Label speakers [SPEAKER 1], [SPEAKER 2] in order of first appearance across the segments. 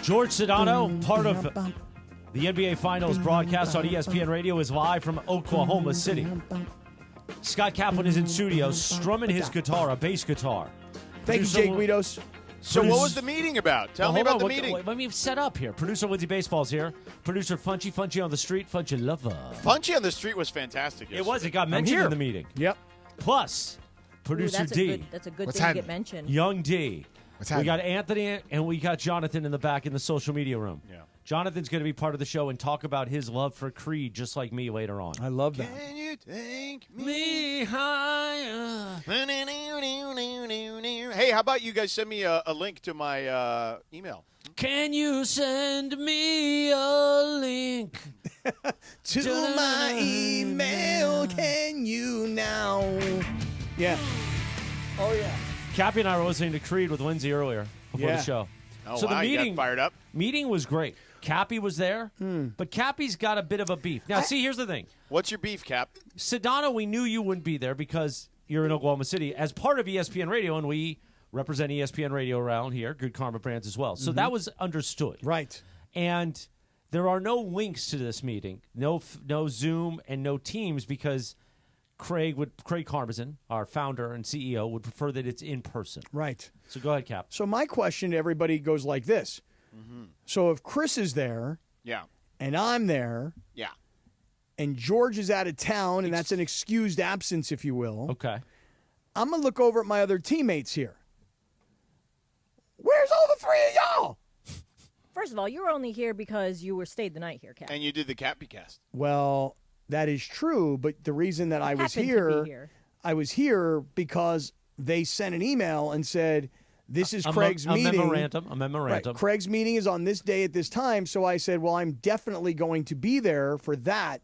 [SPEAKER 1] George Sedano, part of the NBA Finals broadcast on ESPN Radio, is live from Oklahoma City. Scott Kaplan is in studio strumming his guitar, a bass guitar.
[SPEAKER 2] Thank you, Jay Guidos.
[SPEAKER 3] So what was the meeting about? Tell me about the meeting.
[SPEAKER 1] Let me set up here. Producer Lindsay Baseball's here. Producer Funchy on the street, Funchy lover.
[SPEAKER 3] Funchy on the street was fantastic.
[SPEAKER 1] It was. It got mentioned in the meeting.
[SPEAKER 2] Yep.
[SPEAKER 1] Plus, producer D.
[SPEAKER 4] That's a good thing to get mentioned.
[SPEAKER 1] Young D. We got Anthony and we got Jonathan in the back in the social media room. Yeah. Jonathan's going to be part of the show and talk about his love for Creed, just like me later on.
[SPEAKER 2] I love that.
[SPEAKER 3] Can you take me higher? Hey, how about you guys send me a link to my email?
[SPEAKER 1] Can you send me a link
[SPEAKER 2] to my email? Can you now? Yeah. Oh, yeah.
[SPEAKER 1] Cappy and I were listening to Creed with Lindsay earlier before the show.
[SPEAKER 3] Oh,
[SPEAKER 1] so
[SPEAKER 3] wow,
[SPEAKER 1] the meeting,
[SPEAKER 3] you got fired up?
[SPEAKER 1] Meeting was great. Cappy was there, but Cappy's got a bit of a beef. Now, see, here's the thing.
[SPEAKER 3] What's your beef, Cap?
[SPEAKER 1] Sedano, we knew you wouldn't be there because you're in Oklahoma City as part of ESPN Radio, and we represent ESPN Radio around here, Good Karma Brands as well. So that was understood.
[SPEAKER 2] Right.
[SPEAKER 1] And there are no links to this meeting, no Zoom and no Teams because Craig Karmazin, our founder and CEO, would prefer that it's in person.
[SPEAKER 2] Right.
[SPEAKER 1] So go ahead, Cap.
[SPEAKER 2] So my question to everybody goes like this. So if Chris is there, and I'm there, and George is out of town, and that's an excused absence, if you will.
[SPEAKER 1] Okay.
[SPEAKER 2] I'm gonna look over at my other teammates here. Where's all the three of y'all?
[SPEAKER 4] First of all, you were only here because you stayed the night here, Cap.
[SPEAKER 3] And you did the Cappy cast.
[SPEAKER 2] Well, that is true, but the reason that I was
[SPEAKER 4] here,
[SPEAKER 2] I was here because they sent an email and said, this is Craig's meeting.
[SPEAKER 1] A memorandum.
[SPEAKER 2] Right. Craig's meeting is on this day at this time. So I said, well, I'm definitely going to be there for that.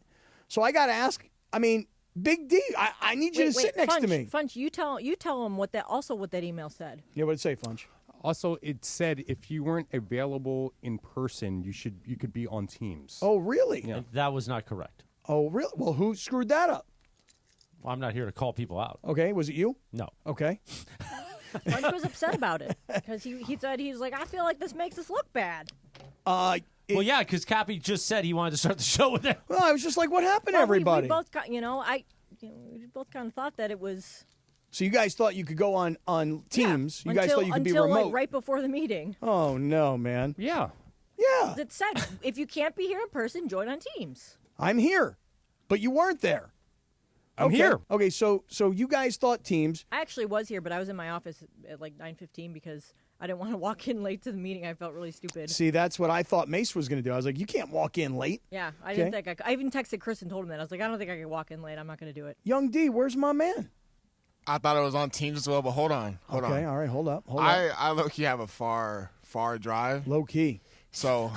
[SPEAKER 2] So I got to ask, I mean, Big D, I need you to sit next to me.
[SPEAKER 4] Funch, you tell him what that email said.
[SPEAKER 2] Yeah, what did it say, Funch?
[SPEAKER 5] Also, it said if you weren't available in person, you could be on Teams.
[SPEAKER 2] Oh, really?
[SPEAKER 1] Yeah. That was not correct.
[SPEAKER 2] Oh, really? Well, who screwed that up?
[SPEAKER 1] Well, I'm not here to call people out.
[SPEAKER 2] Okay, was it you?
[SPEAKER 1] No.
[SPEAKER 2] Okay.
[SPEAKER 4] Funch was upset about it because he said he's like, I feel like this makes us look bad.
[SPEAKER 1] Well, yeah, because Cappy just said he wanted to start the show with it.
[SPEAKER 2] Well, I was just like, what happened, everybody?
[SPEAKER 4] We both got, we both kind of thought that it was.
[SPEAKER 2] So you guys thought you could go on Teams.
[SPEAKER 4] Yeah,
[SPEAKER 2] you guys thought you could be remote.
[SPEAKER 4] Like right before the meeting.
[SPEAKER 2] Oh, no, man.
[SPEAKER 5] Yeah.
[SPEAKER 2] Yeah.
[SPEAKER 4] It said, if you can't be here in person, join on Teams.
[SPEAKER 2] I'm here, but you weren't there.
[SPEAKER 5] I'm here.
[SPEAKER 2] Okay, so you guys thought Teams.
[SPEAKER 4] I actually was here, but I was in my office at like 9:15 because I didn't want to walk in late to the meeting. I felt really stupid.
[SPEAKER 2] See, that's what I thought Mace was going to do. I was like, you can't walk in late.
[SPEAKER 4] Yeah, I didn't think I even texted Chris and told him that. I was like, I don't think I can walk in late. I'm not going to do it.
[SPEAKER 2] Young D, where's my man?
[SPEAKER 6] I thought it was on Teams as well, but hold on.
[SPEAKER 2] Okay, all right, hold up.
[SPEAKER 6] I low-key have a far drive.
[SPEAKER 2] Low key.
[SPEAKER 6] So,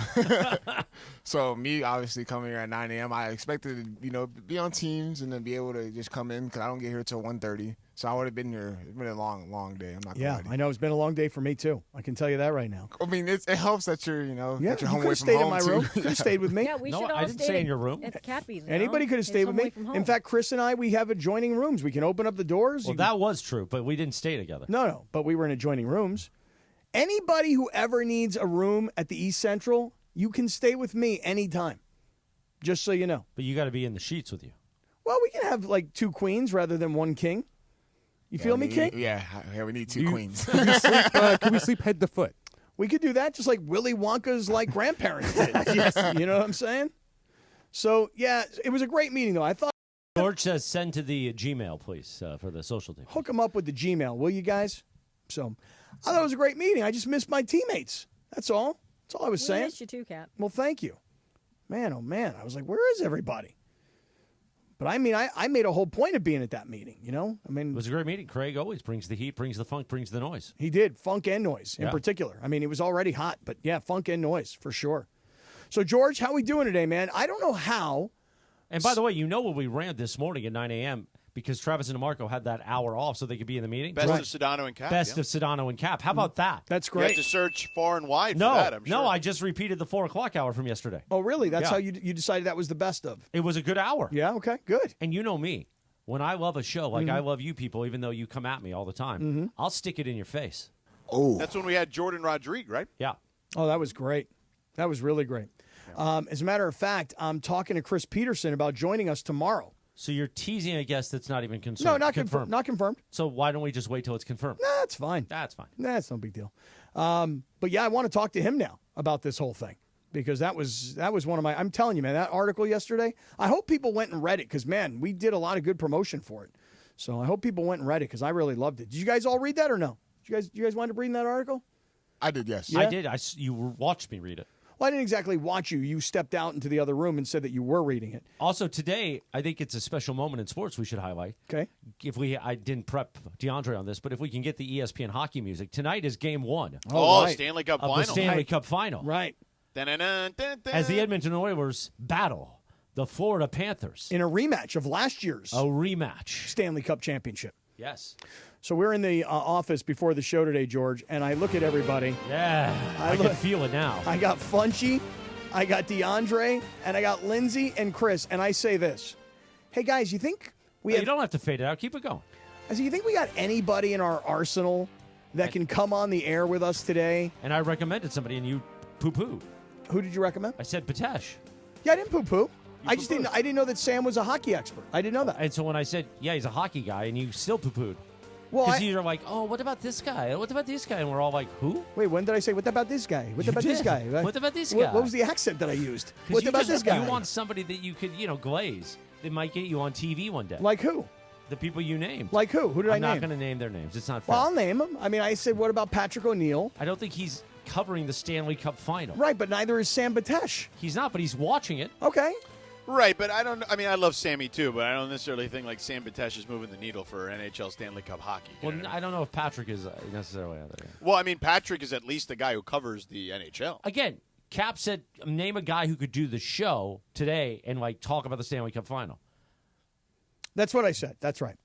[SPEAKER 6] so me obviously coming here at 9 a.m., I expected to, be on Teams and then be able to just come in because I don't get here till 1:30. So I would have been here. It's been a long day. I'm not gonna lie.
[SPEAKER 2] I know. It's been a long day for me, too. I can tell you that right now.
[SPEAKER 6] I mean, it helps that you're, that you're home away from
[SPEAKER 2] stayed
[SPEAKER 6] home,
[SPEAKER 2] in my room. You could have stayed with me.
[SPEAKER 4] Yeah, we should all
[SPEAKER 1] I didn't stay in your room.
[SPEAKER 4] At Cappy's.
[SPEAKER 2] Anybody could have stayed with me. In fact, Chris and I, we have adjoining rooms. We can open up the doors.
[SPEAKER 1] Well, that was true, but we didn't stay together.
[SPEAKER 2] No, but we were in adjoining rooms. Anybody who ever needs a room at the East Central, you can stay with me anytime, just so you know.
[SPEAKER 1] But you got to be in the sheets with you.
[SPEAKER 2] Well, we can have like two queens rather than one king. You feel me, King?
[SPEAKER 6] Yeah, we need two queens.
[SPEAKER 5] Can we sleep head to foot?
[SPEAKER 2] We could do that just like Willy Wonka's grandparents did. Yes. You know what I'm saying? So, yeah, it was a great meeting, though. I thought.
[SPEAKER 1] George says send to the Gmail, please, for the social team.
[SPEAKER 2] Hook them up with the Gmail, will you guys? So, I thought it was a great meeting. I just missed my teammates. That's all. That's all I was saying.
[SPEAKER 4] We missed you too, Cap.
[SPEAKER 2] Well, thank you. Man, oh, man. I was like, where is everybody? But, I mean, I made a whole point of being at that meeting, I mean,
[SPEAKER 1] it was a great meeting. Craig always brings the heat, brings the funk, brings the noise.
[SPEAKER 2] He did, funk and noise in particular. I mean, it was already hot, but, yeah, funk and noise for sure. So, George, how we doing today, man? I don't know how.
[SPEAKER 1] And, by the way, what we ran this morning at 9 a.m., because Travis and DeMarco had that hour off so they could be in the meeting.
[SPEAKER 3] Best of Sedano and Cap.
[SPEAKER 1] Best of Sedano and Cap. How about that?
[SPEAKER 2] That's great.
[SPEAKER 3] You had to search far and wide for that, I'm sure.
[SPEAKER 1] No, I just repeated the 4 o'clock hour from yesterday.
[SPEAKER 2] Oh, really? That's how you decided that was the best of?
[SPEAKER 1] It was a good hour.
[SPEAKER 2] Yeah, okay, good.
[SPEAKER 1] And you know me. When I love a show, like I love you people, even though you come at me all the time, I'll stick it in your face.
[SPEAKER 6] Oh.
[SPEAKER 3] That's when we had Jordan Rodriguez, right?
[SPEAKER 1] Yeah.
[SPEAKER 2] Oh, that was great. That was really great. As a matter of fact, I'm talking to Chris Peterson about joining us tomorrow.
[SPEAKER 1] So you're teasing a guest that's not even confirmed.
[SPEAKER 2] No, not confirmed. Not confirmed.
[SPEAKER 1] So why don't we just wait till it's confirmed?
[SPEAKER 2] That's fine.
[SPEAKER 1] That's fine.
[SPEAKER 2] That's no big deal. But yeah, I want to talk to him now about this whole thing because that was one of my. I'm telling you, man, that article yesterday. I hope people went and read it because man, we did a lot of good promotion for it. So I hope people went and read it because I really loved it. Did you guys all read that or no? Did you guys wind up reading that article?
[SPEAKER 6] I did, yes.
[SPEAKER 2] Yeah?
[SPEAKER 1] I did. You watched me read it.
[SPEAKER 2] Well, I didn't exactly watch you. You stepped out into the other room and said that you were reading it.
[SPEAKER 1] Also, today, I think it's a special moment in sports we should highlight.
[SPEAKER 2] Okay.
[SPEAKER 1] I didn't prep DeAndre on this, but if we can get the ESPN hockey music, tonight is game 1
[SPEAKER 3] Oh,
[SPEAKER 2] right.
[SPEAKER 3] Stanley Cup
[SPEAKER 1] of
[SPEAKER 3] Finals.
[SPEAKER 1] the Stanley Cup Final.
[SPEAKER 2] Right.
[SPEAKER 1] As the Edmonton Oilers battle the Florida Panthers.
[SPEAKER 2] In a rematch of last year's
[SPEAKER 1] A rematch.
[SPEAKER 2] Stanley Cup championship.
[SPEAKER 1] Yes.
[SPEAKER 2] So we're in the office before the show today, George, and I look at everybody.
[SPEAKER 1] Yeah. I can feel it now.
[SPEAKER 2] I got Funchy, I got DeAndre, and I got Lindsay and Chris, and I say this. Hey, guys, you think we
[SPEAKER 1] You
[SPEAKER 2] have...
[SPEAKER 1] don't have to fade it out. Keep it going.
[SPEAKER 2] I say, you think we got anybody in our arsenal that can come on the air with us today?
[SPEAKER 1] And I recommended somebody, and you poo-pooed.
[SPEAKER 2] Who did you recommend?
[SPEAKER 1] I said Patesh.
[SPEAKER 2] Yeah, I didn't poo-poo. I
[SPEAKER 1] poo-pooed.
[SPEAKER 2] didn't know that Sam was a hockey expert. I didn't know that.
[SPEAKER 1] And so when I said, yeah, he's a hockey guy, and you still poo-pooed.
[SPEAKER 2] Well,
[SPEAKER 1] Because you're like, oh, what about this guy? What about this guy? And we're all like, who?
[SPEAKER 2] wait, when did I say, what about this guy? What
[SPEAKER 1] You
[SPEAKER 2] about this
[SPEAKER 1] did.
[SPEAKER 2] guy?
[SPEAKER 1] What about this guy?
[SPEAKER 2] What was the accent that I used?
[SPEAKER 1] 'Cause
[SPEAKER 2] What
[SPEAKER 1] you
[SPEAKER 2] about
[SPEAKER 1] just-
[SPEAKER 2] this guy?
[SPEAKER 1] You want somebody that you could, glaze. That might get you on TV one day.
[SPEAKER 2] Like who?
[SPEAKER 1] The people you named.
[SPEAKER 2] Like who? Who did I
[SPEAKER 1] I'm
[SPEAKER 2] name?
[SPEAKER 1] not going to name their names. It's not fair.
[SPEAKER 2] Well, I'll name them. I mean, I said, what about Patrick O'Neill?
[SPEAKER 1] I don't think he's covering the Stanley Cup Final.
[SPEAKER 2] Right, but neither is Sam Batesh.
[SPEAKER 1] He's not, but he's watching it.
[SPEAKER 2] Okay.
[SPEAKER 3] Right, but I love Sammy too, but I don't necessarily think like Sam Batesh is moving the needle for NHL Stanley Cup hockey. You
[SPEAKER 1] Well,
[SPEAKER 3] know what I mean?
[SPEAKER 1] I don't know if Patrick is necessarily out there.
[SPEAKER 3] Well, I mean, Patrick is at least the guy who covers the NHL.
[SPEAKER 1] Again, Cap said, name a guy who could do the show today and talk about the Stanley Cup Final.
[SPEAKER 2] That's what I said. That's right.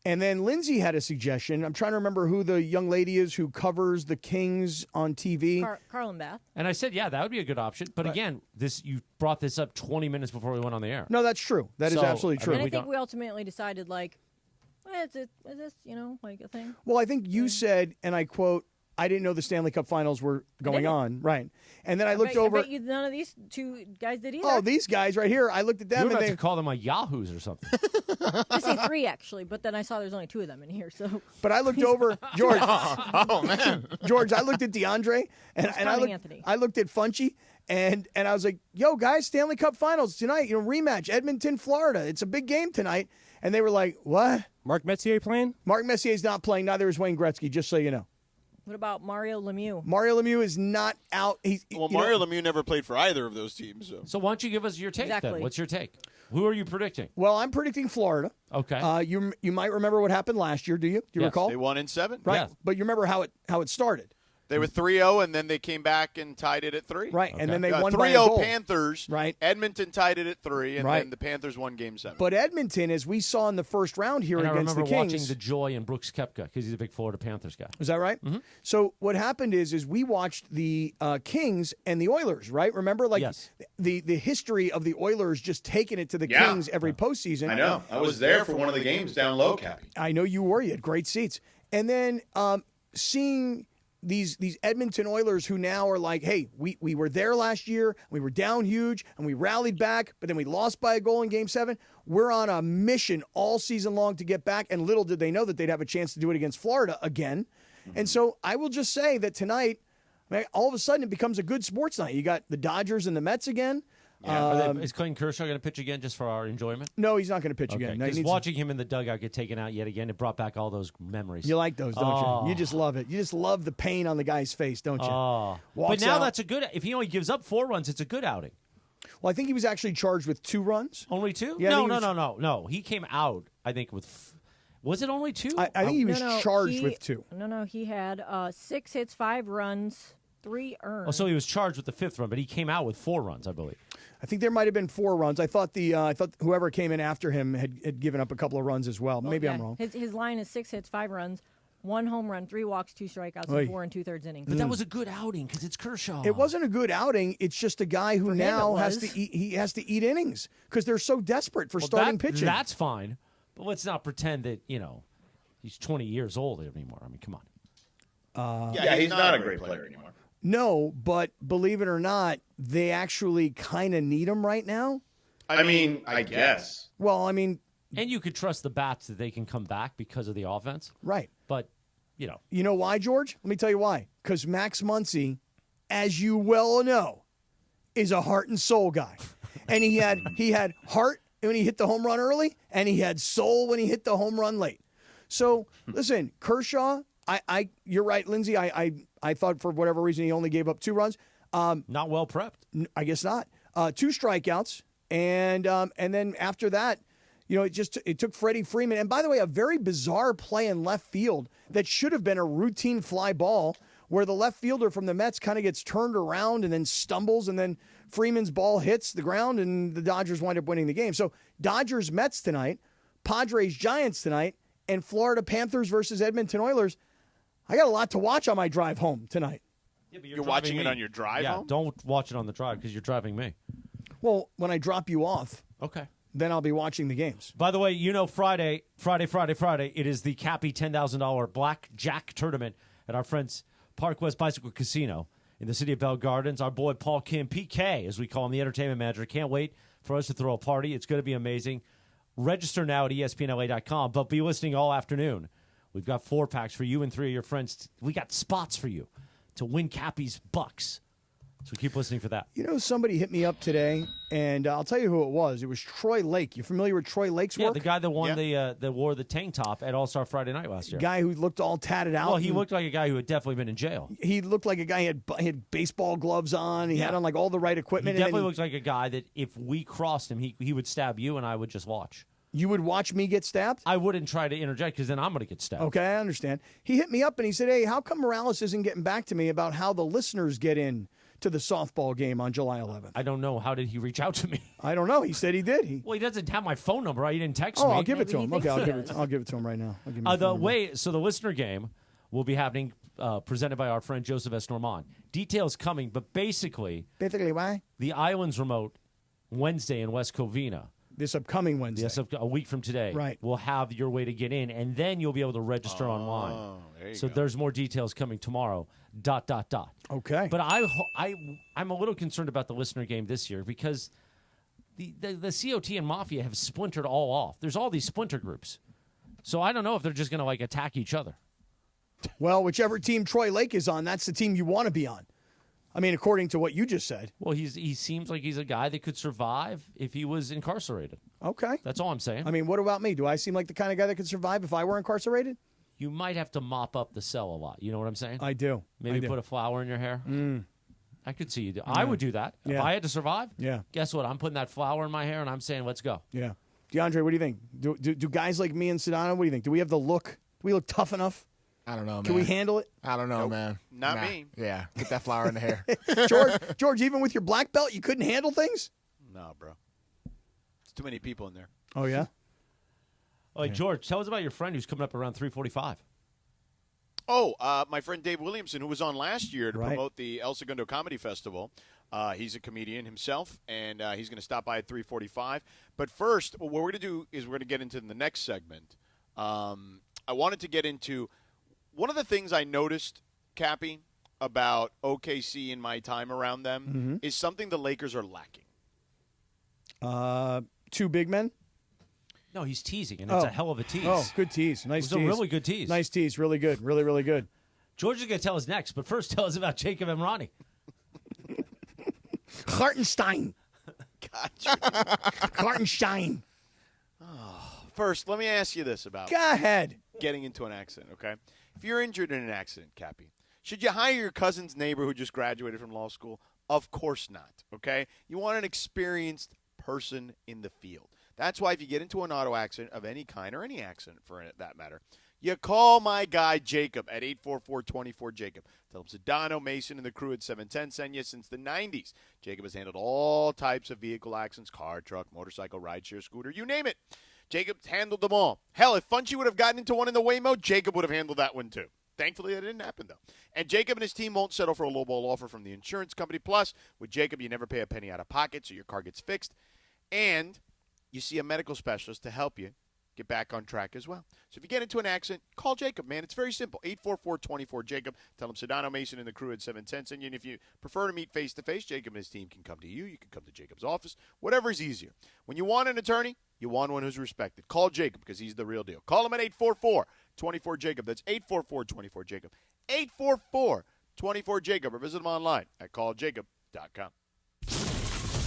[SPEAKER 2] And then Lindsay had a suggestion. I'm trying to remember who the young lady is who covers the Kings on TV.
[SPEAKER 4] Carlin Bath.
[SPEAKER 1] And I said, yeah, that would be a good option. But again, you brought this up 20 minutes before we went on the air.
[SPEAKER 2] No, that's true. That is
[SPEAKER 1] So,
[SPEAKER 2] absolutely true.
[SPEAKER 4] And I
[SPEAKER 1] we
[SPEAKER 4] think
[SPEAKER 1] don't-
[SPEAKER 4] we ultimately decided, is this, a thing?
[SPEAKER 2] Well, I think you said, and I quote, I didn't know the Stanley Cup Finals were going
[SPEAKER 4] didn't.
[SPEAKER 2] on. Right. And then I looked
[SPEAKER 4] I
[SPEAKER 2] over.
[SPEAKER 4] bet you none of these two guys did either.
[SPEAKER 2] Oh, these guys right here. I looked at
[SPEAKER 1] You
[SPEAKER 2] them
[SPEAKER 1] were
[SPEAKER 2] and
[SPEAKER 1] about
[SPEAKER 2] they.
[SPEAKER 1] to call them Yahoos or something.
[SPEAKER 4] I say three, actually, but then I saw there's only two of them in here. So
[SPEAKER 2] But I looked over, George.
[SPEAKER 6] Oh, man.
[SPEAKER 2] George, I looked at DeAndre and I
[SPEAKER 4] counting
[SPEAKER 2] looked.
[SPEAKER 4] Anthony.
[SPEAKER 2] I looked at Funchy and I was like, "Yo, guys, Stanley Cup Finals tonight. Rematch, Edmonton, Florida. It's a big game tonight." And they were like, "What?
[SPEAKER 5] Mark Messier playing?
[SPEAKER 2] Mark Messier's not playing. Neither is Wayne Gretzky. Just so you know."
[SPEAKER 4] what about Mario Lemieux?
[SPEAKER 2] Mario Lemieux is not out.
[SPEAKER 3] Mario Lemieux never played for either of those teams. So.
[SPEAKER 1] So why don't you give us your take then?
[SPEAKER 4] Exactly.
[SPEAKER 1] What's your take? Who are you predicting?
[SPEAKER 2] Well, I'm predicting Florida.
[SPEAKER 1] Okay.
[SPEAKER 2] You might remember what happened last year. Do you? Do you
[SPEAKER 1] Yes.
[SPEAKER 2] recall?
[SPEAKER 3] They won in 7.
[SPEAKER 2] Right.
[SPEAKER 1] Yeah.
[SPEAKER 2] But you remember how it started.
[SPEAKER 3] They were 3-0, and then they came back and tied it at 3.
[SPEAKER 2] Right.
[SPEAKER 1] Okay.
[SPEAKER 2] And then they won by a
[SPEAKER 3] 3-0
[SPEAKER 2] goal.
[SPEAKER 3] Panthers.
[SPEAKER 2] Right.
[SPEAKER 3] Edmonton tied it at 3, and
[SPEAKER 2] Right.
[SPEAKER 3] then the Panthers won Game 7.
[SPEAKER 2] But Edmonton, as we saw in the first round here
[SPEAKER 1] and I
[SPEAKER 2] against
[SPEAKER 1] remember
[SPEAKER 2] the Kings,
[SPEAKER 1] watching the joy in Brooks Koepka because he's a big Florida Panthers guy.
[SPEAKER 2] is that right?
[SPEAKER 1] Mm-hmm.
[SPEAKER 2] So what happened is we watched the Kings and the Oilers, right? Remember,
[SPEAKER 1] Yes.
[SPEAKER 2] the history of the Oilers just taking it to the Kings every postseason.
[SPEAKER 3] I know. I was there for one of the games down low, Cappy.
[SPEAKER 2] I know you were. You had great seats. And then seeing these Edmonton Oilers who now are like, hey, we were there last year, we were down huge, and we rallied back, but then we lost by a goal in Game 7. We're on a mission all season long to get back, and little did they know that they'd have a chance to do it against Florida again.
[SPEAKER 3] Mm-hmm.
[SPEAKER 2] And so I will just say that tonight, man, all of a sudden it becomes a good sports night. You got the Dodgers and the Mets again.
[SPEAKER 1] Is Clayton Kershaw going to pitch again just for our enjoyment?
[SPEAKER 2] No, he's not going to pitch
[SPEAKER 1] Okay,
[SPEAKER 2] again. No, he
[SPEAKER 1] because
[SPEAKER 2] needs-
[SPEAKER 1] watching him in the dugout get taken out yet again, it brought back all those memories.
[SPEAKER 2] You like those, don't
[SPEAKER 1] Oh.
[SPEAKER 2] you? You just love it. You just love the pain on the guy's face, don't you?
[SPEAKER 1] Oh.
[SPEAKER 2] Walks
[SPEAKER 1] But now
[SPEAKER 2] out.
[SPEAKER 1] that's a good. If he only gives up 4 runs, it's a good outing.
[SPEAKER 2] Well, I think he was actually charged with 2 runs.
[SPEAKER 1] Only 2?
[SPEAKER 2] Yeah, I
[SPEAKER 1] no,
[SPEAKER 2] think he
[SPEAKER 1] no,
[SPEAKER 2] was-
[SPEAKER 1] no. He came out, I think, with. Was it only 2?
[SPEAKER 2] I think he was
[SPEAKER 4] No,
[SPEAKER 2] charged with 2.
[SPEAKER 4] No, he had 6 hits, 5 runs, 3 earned.
[SPEAKER 1] Oh, so he was charged with the 5th run, but he came out with 4 runs, I believe.
[SPEAKER 2] I think there might have been 4 runs. I thought whoever came in after him had given up a couple of runs as well. Maybe I'm wrong.
[SPEAKER 4] His line is 6 hits, 5 runs, 1 home run, 3 walks, 2 strikeouts,
[SPEAKER 2] Oy.
[SPEAKER 4] and 4 2/3 innings.
[SPEAKER 1] But that was a good outing because it's Kershaw.
[SPEAKER 2] It wasn't a good outing. It's just a guy who
[SPEAKER 4] For him
[SPEAKER 2] now
[SPEAKER 4] it
[SPEAKER 2] has
[SPEAKER 4] was.
[SPEAKER 2] to eat. He has to eat innings because they're so desperate for
[SPEAKER 1] Well,
[SPEAKER 2] starting pitching.
[SPEAKER 1] That's fine, but let's not pretend that he's 20 years old anymore. I mean, come on.
[SPEAKER 7] He's not a great player anymore.
[SPEAKER 2] No, but believe it or not, they actually kind of need him right now.
[SPEAKER 7] I mean, I guess.
[SPEAKER 2] Well, I mean,
[SPEAKER 1] And you could trust the bats that they can come back because of the offense.
[SPEAKER 2] right.
[SPEAKER 1] But, you know.
[SPEAKER 2] You know why, George? Let me tell you why. Because Max Muncy, as you well know, is a heart and soul guy. And he had heart when he hit the home run early, and he had soul when he hit the home run late. So, listen, Kershaw, you're right, Lindsay. I thought for whatever reason he only gave up 2 runs.
[SPEAKER 1] Not well prepped.
[SPEAKER 2] I guess not. 2 strikeouts. And then after that, you know, it took Freddie Freeman. And by the way, a very bizarre play in left field that should have been a routine fly ball where the left fielder from the Mets kind of gets turned around and then stumbles, and then Freeman's ball hits the ground and the Dodgers wind up winning the game. So Dodgers Mets tonight, Padres Giants tonight, and Florida Panthers versus Edmonton Oilers. I got a lot to watch on my drive home tonight.
[SPEAKER 1] Yeah, but
[SPEAKER 3] You're watching it on your drive home?
[SPEAKER 1] Don't watch it on the drive because you're driving me.
[SPEAKER 2] Well, when I drop you off,
[SPEAKER 1] Okay.
[SPEAKER 2] then I'll be watching the games.
[SPEAKER 1] By the way, you know Friday, it is the Cappy $10,000 Blackjack tournament at our friends Park West Bicycle Casino in the city of Bell Gardens. Our boy Paul Kim, PK, as we call him, the entertainment manager, can't wait for us to throw a party. It's going to be amazing. Register now at espnla.com, but be listening all afternoon. We've got 4-packs for you and 3 of your friends. We got spots for you to win Cappy's bucks. So keep listening for that.
[SPEAKER 2] You know, somebody hit me up today, and I'll tell you who it was. It was Troy Lake. You familiar with Troy Lake's work?
[SPEAKER 1] The guy that won that wore the tank top at All-Star Friday Night last year.
[SPEAKER 2] Guy who looked all tatted out.
[SPEAKER 1] Well, he looked like a guy who had definitely been in jail.
[SPEAKER 2] He looked like a guy who had baseball gloves on. He had on like all the right
[SPEAKER 1] He
[SPEAKER 2] equipment.
[SPEAKER 1] definitely looks like a guy that if we crossed him, he would stab you and I would just watch.
[SPEAKER 2] You would watch me get stabbed?
[SPEAKER 1] I wouldn't try to interject because then I'm going to get stabbed.
[SPEAKER 2] Okay, I understand. He hit me up and he said, hey, how come Morales isn't getting back to me about how the listeners get in to the softball game on July 11th?
[SPEAKER 1] I don't know. How did he reach out to me?
[SPEAKER 2] I don't know. He said he did.
[SPEAKER 1] Well, he doesn't have my phone number. Right? He didn't text me.
[SPEAKER 2] I'll give it to
[SPEAKER 4] Maybe
[SPEAKER 2] him.
[SPEAKER 4] he
[SPEAKER 2] Okay,
[SPEAKER 4] thinks he
[SPEAKER 2] I'll give it to him right now. I'll give him his phone number.
[SPEAKER 1] So the listener game will be happening, presented by our friend Joseph S. Normand. Details coming, but basically,
[SPEAKER 2] why?
[SPEAKER 1] the Islands remote Wednesday in West Covina.
[SPEAKER 2] This upcoming Wednesday.
[SPEAKER 1] Yes, a week from today.
[SPEAKER 2] Right.
[SPEAKER 1] We'll have your way to get in, and then you'll be able to register online.
[SPEAKER 3] There you
[SPEAKER 1] So
[SPEAKER 3] go.
[SPEAKER 1] there's more details coming tomorrow. ...
[SPEAKER 2] Okay.
[SPEAKER 1] But I'm a little concerned about the listener game this year because the COT and Mafia have splintered all off. There's all these splinter groups. So I don't know if they're just going to like attack each other.
[SPEAKER 2] Well, whichever team Troy Lake is on, that's the team you want to be on. I mean, according to what you just said.
[SPEAKER 1] Well, he seems like he's a guy that could survive if he was incarcerated.
[SPEAKER 2] Okay.
[SPEAKER 1] That's all I'm saying.
[SPEAKER 2] I mean, what about me? Do I seem like the kind of guy that could survive if I were incarcerated?
[SPEAKER 1] You might have to mop up the cell a lot. You know what I'm saying?
[SPEAKER 2] I do.
[SPEAKER 1] Maybe
[SPEAKER 2] I do.
[SPEAKER 1] put a flower in your hair. I could see you do. I would do that. If
[SPEAKER 2] Yeah.
[SPEAKER 1] I had to survive,
[SPEAKER 2] Yeah.
[SPEAKER 1] guess what? I'm putting that flower in my hair and I'm saying, let's go.
[SPEAKER 2] Yeah. DeAndre, what do you think? Do guys like me and Sedano, what do you think? Do we have the look? Do we look tough enough?
[SPEAKER 6] I don't know, man.
[SPEAKER 2] Can we handle it?
[SPEAKER 6] I don't know, man.
[SPEAKER 3] Not me.
[SPEAKER 6] Yeah, get that flower in the hair.
[SPEAKER 2] George, even with your black belt, you couldn't handle things?
[SPEAKER 3] No, bro. There's too many people in there.
[SPEAKER 2] Oh, yeah?
[SPEAKER 1] Oh, hey, George, tell us about your friend who's coming up around 3:45.
[SPEAKER 3] Oh, my friend Dave Williamson, who was on last year to
[SPEAKER 2] Right.
[SPEAKER 3] promote the El Segundo Comedy Festival. He's a comedian himself, and he's going to stop by at 3:45. But first, what we're going to do is we're going to get into the next segment. I wanted to get into one of the things I noticed, Cappy, about OKC in my time around them is something the Lakers are lacking.
[SPEAKER 2] 2 big men?
[SPEAKER 1] No, he's teasing, and it's a hell of a tease.
[SPEAKER 2] Oh, good tease. Nice
[SPEAKER 1] It
[SPEAKER 2] tease.
[SPEAKER 1] was a really good tease.
[SPEAKER 2] Nice tease. Really good. Really, really good.
[SPEAKER 1] George is going to tell us next, but first tell us about Jacob Emrani.
[SPEAKER 2] Hartenstein.
[SPEAKER 3] Gotcha.
[SPEAKER 2] Hartenstein.
[SPEAKER 3] First, let me ask you this about
[SPEAKER 2] Go ahead.
[SPEAKER 3] getting into an accident, okay? If you're injured in an accident, Cappy, should you hire your cousin's neighbor who just graduated from law school? Of course not, okay? You want an experienced person in the field. That's why if you get into an auto accident of any kind, or any accident for that matter, you call my guy Jacob at 844-24-JACOB. Tell him Sedano, Mason, and the crew at 710 send you since the 90s. Jacob has handled all types of vehicle accidents, car, truck, motorcycle, rideshare, scooter, you name it. Jacob's handled them all. Hell, if Funchy would have gotten into one in the Waymo, Jacob would have handled that one too. Thankfully, that didn't happen, though. And Jacob and his team won't settle for a lowball offer from the insurance company. Plus, with Jacob, you never pay a penny out of pocket, so your car gets fixed. And you see a medical specialist to help you get back on track as well. So if you get into an accident, call Jacob, man. It's very simple. 844-24-JACOB. Tell him Sedano, Mason, and the crew at 710 send you. And if you prefer to meet face-to-face, Jacob and his team can come to you. You can come to Jacob's office. Whatever is easier. When you want an attorney, you want one who's respected. Call Jacob because he's the real deal. Call him at 844-24-JACOB. That's 844-24-JACOB. 844-24-JACOB. Or visit him online at calljacob.com.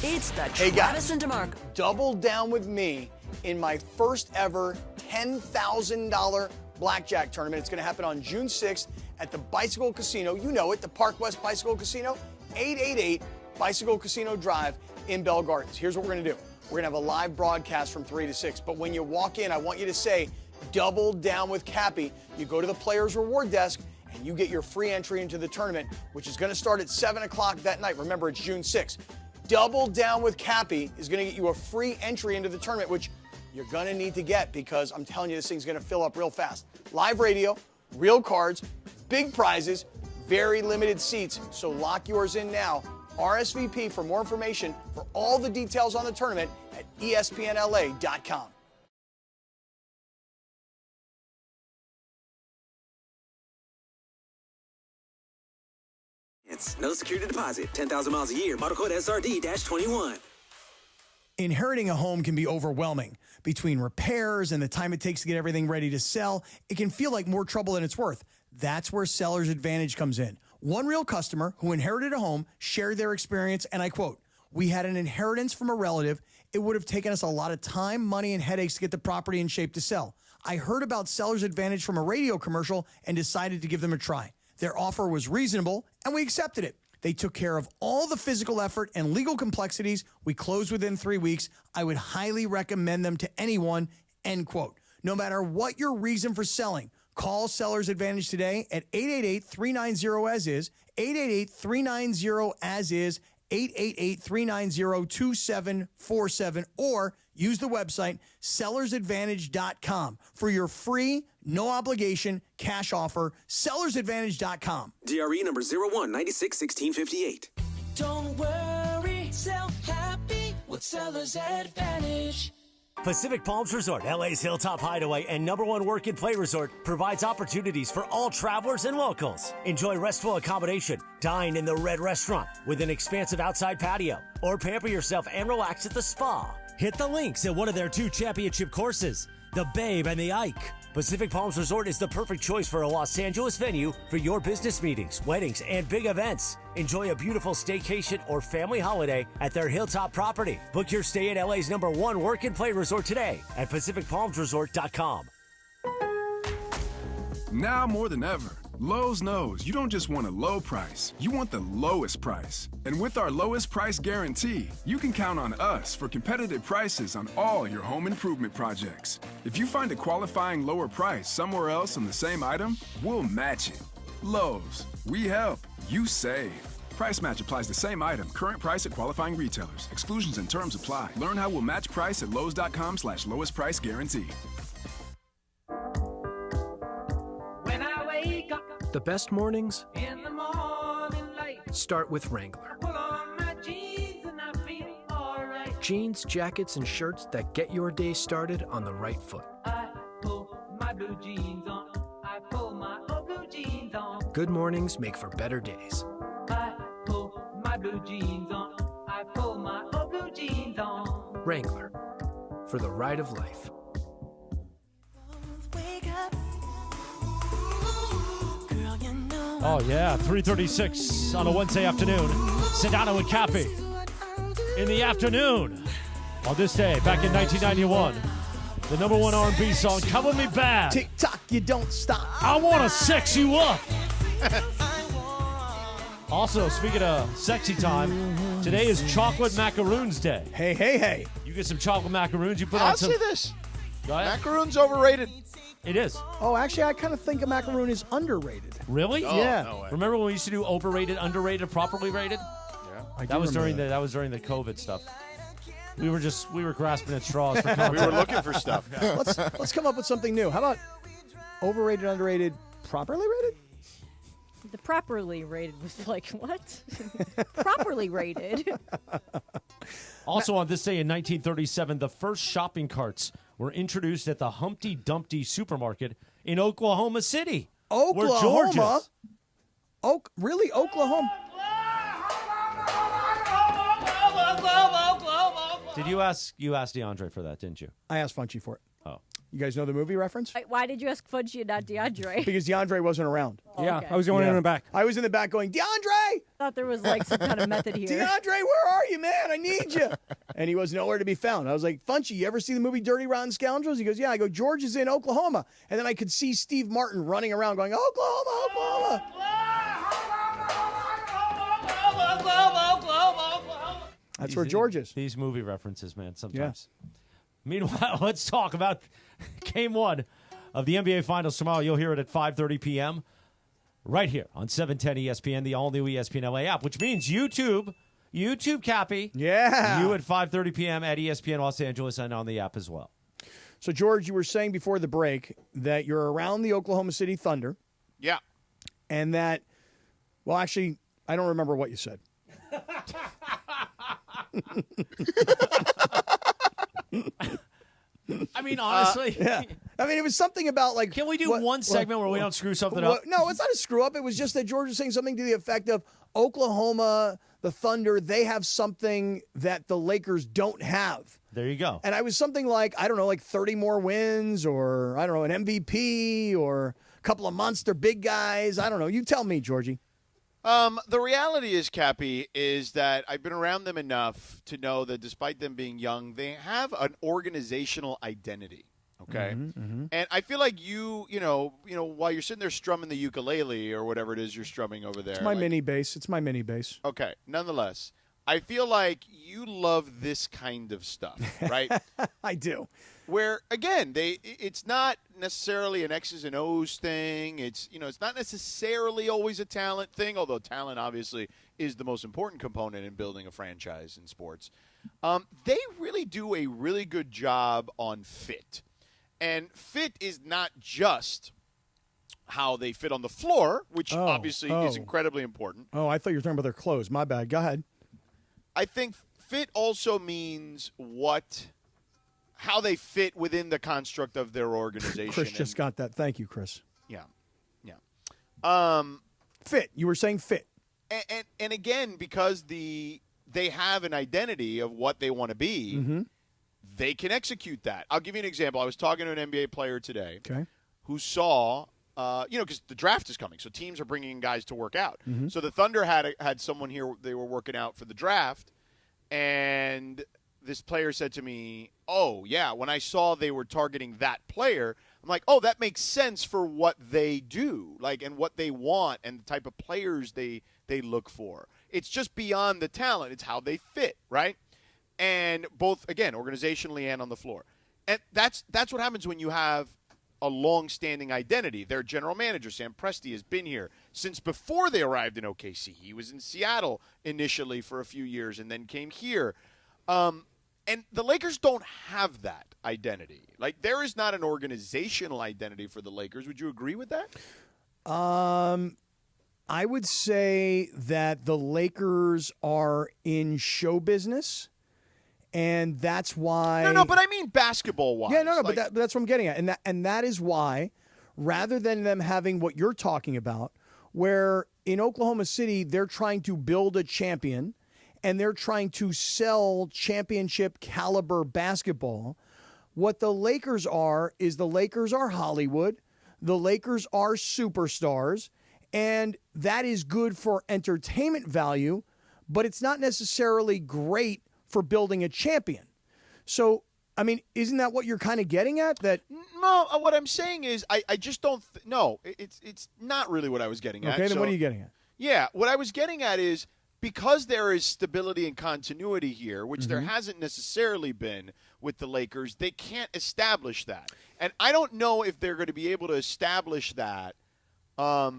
[SPEAKER 8] It's the
[SPEAKER 2] Hey,
[SPEAKER 8] Travis
[SPEAKER 2] guys.
[SPEAKER 8] and DeMarco.
[SPEAKER 2] Double down with me in my first ever $10,000 blackjack tournament. It's going to happen on June 6th at the Bicycle Casino. You know it, the Park West Bicycle Casino, 888 Bicycle Casino Drive in Bell Gardens. Here's what we're going to do. We're going to have a live broadcast from 3 to 6. But when you walk in, I want you to say, double down with Cappy. You go to the Players Reward Desk, and you get your free entry into the tournament, which is going to start at 7 o'clock that night. Remember, it's June 6th. Double Down with Cappy is going to get you a free entry into the tournament, which you're going to need to get because I'm telling you, this thing's going to fill up real fast. Live radio, real cards, big prizes, very limited seats. So lock yours in now. RSVP for more information for all the details on the tournament at espnla.com.
[SPEAKER 9] It's no security deposit, 10,000 miles a year, model code SRD-21.
[SPEAKER 2] Inheriting a home can be overwhelming. Between repairs and the time it takes to get everything ready to sell, it can feel like more trouble than it's worth. That's where Seller's Advantage comes in. One real customer who inherited a home shared their experience, and I quote, "We had an inheritance from a relative. It would have taken us a lot of time, money, and headaches to get the property in shape to sell. I heard about Seller's Advantage from a radio commercial and decided to give them a try. Their offer was reasonable, and we accepted it. They took care of all the physical effort and legal complexities. We closed within 3 weeks. I would highly recommend them to anyone," end quote. No matter what your reason for selling, call Seller's Advantage today at 888-390-AS-IS, 888-390-AS-IS, 888-390-2747, or use the website sellersadvantage.com for your free, no obligation cash offer. Sellersadvantage.com.
[SPEAKER 9] DRE number 01961658.
[SPEAKER 10] Don't worry, sell happy with Seller's Advantage.
[SPEAKER 11] Pacific Palms Resort, LA's Hilltop Hideaway and #1 work and play resort, provides opportunities for all travelers and locals. Enjoy restful accommodation, dine in the Red Restaurant with an expansive outside patio, or pamper yourself and relax at the spa. Hit the links at one of their 2 championship courses, the Babe and the Ike. Pacific Palms Resort is the perfect choice for a Los Angeles venue for your business meetings, weddings, and big events. Enjoy a beautiful staycation or family holiday at their Hilltop property. Book your stay at LA's #1 work and play resort today at PacificPalmsResort.com.
[SPEAKER 12] Now more than ever, Lowe's knows you don't just want a low price, you want the lowest price. And with our lowest price guarantee, you can count on us for competitive prices on all your home improvement projects. If you find a qualifying lower price somewhere else on the same item, we'll match it. Lowe's, we help, you save. Price match applies the same item, current price at qualifying retailers. Exclusions and terms apply. Learn how we'll match price at lowes.com/lowest price guarantee.
[SPEAKER 10] When I wake up
[SPEAKER 13] The best mornings
[SPEAKER 10] in the morning light,
[SPEAKER 13] start with Wrangler.
[SPEAKER 10] pull on my jeans and I feel alright.
[SPEAKER 13] Jeans, jackets, and shirts that get your day started on the right foot.
[SPEAKER 10] I pull my blue jeans on. I pull my old blue jeans on.
[SPEAKER 13] Good mornings make for better days.
[SPEAKER 10] I pull my blue jeans on. I pull my old blue jeans on.
[SPEAKER 13] Wrangler, for the ride of life.
[SPEAKER 1] Oh, yeah, 3:36 on a Wednesday afternoon. Sedano and Cappy in the afternoon. On this day, back in 1991, the #1 R&B song, Cover Me Bad.
[SPEAKER 2] Tick tock, you don't stop.
[SPEAKER 1] I want to sex you up. Also, speaking of sexy time, today is Chocolate Macaroons Day.
[SPEAKER 2] Hey, hey, hey.
[SPEAKER 1] You get some chocolate macaroons, you put on
[SPEAKER 3] I'll
[SPEAKER 1] some...
[SPEAKER 3] say this.
[SPEAKER 1] Go ahead.
[SPEAKER 3] Macaroon's overrated.
[SPEAKER 1] It is.
[SPEAKER 2] Oh, actually, I kind of think a macaroon is underrated.
[SPEAKER 1] Really?
[SPEAKER 3] Oh,
[SPEAKER 2] Yeah.
[SPEAKER 3] no way.
[SPEAKER 1] Remember when we used to do overrated, underrated, properly rated?
[SPEAKER 3] Yeah.
[SPEAKER 1] That was during the COVID stuff. We were grasping at straws for content.
[SPEAKER 3] We were looking for stuff.
[SPEAKER 2] Let's come up with something new. How about overrated, underrated, properly rated?
[SPEAKER 4] The properly rated was like, what? Properly rated.
[SPEAKER 1] Also on this day in 1937, the first shopping carts were introduced at the Humpty Dumpty supermarket in Oklahoma City.
[SPEAKER 2] Oklahoma? Really? Oklahoma?
[SPEAKER 1] Did you ask DeAndre for that, didn't you?
[SPEAKER 2] I asked Funchy for it.
[SPEAKER 1] Oh.
[SPEAKER 2] You guys know the movie reference?
[SPEAKER 4] Why did you ask Fudgy and not DeAndre?
[SPEAKER 2] Because DeAndre wasn't around.
[SPEAKER 5] Yeah,
[SPEAKER 4] okay.
[SPEAKER 5] I was going in the back.
[SPEAKER 2] I was in the back going, DeAndre!
[SPEAKER 4] Thought there was like some kind of method here.
[SPEAKER 2] DeAndre, where are you, man? I need you. And he was nowhere to be found. I was like, Funchy, you ever see the movie Dirty Rotten Scoundrels? He goes, yeah. I go, George is in Oklahoma. And then I could see Steve Martin running around going, Oklahoma, Oklahoma. That's where George is.
[SPEAKER 1] These movie references, man, sometimes. Yeah. Meanwhile, let's talk about Game 1 of the NBA Finals tomorrow. You'll hear it at 5:30 p.m. right here on 710 ESPN, the all-new ESPN LA app, which means YouTube, Cappy.
[SPEAKER 2] Yeah.
[SPEAKER 1] You at 5:30 p.m. at ESPN Los Angeles and on the app as well.
[SPEAKER 2] So, George, you were saying before the break that you're around the Oklahoma City Thunder.
[SPEAKER 3] Yeah.
[SPEAKER 2] And that, well, actually, I don't remember what you said.
[SPEAKER 1] I mean, honestly.
[SPEAKER 2] Yeah. I mean, it was something about like.
[SPEAKER 1] Can we do one segment where we don't screw something up?
[SPEAKER 2] No, it's not a screw up. It was just that George was saying something to the effect of Oklahoma, the Thunder, they have something that the Lakers don't have.
[SPEAKER 1] There you go.
[SPEAKER 2] And I was something like, I don't know, like 30 more wins or, I don't know, an MVP or a couple of monster big guys. I don't know. You tell me, Georgie.
[SPEAKER 3] The reality is, Cappy, is that I've been around them enough to know that despite them being young, they have an organizational identity. Okay, and I feel like you know, while you're sitting there strumming the ukulele or whatever it is you're strumming over there.
[SPEAKER 2] It's my mini bass. It's my mini bass.
[SPEAKER 3] Okay, nonetheless, I feel like you love this kind of stuff, right?
[SPEAKER 2] I do.
[SPEAKER 3] Where again, it's not necessarily an X's and O's thing. It's it's not necessarily always a talent thing, although talent obviously is the most important component in building a franchise in sports. They really do a really good job on fit. And fit is not just how they fit on the floor, which obviously is incredibly important.
[SPEAKER 2] Oh, I thought you were talking about their clothes. My bad. Go ahead.
[SPEAKER 3] I think fit also means how they fit within the construct of their organization.
[SPEAKER 2] Chris just got that. Thank you, Chris.
[SPEAKER 3] Yeah.
[SPEAKER 2] Fit. You were saying fit.
[SPEAKER 3] And again, because they have an identity of what they want to be, they can execute that. I'll give you an example. I was talking to an NBA player today who saw, because the draft is coming, so teams are bringing in guys to work out. So the Thunder had someone here, they were working out for the draft, and this player said to me, oh, yeah, when I saw they were targeting that player, I'm like, oh, that makes sense for what they do, and what they want and the type of players they look for. It's just beyond the talent. It's how they fit, right? And both, again, organizationally and on the floor. And that's what happens when you have a long-standing identity. Their general manager, Sam Presti, has been here since before they arrived in OKC. He was in Seattle initially for a few years and then came here. And the Lakers don't have that identity. There is not an organizational identity for the Lakers. Would you agree with that?
[SPEAKER 2] I would say that the Lakers are in show business. And that's why.
[SPEAKER 3] No, but I mean basketball-wise.
[SPEAKER 2] Yeah, no, but that's what I'm getting at, and that is why, rather than them having what you're talking about, where in Oklahoma City they're trying to build a champion, and they're trying to sell championship caliber basketball. What the Lakers are is the Lakers are Hollywood, the Lakers are superstars, and that is good for entertainment value, but it's not necessarily great for building a champion. So, I mean, isn't that what you're kind of getting at? That
[SPEAKER 3] no, what I'm saying is I just don't no, it's not really what I was getting at.
[SPEAKER 2] Okay, then what are you getting at?
[SPEAKER 3] Yeah, what I was getting at is because there is stability and continuity here, which there hasn't necessarily been with the Lakers, they can't establish that. And I don't know if they're going to be able to establish that I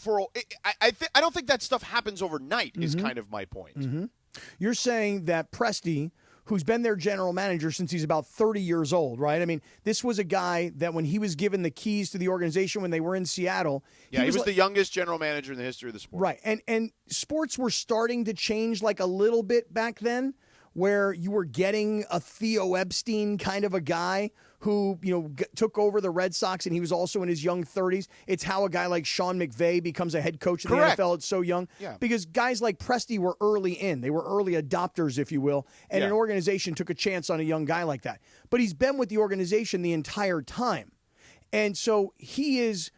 [SPEAKER 3] don't think that stuff happens overnight is kind of my point.
[SPEAKER 2] You're saying that Presti, who's been their general manager since he's about 30 years old, right? I mean, this was a guy that when he was given the keys to the organization when they were in Seattle.
[SPEAKER 3] Yeah, he was the youngest general manager in the history of the sport.
[SPEAKER 2] Right, and sports were starting to change a little bit back then, where you were getting a Theo Epstein kind of a guy who, took over the Red Sox, and he was also in his young 30s. It's how a guy like Sean McVay becomes a head coach in the NFL at so young.
[SPEAKER 3] Yeah.
[SPEAKER 2] Because guys like Presti were early in. They were early adopters, if you will, and an organization took a chance on a young guy like that. But he's been with the organization the entire time. And so he is,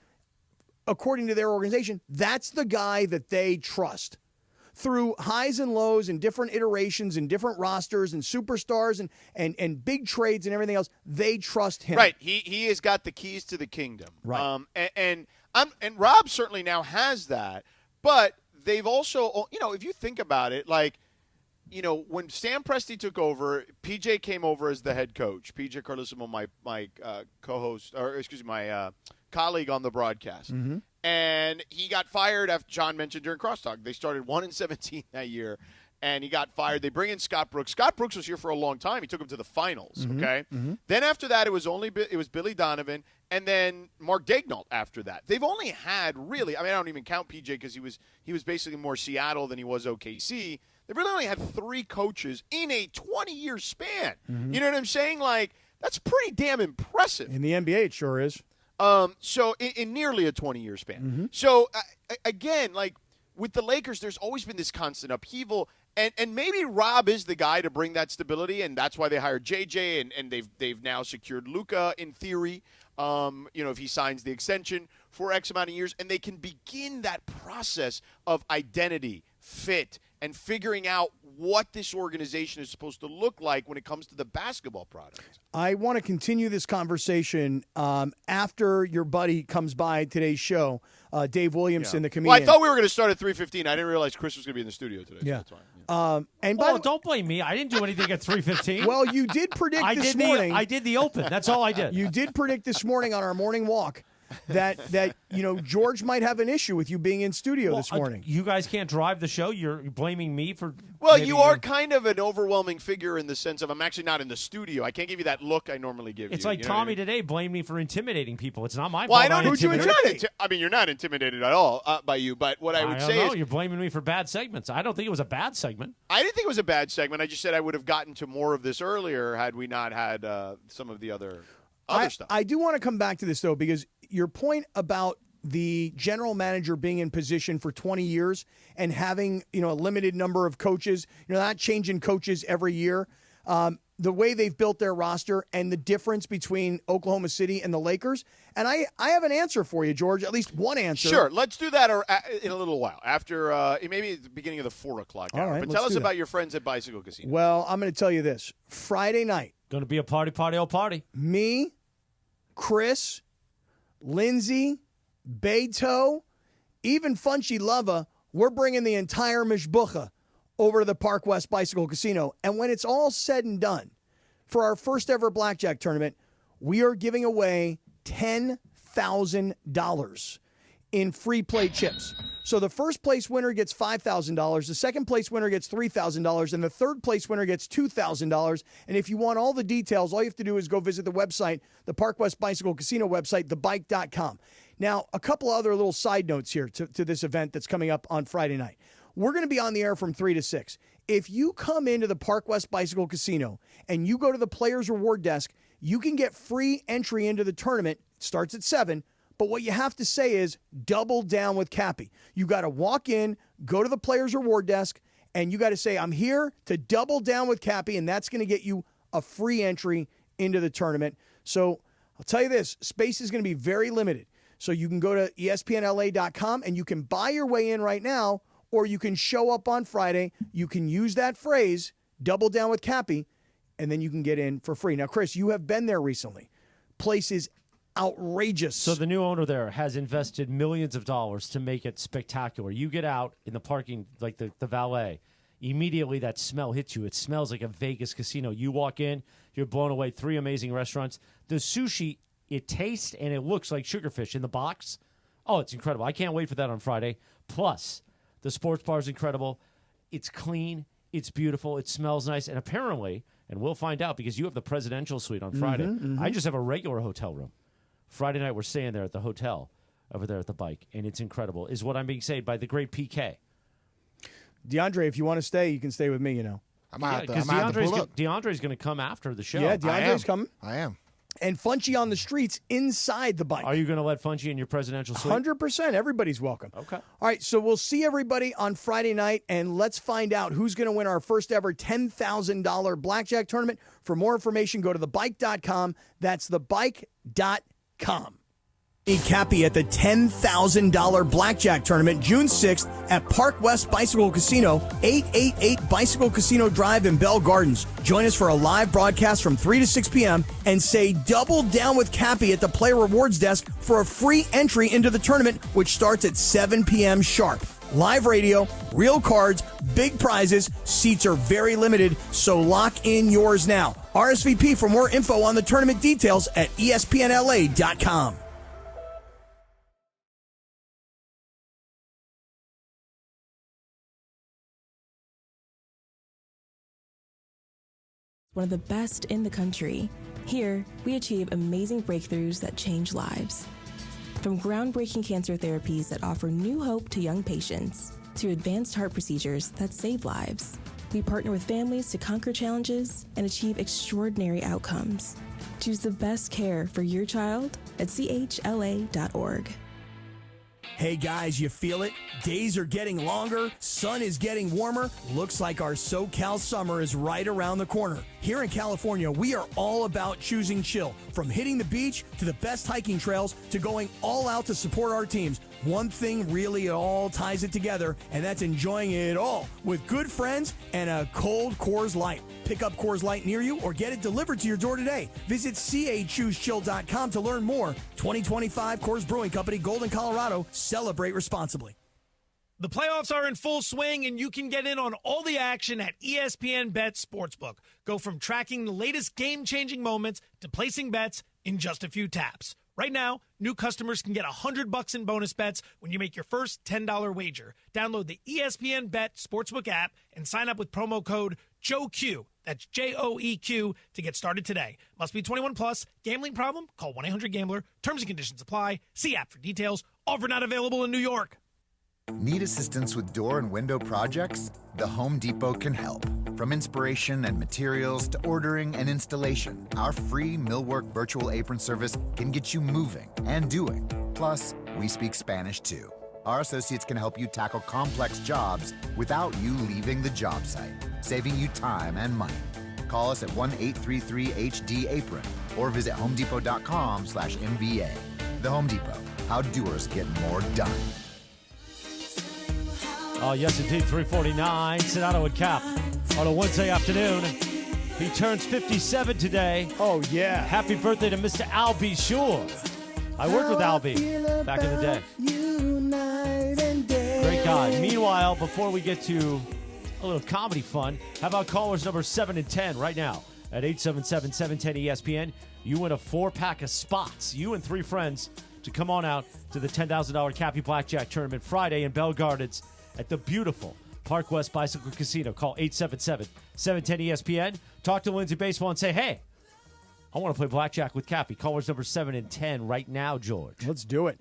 [SPEAKER 2] according to their organization, that's the guy that they trust. Through highs and lows and different iterations and different rosters and superstars and big trades and everything else, they trust him.
[SPEAKER 3] Right. He has got the keys to the kingdom.
[SPEAKER 2] Right.
[SPEAKER 3] And Rob certainly now has that. But they've also, if you think about it, like, when Sam Presti took over, PJ came over as the head coach. PJ Carlissimo, my co-host, or excuse me, my colleague on the broadcast.
[SPEAKER 2] Mm-hmm.
[SPEAKER 3] And he got fired after John mentioned during Crosstalk. They started 1-17 that year, and he got fired. They bring in Scott Brooks. Scott Brooks was here for a long time. He took him to the finals, okay?
[SPEAKER 2] Mm-hmm.
[SPEAKER 3] Then after that, it was Billy Donovan, and then Mark Daignault after that. They've only had really, I don't even count PJ because he was basically more Seattle than he was OKC. They've really only had 3 coaches in a 20-year span.
[SPEAKER 2] Mm-hmm.
[SPEAKER 3] You know what I'm saying? Like, that's pretty damn impressive.
[SPEAKER 2] In the NBA, it sure is.
[SPEAKER 3] So in nearly a 20-year span.
[SPEAKER 2] Mm-hmm.
[SPEAKER 3] So, again, like with the Lakers, there's always been this constant upheaval. And maybe Rob is the guy to bring that stability, and that's why they hired JJ, and they've now secured Luka in theory. If he signs the extension for X amount of years, and they can begin that process of identity, fit, and figuring out what this organization is supposed to look like when it comes to the basketball product.
[SPEAKER 2] I want to continue this conversation after your buddy comes by today's show, Dave Williamson, the comedian.
[SPEAKER 3] Well, I thought we were going to start at 3:15. I didn't realize Chris was going to be in the studio today.
[SPEAKER 2] Yeah.
[SPEAKER 3] So that's fine.
[SPEAKER 2] And
[SPEAKER 1] don't blame me. I didn't do anything at 3:15.
[SPEAKER 2] Well, you did predict this morning.
[SPEAKER 1] I did the open. That's all I did.
[SPEAKER 2] You did predict this morning on our morning walk that George might have an issue with you being in studio this morning.
[SPEAKER 1] You guys can't drive the show. You're blaming me for.
[SPEAKER 3] Well, you are kind of an overwhelming figure in the sense of I'm actually not in the studio. I can't give you that look I normally give you.
[SPEAKER 1] It's like
[SPEAKER 3] you know
[SPEAKER 1] Tommy today blamed me for intimidating people. It's not my
[SPEAKER 3] well,
[SPEAKER 1] fault.
[SPEAKER 3] I don't. Who'd you intimidate? You're not intimidated at all by you. But what I would say is
[SPEAKER 1] you're blaming me for bad segments. I don't think it was a bad segment.
[SPEAKER 3] I didn't think it was a bad segment. I just said I would have gotten to more of this earlier had we not had some of the other stuff.
[SPEAKER 2] I do want to come back to this though, because your point about the general manager being in position for 20 years and having, a limited number of coaches, not changing coaches every year, the way they've built their roster and the difference between Oklahoma City and the Lakers. And I have an answer for you, George, at least one answer.
[SPEAKER 3] Sure. Let's do that in a little while after maybe at the beginning of the 4 o'clock hour.
[SPEAKER 2] All right,
[SPEAKER 3] but tell us about your friends at Bicycle Casino.
[SPEAKER 2] Well, I'm going to tell you this. Friday night.
[SPEAKER 1] Going to be a party.
[SPEAKER 2] Me, Chris, Lindsay, Beto, even Funchy Lava, we're bringing the entire mishbucha over to the Park West Bicycle Casino. And when it's all said and done, for our first ever blackjack tournament, we are giving away $10,000 in free play chips. So the first place winner gets $5,000, the second place winner gets $3,000, and the third place winner gets $2,000. And if you want all the details, all you have to do is go visit the website, the Park West Bicycle Casino website, thebike.com. Now, a couple other little side notes here to this event that's coming up on Friday night. We're going to be on the air from 3 to 6. If you come into the Park West Bicycle Casino and you go to the Players Reward Desk, you can get free entry into the tournament. It starts at 7. But what you have to say is double down with Cappy. You got to walk in, go to the Players Reward Desk, and you got to say, I'm here to double down with Cappy, and that's going to get you a free entry into the tournament. So I'll tell you this, space is going to be very limited. So you can go to ESPNLA.com, and you can buy your way in right now, or you can show up on Friday. You can use that phrase, double down with Cappy, and then you can get in for free. Now, Chris, you have been there recently. Place is outrageous.
[SPEAKER 1] So the new owner there has invested millions of dollars to make it spectacular. You get out in the parking, like the valet, immediately that smell hits you. It smells like a Vegas casino. You walk in, you're blown away. 3 amazing restaurants. The sushi, it tastes and it looks like sugarfish in the box. Oh, it's incredible. I can't wait for that on Friday. Plus, the sports bar is incredible. It's clean. It's beautiful. It smells nice. And apparently, and we'll find out because you have the presidential suite on Friday. I just have a regular hotel room. Friday night, we're staying there at the hotel over there at the Bike, and it's incredible, is what I'm being said by the great PK.
[SPEAKER 2] DeAndre, if you want to stay, you can stay with me,
[SPEAKER 6] I might have to pull up.
[SPEAKER 1] DeAndre's going to come after the show.
[SPEAKER 2] Yeah, DeAndre's coming.
[SPEAKER 6] I am.
[SPEAKER 2] And Funchy on the streets inside the bike.
[SPEAKER 1] Are you going to let Funchy in your presidential suite?
[SPEAKER 2] 100%. Everybody's welcome.
[SPEAKER 1] Okay.
[SPEAKER 2] All right, so we'll see everybody on Friday night, and let's find out who's going to win our first ever $10,000 blackjack tournament. For more information, go to thebike.com. That's thebike.com. Meet Cappy at the $10,000 blackjack tournament June 6th at Park West Bicycle Casino, 888 Bicycle Casino Drive in Bell Gardens. Join us for a live broadcast from 3 to 6 p.m. and say double down with Cappy at the Player Rewards Desk for a free entry into the tournament, which starts at 7 p.m. sharp. Live radio, real cards, big prizes. Seats are very limited, so lock in yours now. RSVP for more info on the tournament details at espnla.com.
[SPEAKER 14] One of the best in the country. Here, we achieve amazing breakthroughs that change lives. From groundbreaking cancer therapies that offer new hope to young patients, to advanced heart procedures that save lives, we partner with families to conquer challenges and achieve extraordinary outcomes. Choose the best care for your child at chla.org.
[SPEAKER 2] Hey guys, you feel it? Days are getting longer, sun is getting warmer. Looks like our SoCal summer is right around the corner. Here in California, we are all about choosing chill. From hitting the beach to the best hiking trails to going all out to support our teams. One thing really all ties it together, and that's enjoying it all with good friends and a cold Coors Light. Pick up Coors Light near you or get it delivered to your door today. Visit CAChooseChill.com to learn more. 2025 Coors Brewing Company, Golden, Colorado. Celebrate responsibly.
[SPEAKER 15] The playoffs are in full swing, and you can get in on all the action at ESPN Bet Sportsbook. Go from tracking the latest game-changing moments to placing bets in just a few taps. Right now, new customers can get $100 in bonus bets when you make your first $10 wager. Download the ESPN Bet Sportsbook app and sign up with promo code JOEQ. That's JOEQ to get started today. Must be 21 plus. Gambling problem? Call 1-800-GAMBLER. Terms and conditions apply. See app for details. Offer not available in New York.
[SPEAKER 16] Need assistance with door and window projects? The Home Depot can help. From inspiration and materials to ordering and installation, our free millwork virtual apron service can get you moving and doing. Plus, we speak Spanish too. Our associates can help you tackle complex jobs without you leaving the job site, saving you time and money. Call us at 1-833-HD-APRON or visit homedepot.com/MVA. The Home Depot, how doers get more done.
[SPEAKER 1] Oh, yes, indeed, 349. Sedano Kap on a Wednesday afternoon. He turns 57 today.
[SPEAKER 2] Oh, yeah.
[SPEAKER 1] Happy birthday to Mr. Albie Shore. I worked with Albie back in the day. Great guy. Meanwhile, before we get to a little comedy fun, how about callers number 7 and 10 right now at 877-710-ESPN? You win a 4-pack of spots. You and 3 friends to come on out to the $10,000 Cappy Blackjack Tournament Friday in Bell Gardens at the beautiful Park West Bicycle Casino. Call 877-710-ESPN. Talk to Lindsay Baseball and say, hey, I want to play blackjack with Cappy. Callers number 7 and 10 right now, George.
[SPEAKER 2] Let's do it.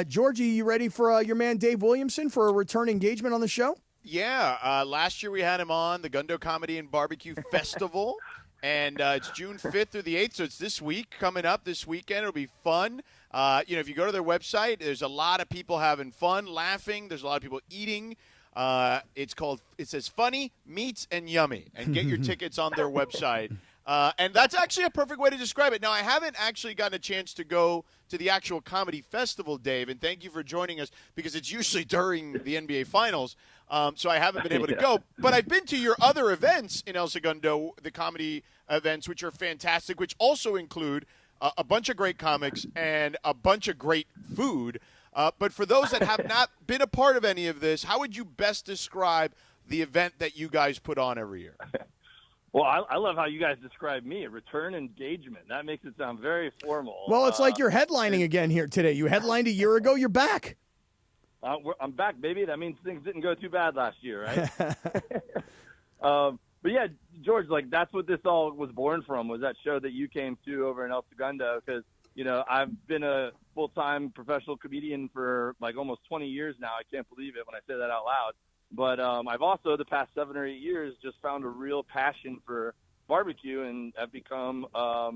[SPEAKER 2] Georgie, you ready for your man Dave Williamson for a return engagement on the show?
[SPEAKER 3] Yeah. Last year we had him on the Gundo Comedy and Barbecue Festival, and it's June 5th through the 8th, so it's this week, coming up this weekend. It'll be fun. If you go to their website, there's a lot of people having fun, laughing. There's a lot of people eating. It says funny, meats, and yummy. And get your tickets on their website. And that's actually a perfect way to describe it. Now, I haven't actually gotten a chance to go to the actual comedy festival, Dave, and thank you for joining us because it's usually during the NBA Finals, so I haven't been able to go. But I've been to your other events in El Segundo, the comedy events, which are fantastic, which also include a bunch of great comics and a bunch of great food. But for those that have not been a part of any of this, how would you best describe the event that you guys put on every year?
[SPEAKER 17] Well, I love how you guys describe me, a return engagement. That makes it sound very formal.
[SPEAKER 2] Well, it's like you're headlining again here today. You headlined a year ago. You're back.
[SPEAKER 17] I'm back, baby. That means things didn't go too bad last year, right? But, yeah, George, like that's what this all was born from, was that show that you came to over in El Segundo because, you know, I've been a full-time professional comedian for like almost 20 years now. I can't believe it when I say that out loud. But I've also, the past 7 or 8 years, just found a real passion for barbecue, and I've become, a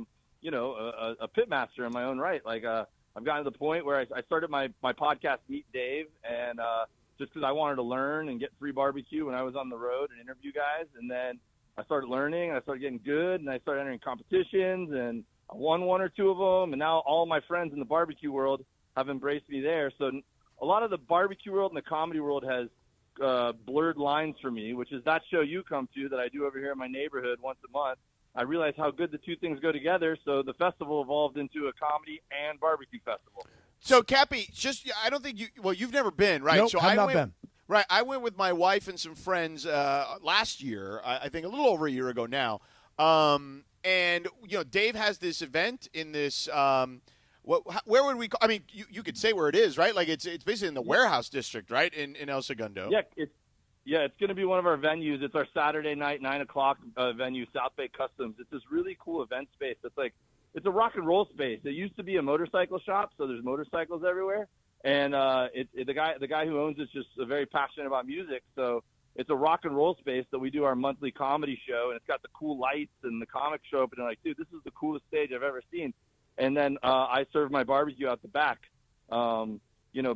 [SPEAKER 17] pit master in my own right. Like, I've gotten to the point where I started my podcast, Meet Dave, and just because I wanted to learn and get free barbecue when I was on the road and interview guys. And then I started learning, and I started getting good, and I started entering competitions, and I won 1 or 2 of them. And now all my friends in the barbecue world have embraced me there. So a lot of the barbecue world and the comedy world has blurred lines for me, which is that show you come to that I do over here in my neighborhood once a month. I realized how good the two things go together, so the festival evolved into a comedy and barbecue festival.
[SPEAKER 3] So, Cappy, I don't think you've never been, right?
[SPEAKER 2] Nope,
[SPEAKER 3] so
[SPEAKER 2] have
[SPEAKER 3] I
[SPEAKER 2] not
[SPEAKER 3] went,
[SPEAKER 2] been.
[SPEAKER 3] Right, I went with my wife and some friends last year, I think a little over a year ago now. And, Dave has this event in this where would we – I mean, you could say where it is, right? Like, it's basically in the warehouse district, right, in El Segundo.
[SPEAKER 17] Yeah, it's going to be one of our venues. It's our Saturday night, 9 o'clock venue, South Bay Customs. It's this really cool event space. It's a rock and roll space. It used to be a motorcycle shop, so there's motorcycles everywhere. And the guy who owns it's just very passionate about music. So it's a rock and roll space that we do our monthly comedy show, and it's got the cool lights and the comic show up. And they're like, dude, this is the coolest stage I've ever seen. And then I serve my barbecue out the back.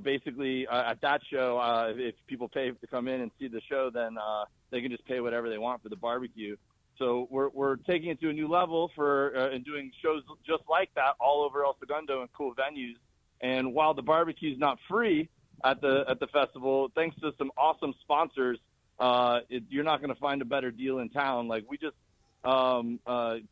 [SPEAKER 17] Basically at that show, if people pay to come in and see the show, then they can just pay whatever they want for the barbecue. So we're taking it to a new level and doing shows just like that all over El Segundo in cool venues. And while the barbecue is not free at the festival, thanks to some awesome sponsors, you're not going to find a better deal in town. Like, we just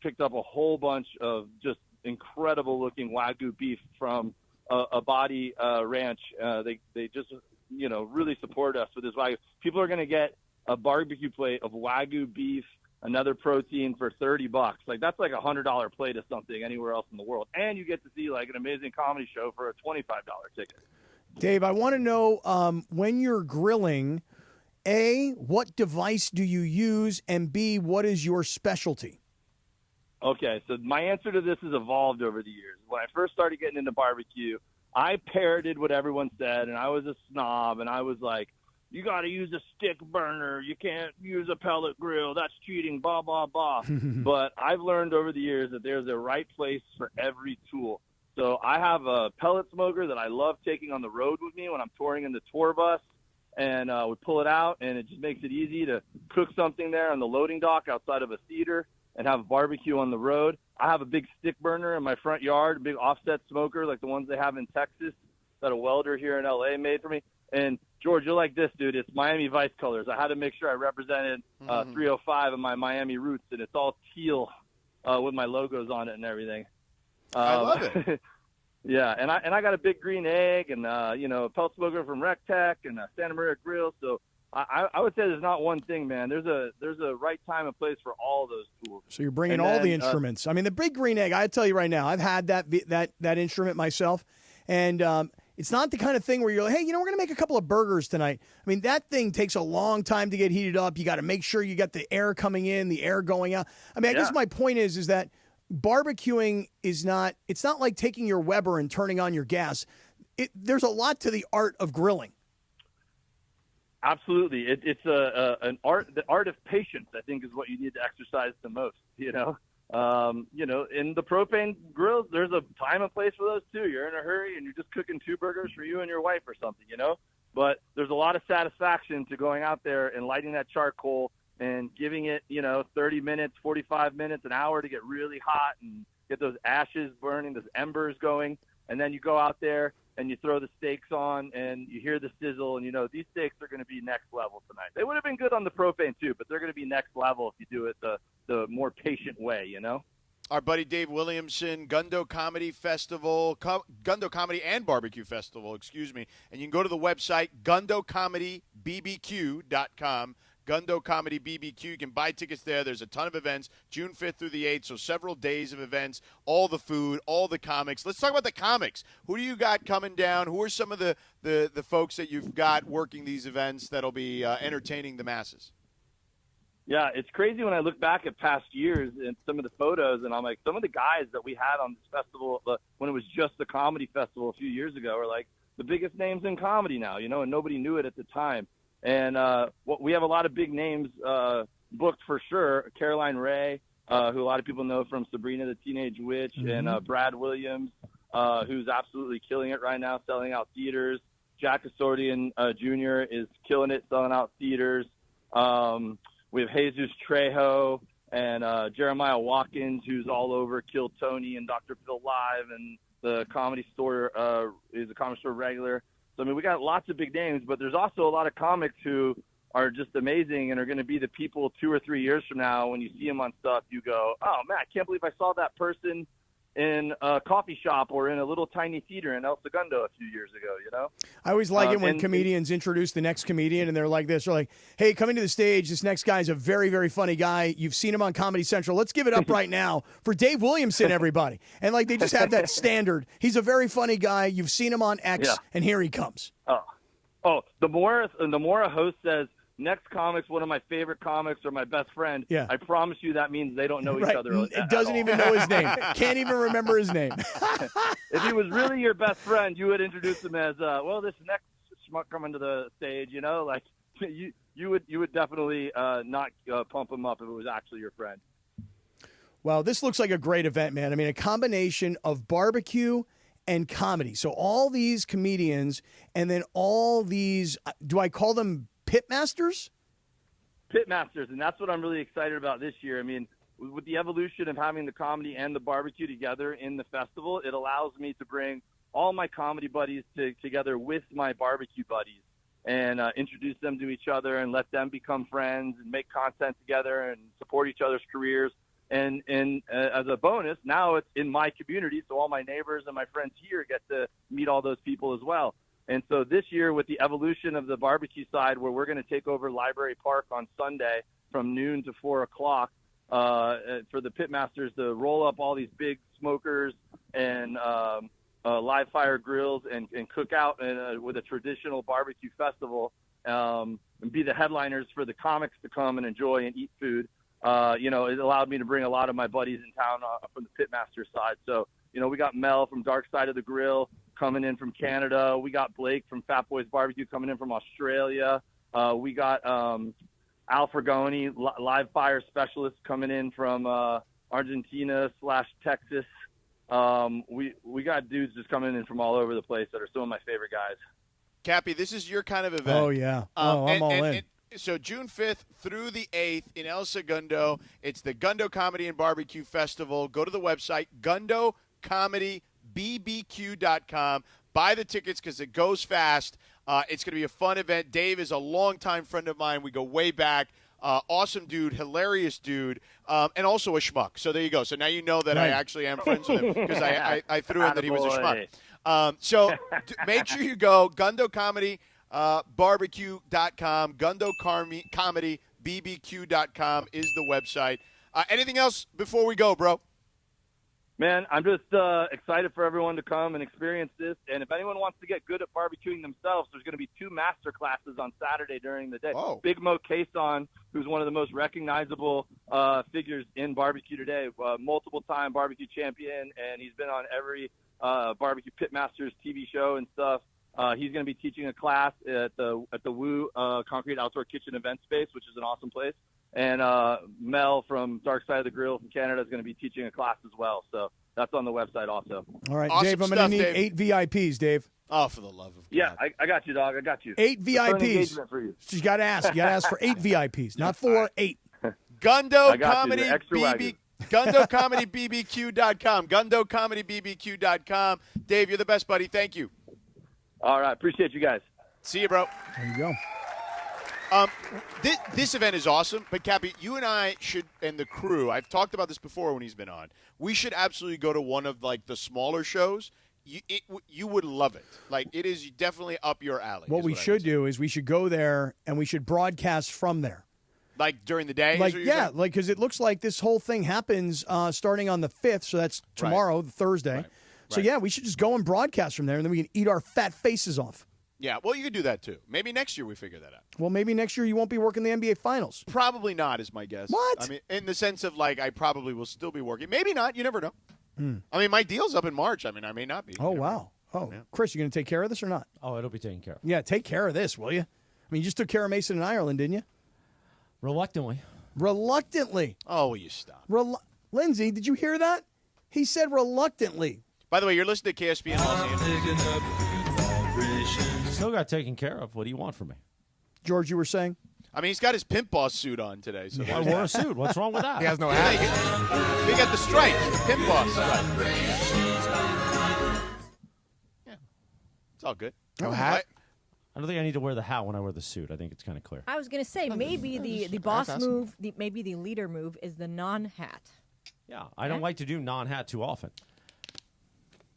[SPEAKER 17] picked up a whole bunch of just incredible looking Wagyu beef from a body ranch. They just really support us with this Wagyu. People are going to get a barbecue plate of Wagyu beef, another protein for $30. Like, that's like $100 plate of something anywhere else in the world, and you get to see like an amazing comedy show for a $25 ticket.
[SPEAKER 2] Dave, I want to know when you're grilling, A, what device do you use, and B, what is your specialty?
[SPEAKER 17] Okay, so my answer to this has evolved over the years. When I first started getting into barbecue, I parroted what everyone said, and I was a snob, and I was like, you got to use a stick burner. You can't use a pellet grill. That's cheating, blah, blah, blah. But I've learned over the years that there's a right place for every tool. So I have a pellet smoker that I love taking on the road with me when I'm touring in the tour bus, and we pull it out, and it just makes it easy to cook something there on the loading dock outside of a theater and have barbecue on the road. I have a big stick burner in my front yard, a big offset smoker like the ones they have in Texas that a welder here in LA made for me. And George, you'll like this, dude. It's Miami Vice colors. I had to make sure I represented 305 of my Miami roots, and it's all teal with my logos on it and everything.
[SPEAKER 3] I love it.
[SPEAKER 17] Yeah, and I got a big green egg and a pellet smoker from RecTech and a Santa Maria grill. So I would say there's not one thing, man. There's a right time and place for all those tools.
[SPEAKER 2] So you're bringing all the instruments. I mean, the big green egg, I tell you right now, I've had that instrument myself, and it's not the kind of thing where you're like, hey, we're going to make a couple of burgers tonight. I mean, that thing takes a long time to get heated up. You got to make sure you got the air coming in, the air going out. I mean, I guess my point is that barbecuing it's not like taking your Weber and turning on your gas. There's a lot to the art of grilling.
[SPEAKER 17] Absolutely. It's an art. The art of patience, I think, is what you need to exercise the most, in the propane grills, there's a time and place for those too. You're in a hurry and you're just cooking 2 burgers for you and your wife or something, but there's a lot of satisfaction to going out there and lighting that charcoal and giving it, 30 minutes, 45 minutes, an hour to get really hot and get those ashes burning, those embers going. And then you go out there and you throw the steaks on and you hear the sizzle and, these steaks are going to be next level tonight. They would have been good on the propane too, but they're going to be next level if you do it the more patient way,
[SPEAKER 3] Our buddy Dave Williamson, Gundo Comedy Festival, Gundo Comedy and Barbecue Festival, excuse me. And you can go to the website, GundoComedyBBQ.com. Gundo Comedy BBQ. You can buy tickets there. There's a ton of events, June 5th through the 8th, so several days of events, all the food, all the comics. Let's talk about the comics. Who do you got coming down? Who are some of the folks that you've got working these events that'll be entertaining the masses?
[SPEAKER 17] Yeah, it's crazy when I look back at past years and some of the photos, and I'm like, some of the guys that we had on this festival when it was just the comedy festival a few years ago are like the biggest names in comedy now, and nobody knew it at the time. And we have a lot of big names booked for sure. Caroline Ray, who a lot of people know from Sabrina the Teenage Witch, and Brad Williams, who's absolutely killing it right now, selling out theaters. Jack Assordian Jr. is killing it, selling out theaters. We have Jesus Trejo and Jeremiah Watkins, who's all over Kill Tony and Dr. Phil Live, and the Comedy Store is a Comedy Store regular. So, I mean, we got lots of big names, but there's also a lot of comics who are just amazing and are going to be the people 2 or 3 years from now when you see them on stuff, you go, oh, man, I can't believe I saw that person in a coffee shop or in a little tiny theater in El Segundo a few years ago, you know?
[SPEAKER 2] I always like it when comedians introduce the next comedian and they're like this. They're like, hey, coming to the stage, this next guy's a very, very funny guy. You've seen him on Comedy Central. Let's give it up right now for Dave Williamson, everybody. And, like, they just have that standard. He's a very funny guy. You've seen him on X, and here he comes.
[SPEAKER 17] The more a host says, next comic's one of my favorite comics or my best friend, I promise you that means they don't know each other.
[SPEAKER 2] It doesn't even know his name. Can't even remember his name.
[SPEAKER 17] If he was really your best friend, you would introduce him as, well, this next schmuck coming to the stage, you know? Like, you would definitely not pump him up if it was actually your friend.
[SPEAKER 2] Well, this looks like a great event, man. I mean, a combination of barbecue and comedy. So all these comedians and then all these, do I call them pitmasters?
[SPEAKER 17] Pitmasters, and that's what I'm really excited about this year. I mean, with the evolution of having the comedy and the barbecue together in the festival, it allows me to bring all my comedy buddies together with my barbecue buddies and introduce them to each other and let them become friends and make content together and support each other's careers. And as a bonus, now it's in my community, so all my neighbors and my friends here get to meet all those people as well. And so this year, with the evolution of the barbecue side, where we're going to take over Library Park on Sunday from noon to 4 o'clock for the pitmasters to roll up all these big smokers and live fire grills and cook out with a traditional barbecue festival and be the headliners for the comics to come and enjoy and eat food. It allowed me to bring a lot of my buddies in town from the pitmaster side. So, we got Mel from Dark Side of the Grill coming in from Canada. We got Blake from Fat Boys Barbecue coming in from Australia. We got Al Fragoni, live fire specialist, coming in from Argentina/Texas. We got dudes just coming in from all over the place that are some of my favorite guys.
[SPEAKER 3] Cappy, this is your kind of event.
[SPEAKER 2] Oh, yeah. I'm all in.
[SPEAKER 3] So June 5th through the 8th in El Segundo, it's the Gundo Comedy and Barbecue Festival. Go to the website, GundoComedyBBQ.com. Buy the tickets because it goes fast. It's going to be a fun event. Dave is a longtime friend of mine. We go way back. Awesome dude, hilarious dude, and also a schmuck. So there you go. So now you know that I actually am friends with him because I threw in that he was a schmuck. So make sure you go, Gundo Comedy. Barbecue.com, GundoComedyBBQ.com is the website. Anything else before we go, bro?
[SPEAKER 17] Man, I'm just excited for everyone to come and experience this. And if anyone wants to get good at barbecuing themselves, there's going to be 2 master classes on Saturday during the day.
[SPEAKER 3] Oh.
[SPEAKER 17] Big Mo Kason, who's one of the most recognizable figures in barbecue today, multiple-time barbecue champion, and he's been on every Barbecue Pitmasters TV show and stuff. He's going to be teaching a class at the Woo Concrete Outdoor Kitchen Event Space, which is an awesome place. And Mel from Dark Side of the Grill from Canada is going to be teaching a class as well. So that's on the website also.
[SPEAKER 2] All right,
[SPEAKER 3] awesome
[SPEAKER 2] Dave, I'm going to need 8 VIPs, Dave.
[SPEAKER 3] Oh, for the love of God.
[SPEAKER 17] Yeah, I got you, dog. I got you.
[SPEAKER 2] 8 VIPs.
[SPEAKER 17] For you.
[SPEAKER 2] So you got to ask. You got to ask for 8 VIPs, not 4, 8.
[SPEAKER 3] Gundo Comedy BBQ. GundoComedyBBQ.com. GundoComedyBBQ.com. Dave, you're the best, buddy. Thank you.
[SPEAKER 17] All right. Appreciate you guys.
[SPEAKER 3] See you, bro.
[SPEAKER 2] There you go.
[SPEAKER 3] This event is awesome, but Cappy, you and I should, and the crew, I've talked about this before when he's been on, we should absolutely go to one of, like, the smaller shows. You would love it. Like, it is definitely up your alley.
[SPEAKER 2] What we should do is we should go there, and we should broadcast from there.
[SPEAKER 3] Like, during the day?
[SPEAKER 2] Like, yeah, like, because it looks like this whole thing happens starting on the 5th, so that's tomorrow, Thursday.
[SPEAKER 3] Right.
[SPEAKER 2] So, yeah, we should just go and broadcast from there, and then we can eat our fat faces off.
[SPEAKER 3] Yeah, well, you could do that, too. Maybe next year we figure that out.
[SPEAKER 2] Well, maybe next year you won't be working the NBA Finals.
[SPEAKER 3] Probably not, is my guess.
[SPEAKER 2] What?
[SPEAKER 3] I mean, in the sense of, like, I probably will still be working. Maybe not. You never know. I mean, my deal's up in March. I mean, I may not be.
[SPEAKER 2] Oh, wow. Oh, yeah. Chris, you going to take care of this or not?
[SPEAKER 1] Oh, it'll be taken care of.
[SPEAKER 2] Yeah, take care of this, will you? mean, you just took care of Mason in Ireland, didn't you?
[SPEAKER 1] Reluctantly.
[SPEAKER 2] Reluctantly.
[SPEAKER 3] Oh, will you stop?
[SPEAKER 2] Lindsay, did you hear that? He said reluctantly.
[SPEAKER 3] By the way, you're listening to KSPN Los Angeles.
[SPEAKER 1] Still got taken care of. What do you want from me?
[SPEAKER 2] George, you were saying?
[SPEAKER 3] I mean, he's got his pimp boss suit on today. So
[SPEAKER 1] I wore a suit. What's wrong with that?
[SPEAKER 6] He has no hat.
[SPEAKER 3] He got the stripes. Pimp boss. Yeah. It's all good.
[SPEAKER 6] No hat?
[SPEAKER 1] I don't think I need to wear the hat when I wear the suit. I think it's kind of clear.
[SPEAKER 4] I was going to say, maybe the boss move, maybe the leader move is the non-hat.
[SPEAKER 1] Yeah, I don't like to do non-hat too often.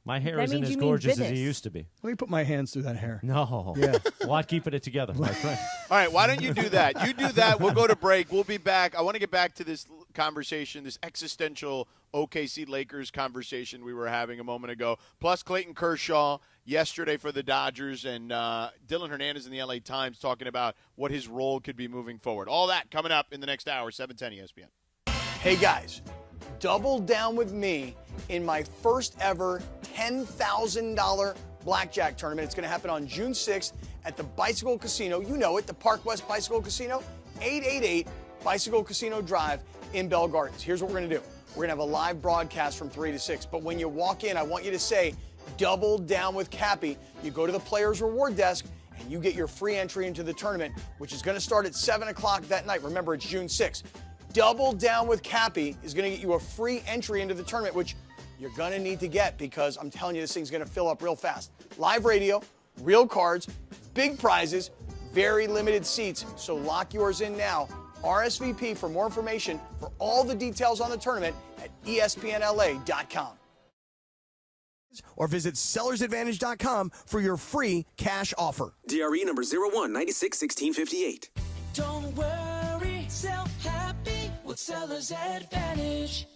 [SPEAKER 1] My hair
[SPEAKER 4] That
[SPEAKER 1] isn't
[SPEAKER 4] means
[SPEAKER 1] as
[SPEAKER 4] you mean
[SPEAKER 1] gorgeous as
[SPEAKER 4] business.
[SPEAKER 1] it used to be.
[SPEAKER 2] Let me put my hands through that hair.
[SPEAKER 1] No.
[SPEAKER 2] Yeah.
[SPEAKER 1] Well, I'm keeping it together, my friend.
[SPEAKER 3] All right, why don't you do that? You do that. We'll go to break. We'll be back. I want to get back to this conversation, this existential OKC Lakers conversation we were having a moment ago. Plus Clayton Kershaw yesterday for the Dodgers and Dylan Hernandez in the LA Times talking about what his role could be moving forward. All that coming up in the next hour, 710 ESPN.
[SPEAKER 2] Hey, guys, double down with me in my first ever $10,000 blackjack tournament. It's going to happen on June 6th at the Bicycle Casino. You know it, the Park West Bicycle Casino, 888 Bicycle Casino Drive in Bell Gardens. Here's what we're going to do. We're going to have a live broadcast from 3 to 6. But when you walk in, I want you to say, double down with Cappy. You go to the Players Reward Desk, and you get your free entry into the tournament, which is going to start at 7 o'clock that night. Remember, it's June 6th. Double down with Cappy is going to get you a free entry into the tournament, which you're going to need to get because I'm telling you, this thing's going to fill up real fast. Live radio, real cards, big prizes, very limited seats. So lock yours in now. RSVP for more information for all the details on the tournament at ESPNLA.com. Or visit sellersadvantage.com for your free cash offer.
[SPEAKER 9] DRE number 01961658.
[SPEAKER 10] Don't worry, sell happy with Seller's Advantage.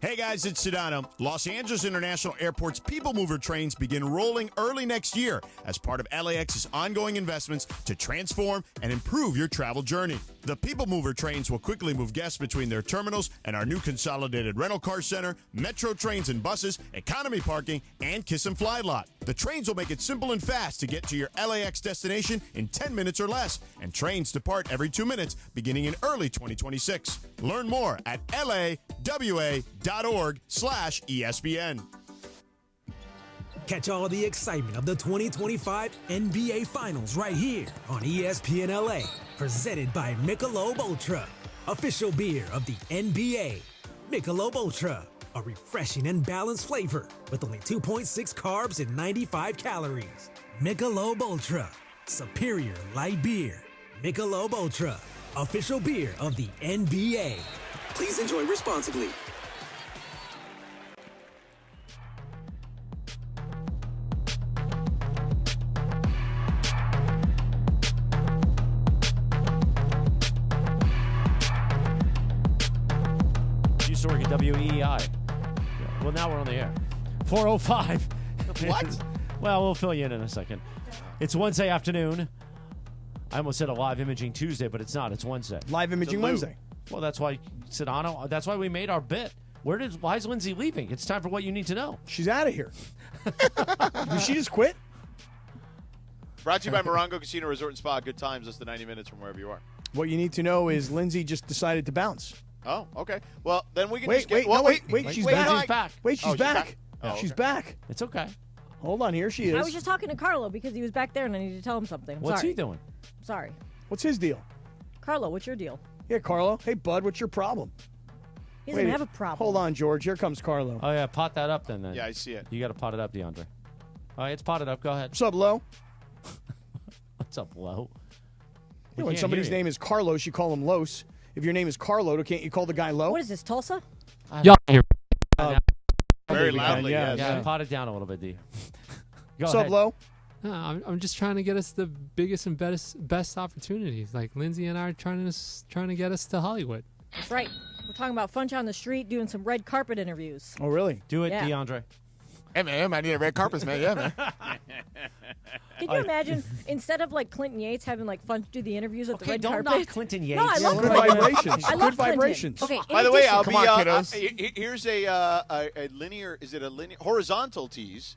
[SPEAKER 18] Hey guys, it's Sedano. Los Angeles International Airport's People Mover trains begin rolling early next year as part of LAX's ongoing investments to transform and improve your travel journey. The People Mover trains will quickly move guests between their terminals and our new consolidated rental car center, metro trains and buses, economy parking, and Kiss and Fly lot. The trains will make it simple and fast to get to your LAX destination in 10 minutes or less, and trains depart every 2 minutes beginning in early 2026. Learn more at lawa.org/ESPN.
[SPEAKER 19] Catch all the excitement of the 2025 NBA Finals right here on ESPN LA. Presented by Michelob Ultra, official beer of the NBA. Michelob Ultra, a refreshing and balanced flavor with only 2.6 carbs and 95 calories. Michelob Ultra, superior light beer. Michelob Ultra, official beer of the NBA.
[SPEAKER 9] Please enjoy responsibly.
[SPEAKER 1] Used to work at WEEI. Well, now we're on the air. 4:05.
[SPEAKER 3] What?
[SPEAKER 1] Well, we'll fill you in a second. It's Wednesday afternoon. I almost said a live imaging Tuesday, but it's not. It's Wednesday.
[SPEAKER 2] Live imaging Wednesday.
[SPEAKER 1] Well, that's why Sedano. That's why we made our bit. Why is Lindsay leaving? It's time for what you need to know.
[SPEAKER 2] She's out of here. Did she just quit?
[SPEAKER 3] Brought to you by Morongo Casino Resort and Spa. Good times, less than 90 minutes from wherever you are.
[SPEAKER 2] What you need to know is Lindsay just decided to bounce.
[SPEAKER 3] Oh, okay. Well, then we can
[SPEAKER 2] Wait,
[SPEAKER 3] just get...
[SPEAKER 2] wait, she's back.
[SPEAKER 1] Lindsay's back.
[SPEAKER 2] Wait, she's back.
[SPEAKER 3] Oh,
[SPEAKER 2] She's
[SPEAKER 3] okay.
[SPEAKER 2] back.
[SPEAKER 1] It's okay.
[SPEAKER 2] Hold on, here she is.
[SPEAKER 4] I was just talking to Carlo because he was back there and I needed to tell him something.
[SPEAKER 1] What's
[SPEAKER 4] Sorry.
[SPEAKER 1] he doing?
[SPEAKER 4] Sorry.
[SPEAKER 2] What's his deal?
[SPEAKER 4] Carlo, what's your deal?
[SPEAKER 2] Yeah, Carlo. Hey, bud, what's your problem?
[SPEAKER 4] He doesn't have a problem.
[SPEAKER 2] Hold on, George. Here comes Carlo.
[SPEAKER 1] Oh, yeah. Pot that up then.
[SPEAKER 3] Yeah, I see it.
[SPEAKER 1] You got to pot it up, DeAndre. All right, it's potted up. Go ahead.
[SPEAKER 2] What's up, Lo?
[SPEAKER 1] What's up, Lo?
[SPEAKER 2] Yeah, when somebody's name is Carlos, you call him Los. If your name is Carlo, can't you call the guy Lo?
[SPEAKER 4] What is this, Tulsa?
[SPEAKER 1] Yeah.
[SPEAKER 3] Very loudly,
[SPEAKER 2] yeah.
[SPEAKER 1] Yeah, pot it down a little bit, D. Go
[SPEAKER 2] What's
[SPEAKER 1] ahead.
[SPEAKER 2] up, Lo?
[SPEAKER 20] No, I'm just trying to get us the biggest and best opportunities. Like Lindsay and I are trying to get us to Hollywood.
[SPEAKER 4] That's right. We're talking about Funch on the Street doing some red carpet interviews.
[SPEAKER 2] Oh, really?
[SPEAKER 1] Do it,
[SPEAKER 4] Yeah.
[SPEAKER 1] DeAndre.
[SPEAKER 6] Hey, man, I need a red carpet, man. Yeah, man.
[SPEAKER 4] Can you imagine, instead of like Clinton Yates having like Funch do the interviews at the red
[SPEAKER 1] don't
[SPEAKER 4] carpet?
[SPEAKER 1] knock Clinton Yates.
[SPEAKER 4] No, I love
[SPEAKER 2] Good
[SPEAKER 4] Clinton.
[SPEAKER 2] vibrations.
[SPEAKER 4] I love
[SPEAKER 2] Good
[SPEAKER 4] Clinton.
[SPEAKER 2] vibrations.
[SPEAKER 4] Okay.
[SPEAKER 3] By the way,
[SPEAKER 6] Come on, kiddos.
[SPEAKER 3] here's a linear, is it a linear, horizontal tease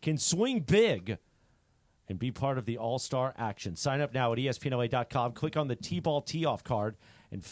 [SPEAKER 1] can swing big and be part of the all-star action. Sign up now at ESPNLA.com. Click on the T-ball tee-off card and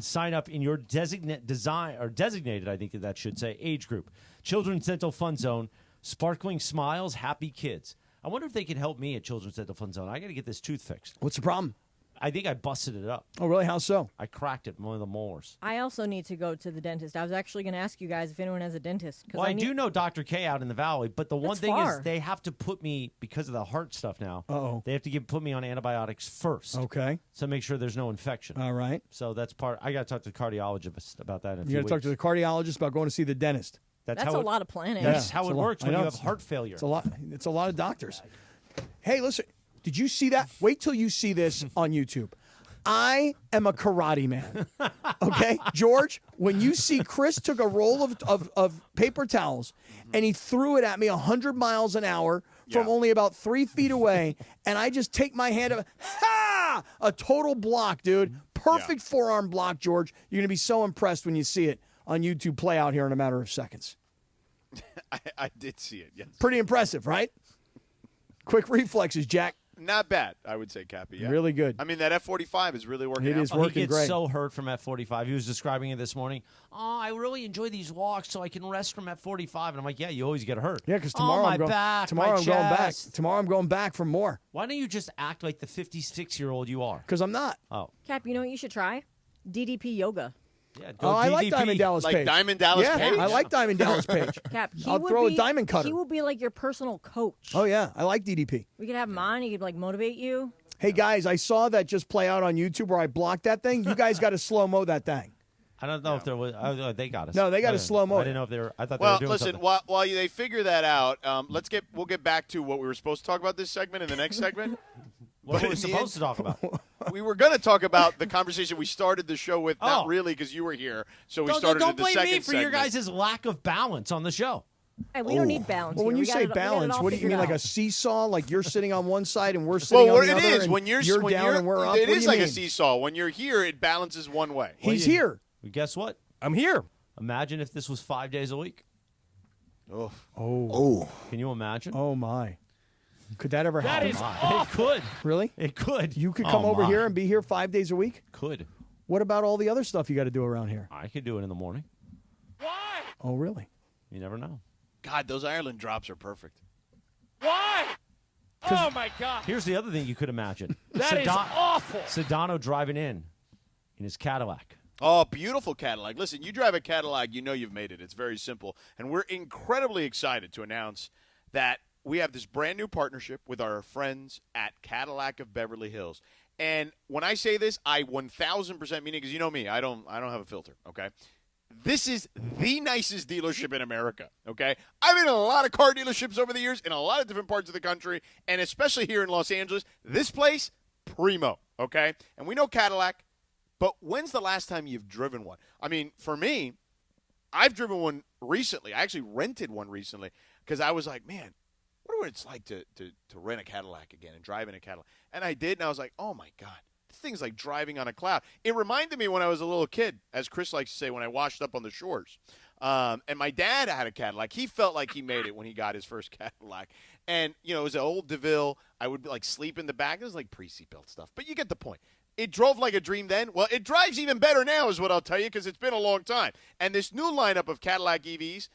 [SPEAKER 1] sign up in your designated, I think that should say, age group. Children's Dental Fun Zone, sparkling smiles, happy kids. I wonder if they can help me at Children's Dental Fun Zone. I got to get this tooth fixed.
[SPEAKER 2] What's the problem?
[SPEAKER 1] I think I busted it up.
[SPEAKER 2] Oh, really? How so?
[SPEAKER 1] I cracked it in one of the molars.
[SPEAKER 4] I also need to go to the dentist. I was actually going to ask you guys if anyone has a dentist.
[SPEAKER 1] Well, I do know Dr. K out in the valley, but the one thing is they have to put me, because of the heart stuff now, they have to put me on antibiotics first.
[SPEAKER 2] Okay.
[SPEAKER 1] So make sure there's no infection.
[SPEAKER 2] All right.
[SPEAKER 1] So that's part. I got to talk to the cardiologist about that in a few
[SPEAKER 2] You got to talk
[SPEAKER 1] weeks.
[SPEAKER 2] to the cardiologist about going to see the dentist.
[SPEAKER 4] That's a lot of planning.
[SPEAKER 1] That's how it works when you have heart failure.
[SPEAKER 2] It's a lot. It's a lot of doctors. Hey, listen. Did you see that? Wait till you see this on YouTube. I am a karate man. Okay, George. When you see Chris took a roll of paper towels and he threw it at me 100 miles an hour from only about 3 feet away, and I just take my hand up, a total block, dude. Perfect forearm block, George. You're gonna be so impressed when you see it on YouTube play out here in a matter of seconds.
[SPEAKER 3] I did see it, yes.
[SPEAKER 2] Pretty impressive, right? Quick reflexes, Jack.
[SPEAKER 3] Not bad, I would say, Cappy. Yeah.
[SPEAKER 2] Really good.
[SPEAKER 3] I mean, that F-45 is really working out.
[SPEAKER 2] It is working
[SPEAKER 1] he gets
[SPEAKER 2] great.
[SPEAKER 1] so hurt from F-45. He was describing it this morning. Oh, I really enjoy these walks so I can rest from F-45. And I'm like, yeah, you always get hurt.
[SPEAKER 2] Yeah, because tomorrow
[SPEAKER 1] my
[SPEAKER 2] I'm going.
[SPEAKER 1] back,
[SPEAKER 2] Tomorrow
[SPEAKER 1] my
[SPEAKER 2] I'm going back.
[SPEAKER 1] chest.
[SPEAKER 2] Tomorrow I'm going back for more.
[SPEAKER 1] Why don't you just act like the 56-year-old you are?
[SPEAKER 2] Because I'm not.
[SPEAKER 1] Oh.
[SPEAKER 4] Cap, you know what you should try? DDP yoga.
[SPEAKER 1] Yeah,
[SPEAKER 2] Oh, I like Diamond Dallas Page.
[SPEAKER 3] Like Diamond Dallas Page?
[SPEAKER 2] I like Diamond Dallas Page.
[SPEAKER 4] Cap,
[SPEAKER 2] I'll throw a diamond cutter.
[SPEAKER 4] He will be like your personal coach.
[SPEAKER 2] Oh, yeah. I like DDP.
[SPEAKER 4] We could have him on. He could like motivate you.
[SPEAKER 2] Hey, guys, I saw that just play out on YouTube where I blocked that thing. You guys got to slow-mo that thing.
[SPEAKER 1] I don't know if there was. They got us.
[SPEAKER 2] No, they got to slow-mo.
[SPEAKER 1] I didn't know if they were. I thought
[SPEAKER 3] Well,
[SPEAKER 1] they were doing
[SPEAKER 3] listen.
[SPEAKER 1] something.
[SPEAKER 3] While they figure that out, we'll get back to what we were supposed to talk about this segment in the next segment.
[SPEAKER 1] What were we
[SPEAKER 3] in the
[SPEAKER 1] supposed to talk about?
[SPEAKER 3] We were going to talk about the conversation we started the show with. Not really, because you were here. So we started
[SPEAKER 1] Don't
[SPEAKER 3] with the
[SPEAKER 1] blame
[SPEAKER 3] second
[SPEAKER 1] me for your
[SPEAKER 3] segment.
[SPEAKER 1] guys' lack of balance on the show.
[SPEAKER 4] Hey, we don't need balance.
[SPEAKER 2] Well, when
[SPEAKER 4] here.
[SPEAKER 2] you say balance, what do you mean, like a seesaw? Like you're sitting on one side and we're sitting on the other?
[SPEAKER 3] It is
[SPEAKER 2] and
[SPEAKER 3] when you're
[SPEAKER 2] down and we're up.
[SPEAKER 3] It
[SPEAKER 2] What do
[SPEAKER 3] is
[SPEAKER 2] you
[SPEAKER 3] like
[SPEAKER 2] mean?
[SPEAKER 3] a seesaw. When you're here, it balances one way.
[SPEAKER 2] He's here.
[SPEAKER 1] Well, guess what?
[SPEAKER 5] I'm here.
[SPEAKER 1] Imagine if this was 5 days a week.
[SPEAKER 2] Oh.
[SPEAKER 1] Can you imagine?
[SPEAKER 2] Oh, my. Could that ever happen?
[SPEAKER 1] That is awful. It could.
[SPEAKER 2] Really?
[SPEAKER 1] It could.
[SPEAKER 2] You could come over here and be here 5 days a week?
[SPEAKER 1] Could.
[SPEAKER 2] What about all the other stuff you got to do around here?
[SPEAKER 1] I could do it in the morning.
[SPEAKER 2] Oh, really?
[SPEAKER 1] You never know.
[SPEAKER 3] God, those Ireland drops are perfect.
[SPEAKER 1] Why? Oh, my God. Here's the other thing you could imagine.
[SPEAKER 3] That is awful.
[SPEAKER 1] Sedano driving in his Cadillac.
[SPEAKER 3] Oh, beautiful Cadillac. Listen, you drive a Cadillac, you know you've made it. It's very simple. And we're incredibly excited to announce that we have this brand new partnership with our friends at Cadillac of Beverly Hills. And when I say this, I 1,000% mean it, because you know me, I don't have a filter, okay? This is the nicest dealership in America, okay? I've been in a lot of car dealerships over the years in a lot of different parts of the country, and especially here in Los Angeles. This place, primo, okay? And we know Cadillac, but when's the last time you've driven one? I mean, for me, I've driven one recently. I actually rented one recently because I was like, man, I wonder what it's like to rent a Cadillac again and drive in a Cadillac. And I did, and I was like, oh, my God. This thing's like driving on a cloud. It reminded me when I was a little kid, as Chris likes to say, when I washed up on the shores. And my dad had a Cadillac. He felt like he made it when he got his first Cadillac. And, you know, it was an old DeVille. I would, like, sleep in the back. It was like pre-seatbelt stuff. But you get the point. It drove like a dream then. Well, it drives even better now is what I'll tell you, because it's been a long time. And this new lineup of Cadillac EVs,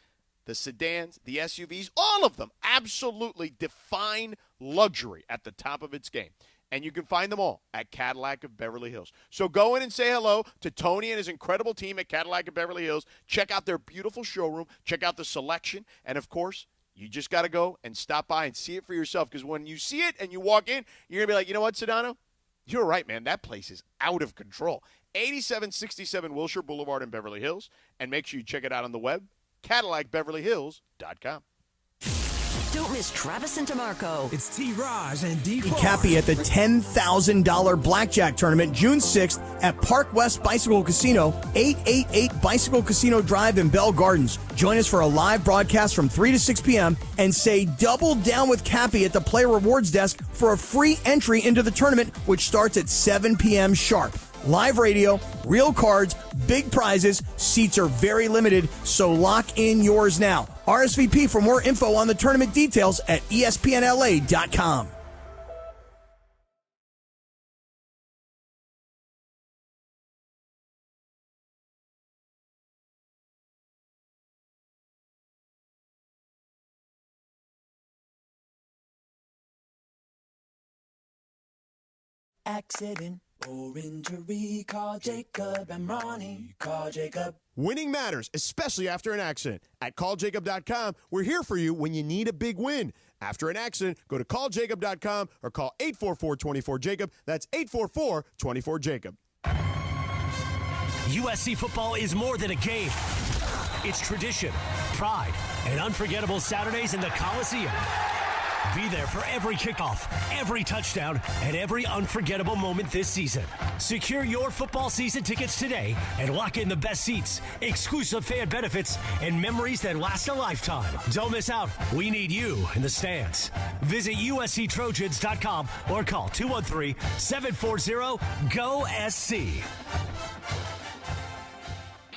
[SPEAKER 3] the sedans, the SUVs, all of them absolutely define luxury at the top of its game. And you can find them all at Cadillac of Beverly Hills. So go in and say hello to Tony and his incredible team at Cadillac of Beverly Hills. Check out their beautiful showroom. Check out the selection. And, of course, you just got to go and stop by and see it for yourself, because when you see it and you walk in, you're going to be like, you know what, Sedano? You're right, man. That place is out of control. 8767 Wilshire Boulevard in Beverly Hills. And make sure you check it out on the web, CadillacBeverlyHills.com.
[SPEAKER 8] Don't miss Travis and DeMarco.
[SPEAKER 19] It's T-Raj and D.
[SPEAKER 2] Cappy at the $10,000 blackjack tournament June 6th at Park West Bicycle Casino, 888 Bicycle Casino Drive in Bell Gardens. Join us for a live broadcast from 3 to 6 p.m. and say double down with Cappy at the Player Rewards Desk for a free entry into the tournament, which starts at 7 p.m. sharp. Live radio, real cards, big prizes. Seats are very limited, so lock in yours now. RSVP for more info on the tournament details at ESPNLA.com.
[SPEAKER 9] accident or injury, call Jacob and Ronnie. Call Jacob.
[SPEAKER 18] Winning matters, especially after an accident. At calljacob.com, we're here for you when you need a big win. After an accident, go to calljacob.com or call 844-24-JACOB. That's 844-24-JACOB.
[SPEAKER 11] USC football is more than a game. It's tradition, pride, and unforgettable Saturdays in the Coliseum. Be there for every kickoff, every touchdown, and every unforgettable moment this season. Secure your football season tickets today and lock in the best seats, exclusive fan benefits, and memories that last a lifetime. Don't miss out. We need you in the stands. Visit USCTrojans.com or call 213-740-GO-SC.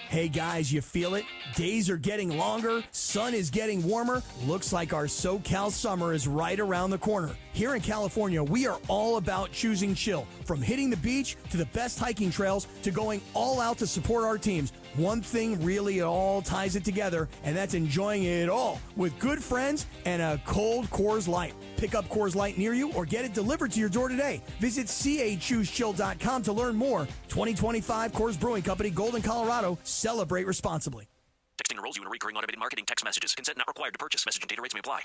[SPEAKER 2] Hey guys, you feel it? Days are getting longer, sun is getting warmer. Looks like our SoCal summer is right around the corner. Here in California, we are all about choosing chill. From hitting the beach to the best hiking trails to going all out to support our teams. One thing really all ties it together, and that's enjoying it all with good friends and a cold Coors Light. Pick up Coors Light near you or get it delivered to your door today. Visit CAChooseChill.com to learn more. 2025 Coors Brewing Company, Golden, Colorado. Celebrate responsibly.
[SPEAKER 21] Texting enrolls you in recurring automated marketing text messages. Consent not required to purchase. Message and data rates may apply.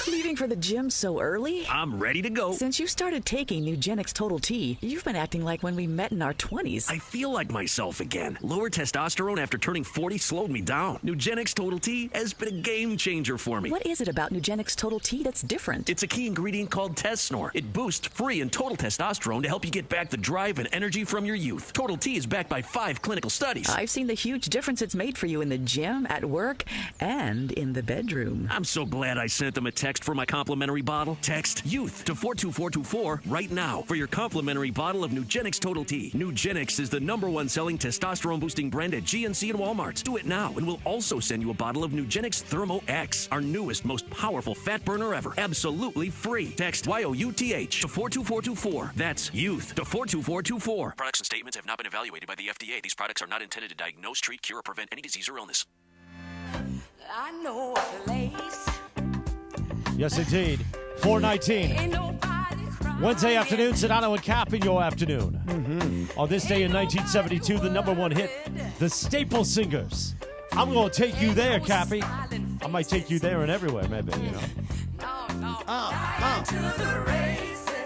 [SPEAKER 8] Leaving for the gym so early?
[SPEAKER 21] I'm ready to go.
[SPEAKER 8] Since you started taking Nugenix Total T, you've been acting like when we met in our 20s.
[SPEAKER 21] I feel like myself again. Lower testosterone after turning 40 slowed me down. Nugenix Total T has been a game changer for me.
[SPEAKER 8] What is it about Nugenix Total T that's different?
[SPEAKER 21] It's a key ingredient called Tesnor. It boosts free and total testosterone to help you get back the drive and energy from your youth. Total T is backed by 5 clinical studies.
[SPEAKER 8] I've seen the huge difference it's made for you in the gym, at work, and in the bedroom.
[SPEAKER 21] I'm so glad I sent them a text for my complimentary bottle. Text YOUTH to 42424 right now for your complimentary bottle of Nugenix Total T. Nugenix is the #1 selling testosterone-boosting brand at GNC and Walmart. Do it now, and we'll also send you a bottle of Nugenix Thermo X, our newest, most powerful fat burner ever. Absolutely free. Text YOUTH to 42424. That's YOUTH to 42424. Products and statements have not been evaluated by the FDA. These products are not intended to diagnose, treat, cure, or prevent any disease or illness.
[SPEAKER 8] I know a place.
[SPEAKER 1] Yes, indeed. 4:19. Wednesday afternoon, Sedano and Kap in your afternoon. On this day in 1972, the #1 hit, the Staple Singers. I'm going to take you there, Cappy. I might take you there and everywhere, maybe, you know.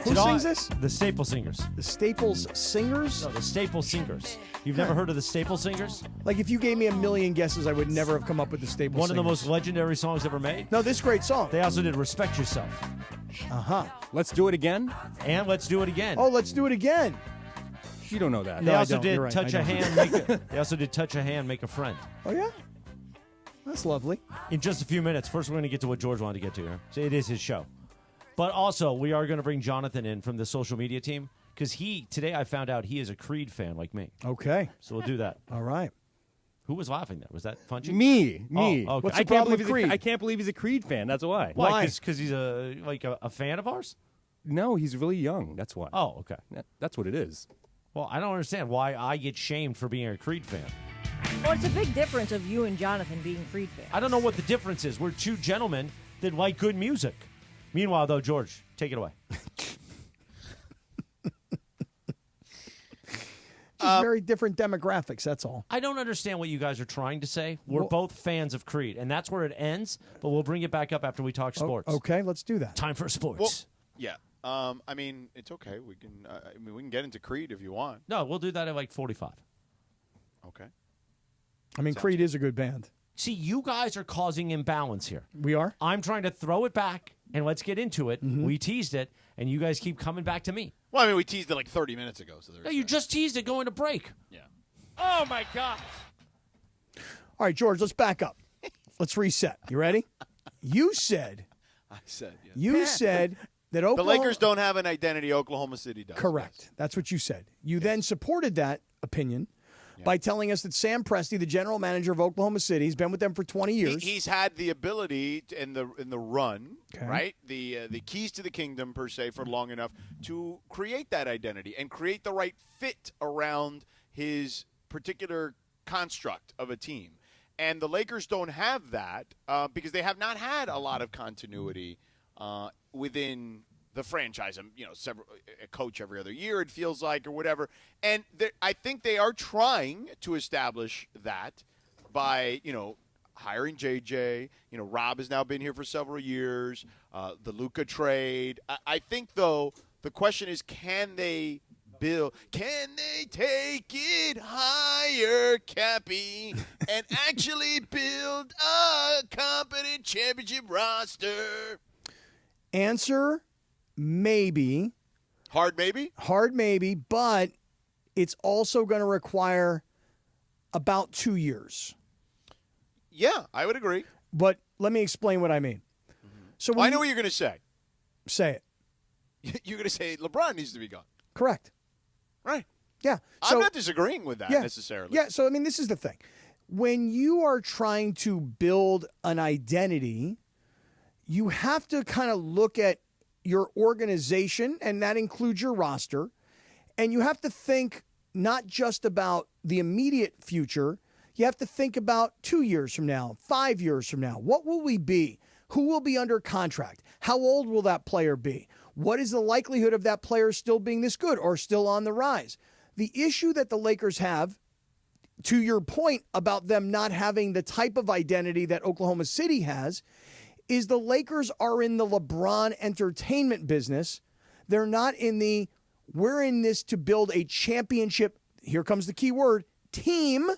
[SPEAKER 2] Who sings this?
[SPEAKER 1] The Staple Singers.
[SPEAKER 2] The Staples Singers?
[SPEAKER 1] No, the Staple Singers. You've never heard of the Staple Singers?
[SPEAKER 2] Like, if you gave me a million guesses, I would never have come up with the Staple
[SPEAKER 1] One
[SPEAKER 2] Singers.
[SPEAKER 1] of the most legendary songs ever made.
[SPEAKER 2] No, this great song.
[SPEAKER 1] They also did Respect Yourself.
[SPEAKER 5] Let's do it again.
[SPEAKER 1] And Let's Do It Again.
[SPEAKER 2] Oh, let's do it again.
[SPEAKER 5] You don't know that.
[SPEAKER 1] They
[SPEAKER 2] No, I
[SPEAKER 1] also
[SPEAKER 2] don't.
[SPEAKER 1] did
[SPEAKER 2] You're right.
[SPEAKER 1] Touch
[SPEAKER 2] I
[SPEAKER 1] a
[SPEAKER 2] don't.
[SPEAKER 1] Hand. They also did Touch a Hand, Make a Friend.
[SPEAKER 2] Oh, yeah? That's lovely.
[SPEAKER 1] In just a few minutes. First, we're going to get to what George wanted to get to here. So it is his show. But also, we are going to bring Jonathan in from the social media team because today I found out he is a Creed fan like me.
[SPEAKER 2] Okay.
[SPEAKER 1] So we'll do that.
[SPEAKER 2] All right.
[SPEAKER 1] Who was laughing there? Was that Funchy?
[SPEAKER 5] Me.
[SPEAKER 1] Oh, okay.
[SPEAKER 2] What's the problem with Creed?
[SPEAKER 5] I can't believe he's a Creed fan. That's why.
[SPEAKER 1] Why? Because he's a fan of ours?
[SPEAKER 5] No, he's really young. That's why.
[SPEAKER 1] Oh, okay.
[SPEAKER 5] That's what it is.
[SPEAKER 1] Well, I don't understand why I get shamed for being a Creed fan.
[SPEAKER 4] Well, it's a big difference of you and Jonathan being Creed fans.
[SPEAKER 1] I don't know what the difference is. We're two gentlemen that like good music. Meanwhile, though, George, take it away.
[SPEAKER 2] Just very different demographics, that's all.
[SPEAKER 1] I don't understand what you guys are trying to say. We're both fans of Creed, and that's where it ends, but we'll bring it back up after we talk sports.
[SPEAKER 2] Okay, let's do that.
[SPEAKER 1] Time for sports.
[SPEAKER 3] Well, yeah. I mean, it's okay. We can. We can get into Creed if you want.
[SPEAKER 1] No, we'll do that at like 45.
[SPEAKER 3] Okay.
[SPEAKER 2] I mean, Creed is a good band.
[SPEAKER 1] See, you guys are causing imbalance here.
[SPEAKER 2] We are?
[SPEAKER 1] I'm trying to throw it back, and let's get into it. We teased it, and you guys keep coming back to me.
[SPEAKER 3] Well, I mean, we teased it like 30 minutes ago. So
[SPEAKER 1] no, you just teased it going to break.
[SPEAKER 3] Yeah.
[SPEAKER 1] Oh, my gosh.
[SPEAKER 2] All right, George, let's back up. Let's reset. You ready? You said.
[SPEAKER 3] I said. Yes.
[SPEAKER 2] You said that
[SPEAKER 3] the
[SPEAKER 2] Oklahoma.
[SPEAKER 3] Lakers don't have an identity. Oklahoma City does.
[SPEAKER 2] Correct.
[SPEAKER 3] Yes.
[SPEAKER 2] That's what you said. You then supported that opinion by telling us that Sam Presti, the general manager of Oklahoma City, has been with them for 20 years.
[SPEAKER 3] He's had the ability in the run, right? The keys to the kingdom per se for long enough to create that identity and create the right fit around his particular construct of a team. And the Lakers don't have that because they have not had a lot of continuity within the franchise, a coach every other year, it feels like, or whatever. And I think they are trying to establish that by, hiring JJ. Rob has now been here for several years. The Luka trade. I think, though, the question is, can they take it higher, Cappy, and actually build a competent championship roster?
[SPEAKER 2] Answer, maybe.
[SPEAKER 3] Hard maybe?
[SPEAKER 2] Hard maybe, but it's also going to require about 2 years.
[SPEAKER 3] Yeah, I would agree.
[SPEAKER 2] But let me explain what I mean. So
[SPEAKER 3] I know what you're going to say.
[SPEAKER 2] Say it.
[SPEAKER 3] You're going to say LeBron needs to be gone.
[SPEAKER 2] Correct.
[SPEAKER 3] Right.
[SPEAKER 2] Yeah.
[SPEAKER 3] I'm not disagreeing with that necessarily.
[SPEAKER 2] Yeah, so, this is the thing. When you are trying to build an identity, you have to kind of look at your organization, and that includes your roster, and you have to think not just about the immediate future. You have to think about 2 years from now, 5 years from now. What will we be? Who will be under contract? How old will that player be? What is the likelihood of that player still being this good or still on the rise? The issue that the Lakers have, to your point about them not having the type of identity that Oklahoma City has, is the Lakers are in the LeBron entertainment business. They're not in the, we're in this to build a championship, here comes the key word, team.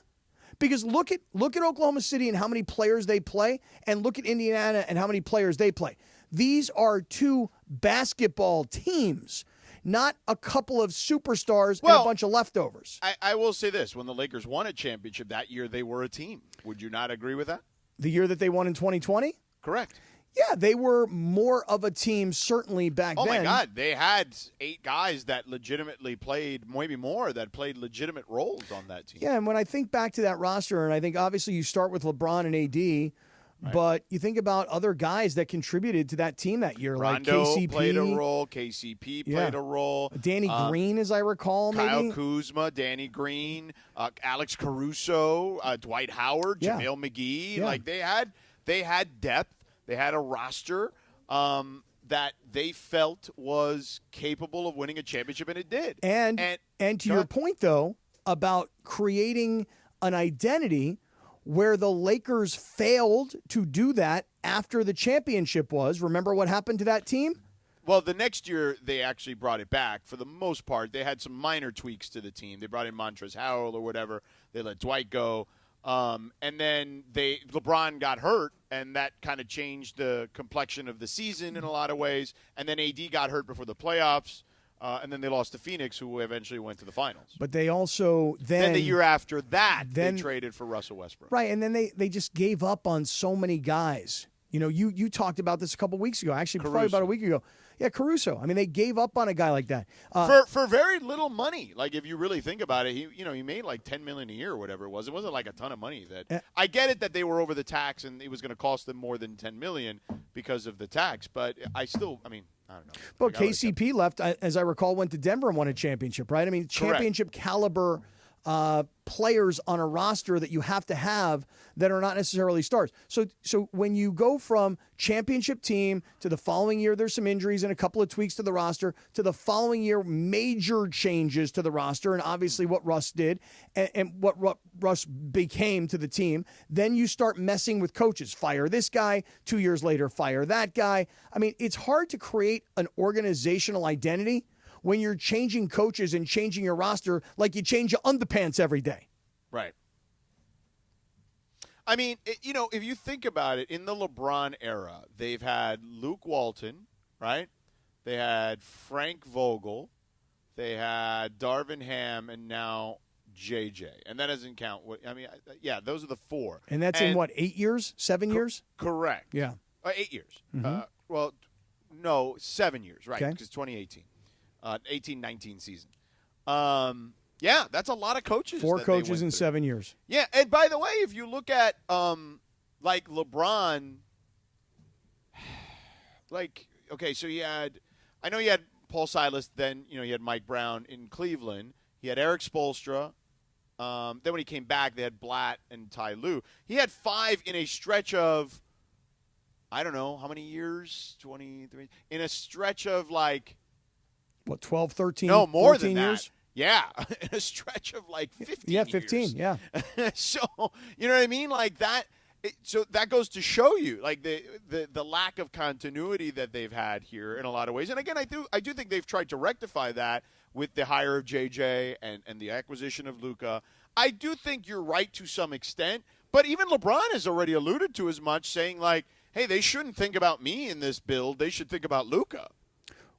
[SPEAKER 2] Because look at Oklahoma City and how many players they play, and look at Indiana and how many players they play. These are two basketball teams, not a couple of superstars and a bunch of leftovers.
[SPEAKER 3] I will say this. When the Lakers won a championship that year, they were a team. Would you not agree with that?
[SPEAKER 2] The year that they won in 2020?
[SPEAKER 3] Correct.
[SPEAKER 2] Yeah, they were more of a team certainly back then.
[SPEAKER 3] Oh, my God. They had 8 guys that legitimately played, maybe more, that played legitimate roles on that team.
[SPEAKER 2] Yeah, and when I think back to that roster, and I think obviously you start with LeBron and AD, right, but you think about other guys that contributed to that team that year,
[SPEAKER 3] Rondo
[SPEAKER 2] like KCP.
[SPEAKER 3] played a role. KCP played a role.
[SPEAKER 2] Danny Green, as I recall,
[SPEAKER 3] Kyle
[SPEAKER 2] maybe.
[SPEAKER 3] Kuzma, Danny Green, Alex Caruso, Dwight Howard, JaVale McGee.
[SPEAKER 2] Yeah.
[SPEAKER 3] Like they had depth. They had a roster that they felt was capable of winning a championship, and it did.
[SPEAKER 2] And to your point, though, about creating an identity where the Lakers failed to do that after the championship was. Remember what happened to that team?
[SPEAKER 3] Well, the next year they actually brought it back. For the most part, they had some minor tweaks to the team. They brought in Montrezl Harrell or whatever. They let Dwight go. And then LeBron got hurt, and that kind of changed the complexion of the season in a lot of ways. And then AD got hurt before the playoffs, and then they lost to Phoenix, who eventually went to the finals.
[SPEAKER 2] But they also then
[SPEAKER 3] the year after that, they traded for Russell Westbrook.
[SPEAKER 2] Right, and then they just gave up on so many guys. You talked about this a couple weeks ago, actually probably about a week ago. Yeah, Caruso. I mean, they gave up on a guy like that
[SPEAKER 3] for very little money. Like if you really think about it, he made like $10 million a year or whatever it was. It wasn't like a ton of money. I get it that they were over the tax and it was going to cost them more than $10 million because of the tax. But I don't know.
[SPEAKER 2] But KCP left, as I recall, went to Denver and won a championship. Right? I mean, championship caliber players on a roster that you have to have that are not necessarily stars. So when you go from championship team to the following year, there's some injuries and a couple of tweaks to the roster, to the following year, major changes to the roster, and obviously what Russ did and what Russ became to the team. Then you start messing with coaches. Fire this guy, 2 years later, fire that guy. I mean, it's hard to create an organizational identity when you're changing coaches and changing your roster like you change your underpants every day.
[SPEAKER 3] Right. I mean, if you think about it, in the LeBron era, they've had Luke Walton, right? They had Frank Vogel. They had Darvin Ham, and now JJ. And that doesn't count. Those are the 4.
[SPEAKER 2] And that's in what, 8 years? 7 years?
[SPEAKER 3] Correct.
[SPEAKER 2] Yeah.
[SPEAKER 3] 8 years.
[SPEAKER 2] Mm-hmm.
[SPEAKER 3] 7 years, right?
[SPEAKER 2] Okay.
[SPEAKER 3] Because 2018. 18-19 season. Yeah, that's a lot of coaches.
[SPEAKER 2] 4 coaches in 7 years.
[SPEAKER 3] Yeah, and by the way, if you look at like LeBron, so I know he had Paul Silas, then he had Mike Brown in Cleveland. He had Eric Spoelstra. Then when he came back, they had Blatt and Ty Lue. He had 5 in a stretch of I don't know, how many years? 23. In a stretch of like.
[SPEAKER 2] What, 12, 13,
[SPEAKER 3] no, more
[SPEAKER 2] 14
[SPEAKER 3] than
[SPEAKER 2] years?
[SPEAKER 3] That. Yeah, in a stretch of like 15
[SPEAKER 2] Yeah, 15,
[SPEAKER 3] years.
[SPEAKER 2] yeah.
[SPEAKER 3] So, you know what I mean? Like that. So that goes to show you, like the lack of continuity that they've had here in a lot of ways. And again, I do think they've tried to rectify that with the hire of JJ and the acquisition of Luka. I do think you're right to some extent, but even LeBron has already alluded to as much, saying like, "Hey, they shouldn't think about me in this build. They should think about Luka."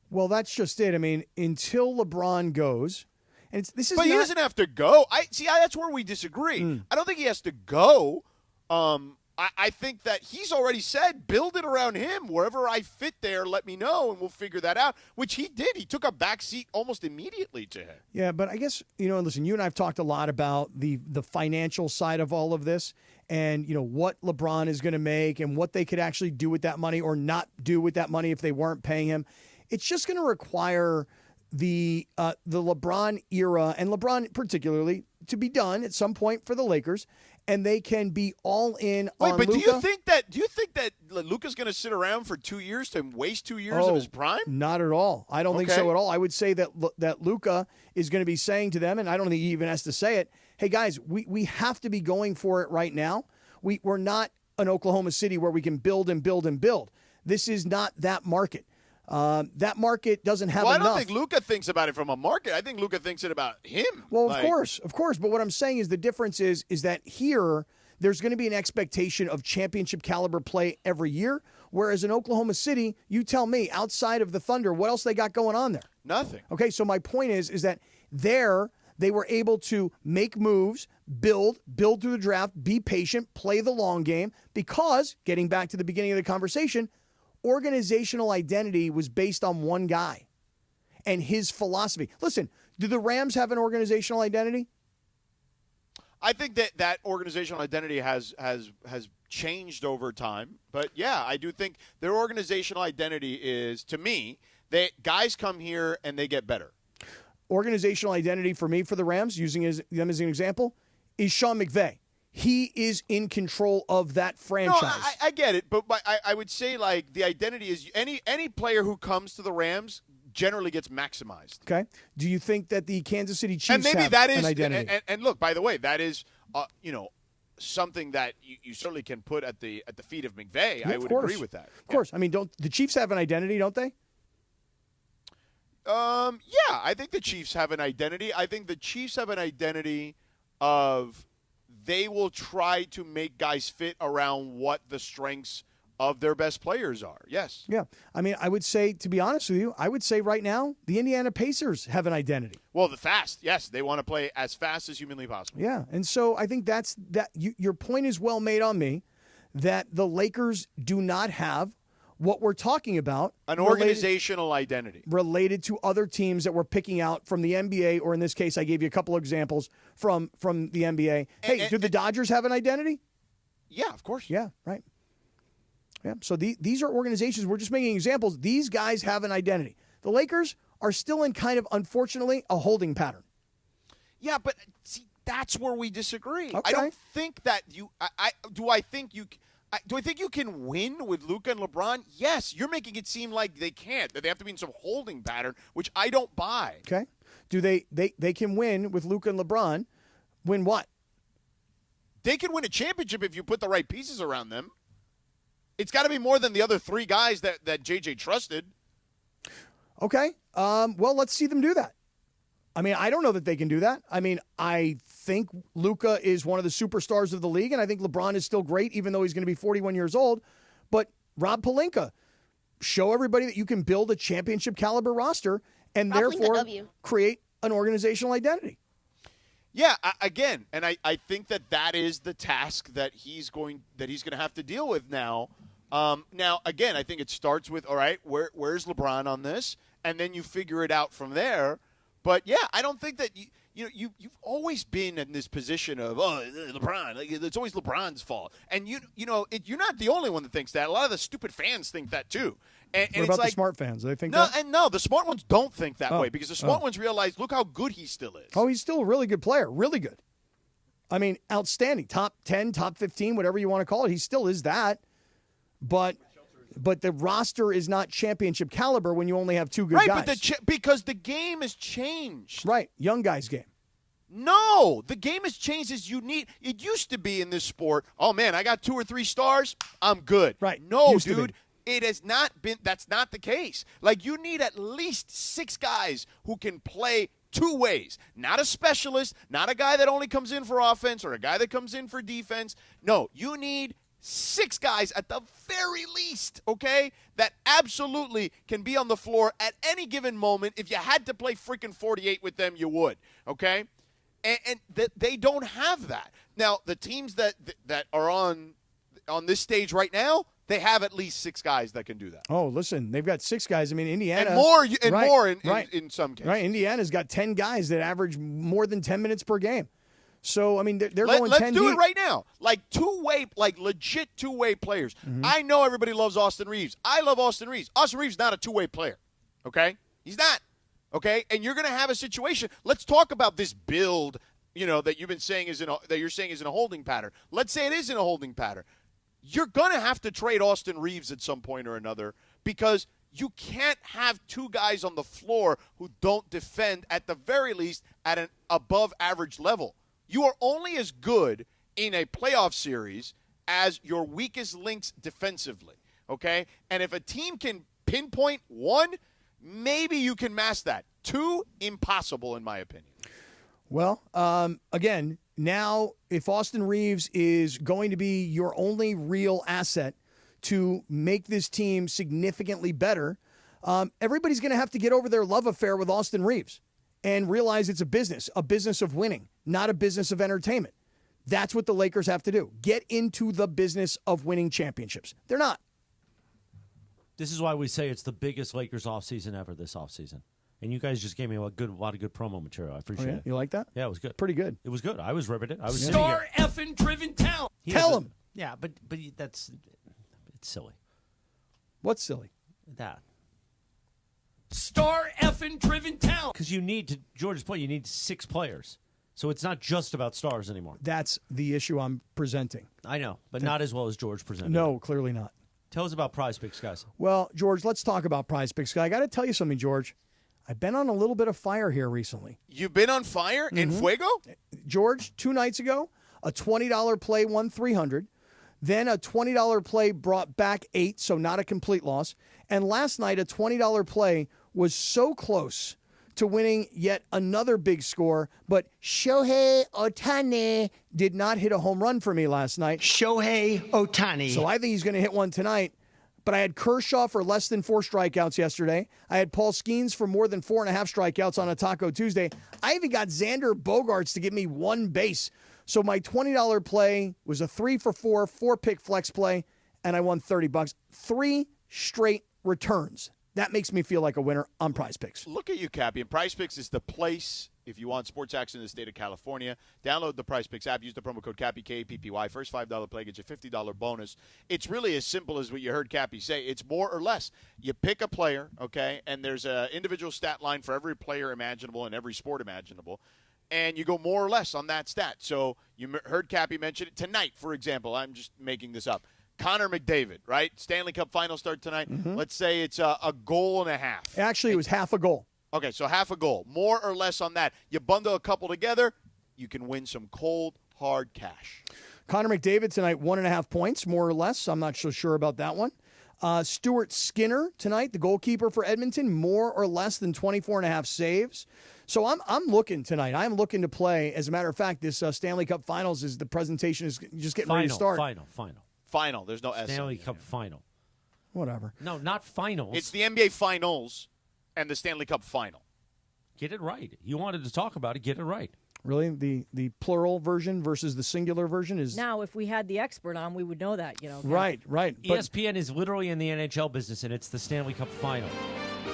[SPEAKER 2] Well, that's just it. I mean, until LeBron goes, and this is.
[SPEAKER 3] But he doesn't have to go. That's where we disagree. I don't think he has to go. I think that he's already said, build it around him. Wherever I fit there, let me know, and we'll figure that out, which he did. He took a back seat almost immediately to him.
[SPEAKER 2] Yeah, but I guess, listen, you and I have talked a lot about the financial side of all of this and, what LeBron is going to make and what they could actually do with that money or not do with that money if they weren't paying him. It's just going to require the LeBron era, and LeBron particularly, to be done at some point for the Lakers, and they can be all in on Luka.
[SPEAKER 3] Do you think that Luka's going to sit around for 2 years to waste 2 years of his prime?
[SPEAKER 2] Not at all. I don't think so at all. I would say that Luka is going to be saying to them, and I don't think he even has to say it, hey, guys, we have to be going for it right now. We're not an Oklahoma City where we can build and build and build. This is not that market. That market doesn't have enough.
[SPEAKER 3] I don't think Luka thinks about it from a market. I think Luka thinks it about him.
[SPEAKER 2] Well, of course. But what I'm saying is the difference is that here there's going to be an expectation of championship caliber play every year, whereas in Oklahoma City, you tell me, outside of the Thunder, what else they got going on there?
[SPEAKER 3] Nothing.
[SPEAKER 2] Okay, so my point is that there they were able to make moves, build through the draft, be patient, play the long game, because, getting back to the beginning of the conversation, organizational identity was based on one guy and his philosophy. Listen, do the Rams have an organizational identity?
[SPEAKER 3] I think that organizational identity has changed over time. But, yeah, I do think their organizational identity is, to me, guys come here and they get better.
[SPEAKER 2] Organizational identity for me, for the Rams, using them as an example, is Sean McVay. He is in control of that franchise.
[SPEAKER 3] No, I get it, but I would say, like, the identity is any player who comes to the Rams generally gets maximized.
[SPEAKER 2] Okay. Do you think that the Kansas City Chiefs
[SPEAKER 3] and maybe
[SPEAKER 2] have
[SPEAKER 3] that is,
[SPEAKER 2] an identity?
[SPEAKER 3] And look, by the way, that is something that you certainly can put at the feet of McVay.
[SPEAKER 2] Yeah,
[SPEAKER 3] I would agree with that.
[SPEAKER 2] Of course. I mean, don't the Chiefs have an identity, don't they?
[SPEAKER 3] Yeah, I think the Chiefs have an identity. I think the Chiefs have an identity of they will try to make guys fit around what the strengths of their best players are. Yes.
[SPEAKER 2] Yeah. I mean, I would say, to be honest with you, I would say right now the Indiana Pacers have an identity.
[SPEAKER 3] Well, the fast. Yes, they want to play as fast as humanly possible.
[SPEAKER 2] Yeah. And so I think that your point is well made on me that the Lakers do not have what we're talking about.
[SPEAKER 3] An organizational identity.
[SPEAKER 2] Related to other teams that we're picking out from the NBA, or in this case, I gave you a couple of examples from the NBA. Hey, do the Dodgers have an identity?
[SPEAKER 3] Yeah, of course.
[SPEAKER 2] Yeah, right. Yeah, so these are organizations. We're just making examples. These guys have an identity. The Lakers are still in kind of, unfortunately, a holding pattern.
[SPEAKER 3] Yeah, but see, that's where we disagree.
[SPEAKER 2] Okay.
[SPEAKER 3] I don't think that do I think you can win with Luka and LeBron? Yes. You're making it seem like they can't, that they have to be in some holding pattern, which I don't buy.
[SPEAKER 2] Okay. Do they can win with Luka and LeBron? Win what?
[SPEAKER 3] They can win a championship if you put the right pieces around them. It's got to be more than the other three guys that JJ trusted.
[SPEAKER 2] Okay. Well, let's see them do that. I mean, I don't know that they can do that. I mean, I think Luka is one of the superstars of the league, and I think LeBron is still great, even though he's going to be 41 years old. But Rob Pelinka, show everybody that you can build a championship caliber roster and therefore create an organizational identity.
[SPEAKER 3] Yeah, again, and I think that is the task that he's going to have to deal with now. Now, again, I think it starts with, all right, where's LeBron on this? And then you figure it out from there. But, yeah, I don't think that you've always been in this position of, LeBron. Like, it's always LeBron's fault. And, you're not the only one that thinks that. A lot of the stupid fans think that too. And
[SPEAKER 2] what about the smart fans? Do they think that?
[SPEAKER 3] No, the smart ones don't think that way because the smart ones realize, look how good he still is.
[SPEAKER 2] Oh, he's still a really good player. Really good. I mean, outstanding. Top 10, top 15, whatever you want to call it. He still is that. But But the roster is not championship caliber when you only have two good
[SPEAKER 3] right,
[SPEAKER 2] guys.
[SPEAKER 3] but because the game has changed.
[SPEAKER 2] Right, young guys game.
[SPEAKER 3] No, the game has changed. It used to be in this sport, oh, man, I got 2 or 3 stars, I'm good.
[SPEAKER 2] Right.
[SPEAKER 3] No,
[SPEAKER 2] Used to
[SPEAKER 3] dude,
[SPEAKER 2] be.
[SPEAKER 3] it has not been. That's not the case. Like, you need at least 6 guys who can play 2 ways. Not a specialist, not a guy that only comes in for offense or a guy that comes in for defense. No, you need 6 guys at the very least, okay, that absolutely can be on the floor at any given moment. If you had to play freaking 48 with them, you would, okay? And they don't have that. Now, the teams that are on this stage right now, they have at least 6 guys that can do that.
[SPEAKER 2] Oh, listen, they've got 6 guys. I mean, Indiana.
[SPEAKER 3] And more
[SPEAKER 2] right.
[SPEAKER 3] in some cases.
[SPEAKER 2] Right, Indiana's got 10 guys that average more than 10 minutes per game. So, I mean, they're going 10
[SPEAKER 3] Let's do
[SPEAKER 2] deep.
[SPEAKER 3] it right now. Like legit two-way players.
[SPEAKER 2] Mm-hmm.
[SPEAKER 3] I know everybody loves Austin Reeves. I love Austin Reeves. Austin Reeves is not a two-way player, okay? He's not, okay? And you're going to have a situation. Let's talk about this build, that you've been saying is in a holding pattern. Let's say it is in a holding pattern. You're going to have to trade Austin Reeves at some point or another because you can't have 2 guys on the floor who don't defend at the very least at an above-average level. You are only as good in a playoff series as your weakest links defensively, okay? And if a team can pinpoint 1, maybe you can mask that. 2, impossible in my opinion.
[SPEAKER 2] Well, again, now if Austin Reeves is going to be your only real asset to make this team significantly better, everybody's going to have to get over their love affair with Austin Reeves and realize it's a business of winning, not a business of entertainment. That's what the Lakers have to do. Get into the business of winning championships. They're not.
[SPEAKER 1] This is why we say it's the biggest Lakers offseason ever this offseason. And you guys just gave me a lot of good promo material. I appreciate it.
[SPEAKER 2] You like that?
[SPEAKER 1] Yeah, it was good.
[SPEAKER 2] Pretty good.
[SPEAKER 1] It was good. I was riveted. I was
[SPEAKER 9] Star effing driven talent.
[SPEAKER 2] Tell him.
[SPEAKER 1] Yeah, but it's silly.
[SPEAKER 2] What's silly?
[SPEAKER 1] That.
[SPEAKER 9] Star effing driven talent.
[SPEAKER 1] Because you need, to George's point, you need 6 players. So it's not just about stars anymore.
[SPEAKER 2] That's the issue I'm presenting.
[SPEAKER 1] I know, but not as well as George presented.
[SPEAKER 2] No, clearly not.
[SPEAKER 1] Tell us about Prize Picks, guys.
[SPEAKER 2] Well, George, let's talk about Prize Picks. I got to tell you something, George. I've been on a little bit of fire here recently.
[SPEAKER 3] You've been on fire in Fuego?
[SPEAKER 2] George, 2 nights ago, a $20 play won $300. Then a $20 play brought back $8, so not a complete loss. And last night, a $20 play was so close to winning yet another big score, but Shohei Ohtani did not hit a home run for me last night.
[SPEAKER 7] Shohei Ohtani.
[SPEAKER 2] So I think he's going to hit one tonight. But I had Kershaw for less than 4 strikeouts yesterday. I had Paul Skeens for more than 4.5 strikeouts on a Taco Tuesday. I even got Xander Bogaerts to give me 1 base. So my $20 play was a 3 for 4, 4-pick flex play, and I won $30. 3 straight returns. That makes me feel like a winner on Prize Picks.
[SPEAKER 3] Look at you, Cappy. And Prize Picks is the place if you want sports action in the state of California. Download the Prize Picks app. Use the promo code Cappy, K-A-P-P-Y. First $5 play gets you a $50 bonus. It's really as simple as what you heard Cappy say. It's more or less. You pick a player, okay, and there's an individual stat line for every player imaginable and every sport imaginable, and you go more or less on that stat. So you heard Cappy mention it tonight, for example. I'm just making this up. Connor McDavid, right? Stanley Cup Finals start tonight.
[SPEAKER 2] Mm-hmm.
[SPEAKER 3] Let's say it's a goal and a half.
[SPEAKER 2] Actually, it was half a goal.
[SPEAKER 3] Okay, so half a goal. More or less on that. You bundle a couple together, you can win some cold, hard cash.
[SPEAKER 2] Connor McDavid tonight, 1.5 points, more or less. I'm not so sure about that one. Stuart Skinner tonight, the goalkeeper for Edmonton, more or less than 24.5 saves. So I'm looking tonight. I'm looking to play. As a matter of fact, this Stanley Cup Finals is the presentation is just getting ready to start.
[SPEAKER 3] Final. There's no S.
[SPEAKER 1] Stanley Cup Final.
[SPEAKER 2] Whatever.
[SPEAKER 1] No, not finals.
[SPEAKER 3] It's the NBA Finals and the Stanley Cup Final.
[SPEAKER 1] Get it right. You wanted to talk about it. Get it right.
[SPEAKER 2] Really? The plural version versus the singular version is...
[SPEAKER 4] Now, if we had the expert on, we would know that,
[SPEAKER 2] Right. But
[SPEAKER 1] ESPN is literally in the NHL business, and it's the Stanley Cup Final.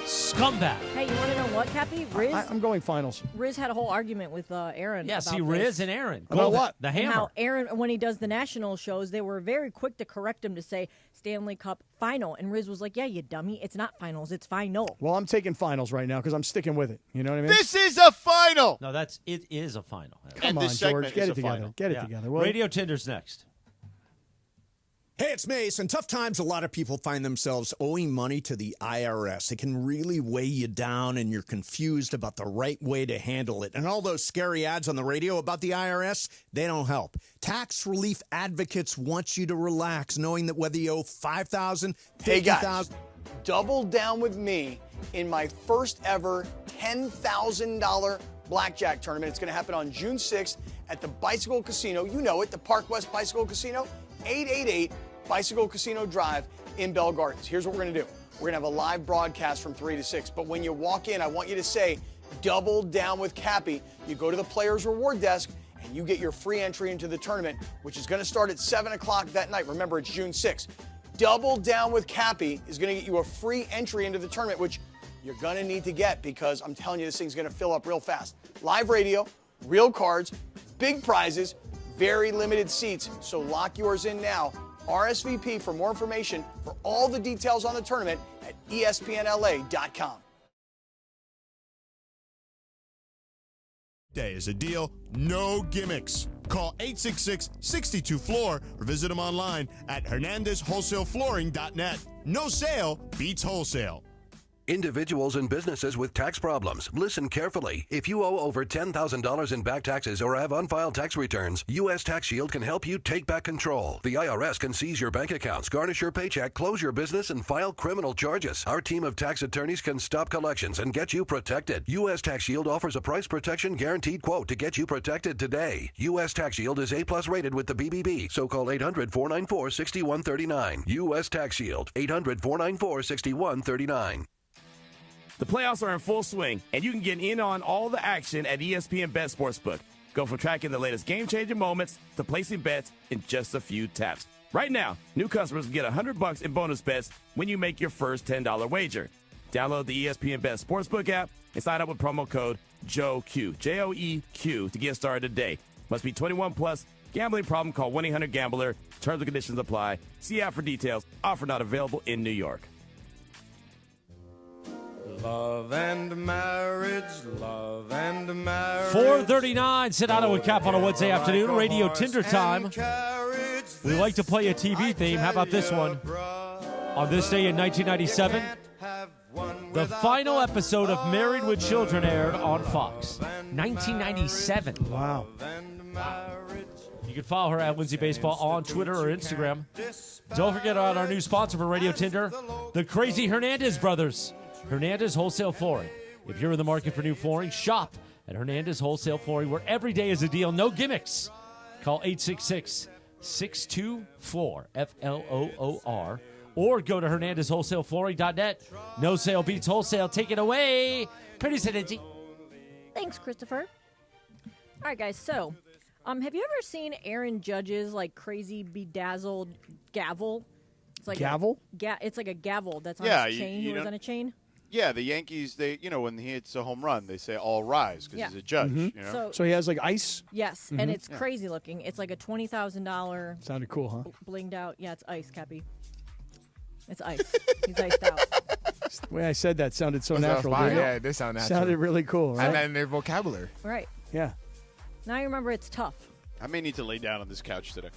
[SPEAKER 1] Scumbag.
[SPEAKER 4] Hey, you want to know what, Cappy? Riz?
[SPEAKER 2] I'm going finals.
[SPEAKER 4] Riz had a whole argument with Aaron.
[SPEAKER 1] Yeah,
[SPEAKER 4] about
[SPEAKER 1] see,
[SPEAKER 4] this.
[SPEAKER 1] Riz and Aaron.
[SPEAKER 2] About what?
[SPEAKER 1] The
[SPEAKER 4] And
[SPEAKER 1] hammer.
[SPEAKER 4] how Aaron, when he does the national shows, they were very quick to correct him to say Stanley Cup Final. And Riz was like, yeah, you dummy. It's not finals. It's final.
[SPEAKER 2] Well, I'm taking finals right now because I'm sticking with it. You know what I mean?
[SPEAKER 3] This is a final.
[SPEAKER 1] No, it is a final.
[SPEAKER 2] Come on, George. Get it together. Get it together. Well,
[SPEAKER 1] Radio Tinder's next.
[SPEAKER 12] Hey, it's Mace. In tough times, a lot of people find themselves owing money to the IRS. It can really weigh you down, and you're confused about the right way to handle it. And all those scary ads on the radio about the IRS, they don't help. Tax relief advocates want you to relax, knowing that whether you owe $5,000,
[SPEAKER 2] Hey guys,
[SPEAKER 12] $50,000...
[SPEAKER 2] double down with me in my first ever $10,000 blackjack tournament. It's going to happen on June 6th at the Bicycle Casino. You know it, the Park West Bicycle Casino, 888 Bicycle Casino Drive in Bell Gardens. Here's what we're going to do. We're going to have a live broadcast from 3 to 6. But when you walk in, I want you to say, double down with Cappy. You go to the Players Reward Desk, and you get your free entry into the tournament, which is going to start at 7 o'clock that night. Remember, it's June 6th. Double down with Cappy is going to get you a free entry into the tournament, which you're going to need to get because I'm telling you, this thing's going to fill up real fast. Live radio, real cards, big prizes, very limited seats. So lock yours in now. RSVP for more information for all the details on the tournament at espnla.com.
[SPEAKER 18] Day is a deal, no gimmicks. Call 866-62-FLOOR or visit them online at hernandezwholesaleflooring.net. No sale beats wholesale.
[SPEAKER 22] Individuals and businesses with tax problems, listen carefully. If you owe over $10,000 in back taxes or have unfiled tax returns, U.S. Tax Shield can help you take back control. The IRS can seize your bank accounts, garnish your paycheck, close your business, and file criminal charges. Our team of tax attorneys can stop collections and get you protected. U.S. Tax Shield offers a price protection guaranteed quote to get you protected today. U.S. Tax Shield is A+ rated with the BBB, so call 800-494-6139. U.S. Tax Shield, 800-494-6139.
[SPEAKER 23] The playoffs are in full swing, and you can get in on all the action at ESPN Bet Sportsbook. Go from tracking the latest game-changing moments to placing bets in just a few taps. Right now, new customers can get $100 in bonus bets when you make your first $10 wager. Download the ESPN Bet Sportsbook app and sign up with promo code JOEQ, J-O-E-Q, to get started today. Must be 21 plus. Gambling problem? Call 1-800-GAMBLER. Terms and conditions apply. See app for details. Offer not available in New York.
[SPEAKER 24] Love and marriage, love and marriage.
[SPEAKER 1] 4:39, Sedano and Kap on a Wednesday afternoon, radio Tinder time. We like to play a TV theme. How about this one? On this day in 1997, the final episode of Married with Children aired on Fox. 1997.
[SPEAKER 2] Wow.
[SPEAKER 1] You can follow her at Lindsay Baseball on Twitter or Instagram. Don't forget about our new sponsor for Radio Tinder, the Crazy Hernandez Brothers. Hernandez Wholesale Flooring. If you're in the market for new flooring, shop at Hernandez Wholesale Flooring, where every day is a deal, no gimmicks. Call 866-62-FLOOR, F-L-O-O-R, or go to hernandezwholesaleflooring.net. No sale beats wholesale. Take it away, producer Lindsay.
[SPEAKER 4] Thanks, Christopher. All right, guys, so have you ever seen Aaron Judge's, crazy bedazzled gavel? It's like
[SPEAKER 2] gavel?
[SPEAKER 4] It's like a gavel that's on his chain. He was on a chain.
[SPEAKER 3] Yeah, the Yankees, when he hits a home run, they say all rise because he's a judge.
[SPEAKER 2] Mm-hmm.
[SPEAKER 3] You know?
[SPEAKER 2] So he has ice?
[SPEAKER 4] Yes, and it's crazy looking. It's like a $20,000.
[SPEAKER 2] Sounded cool, huh?
[SPEAKER 4] Blinged out. Yeah, it's ice, Cappy. It's ice. He's iced out.
[SPEAKER 2] The way I said that sounded so natural.
[SPEAKER 6] Yeah, it did sound natural.
[SPEAKER 2] Sounded really cool, right?
[SPEAKER 6] And then their vocabulary.
[SPEAKER 4] Right.
[SPEAKER 2] Yeah.
[SPEAKER 4] Now you remember it's tough.
[SPEAKER 3] I may need to lay down on this couch today.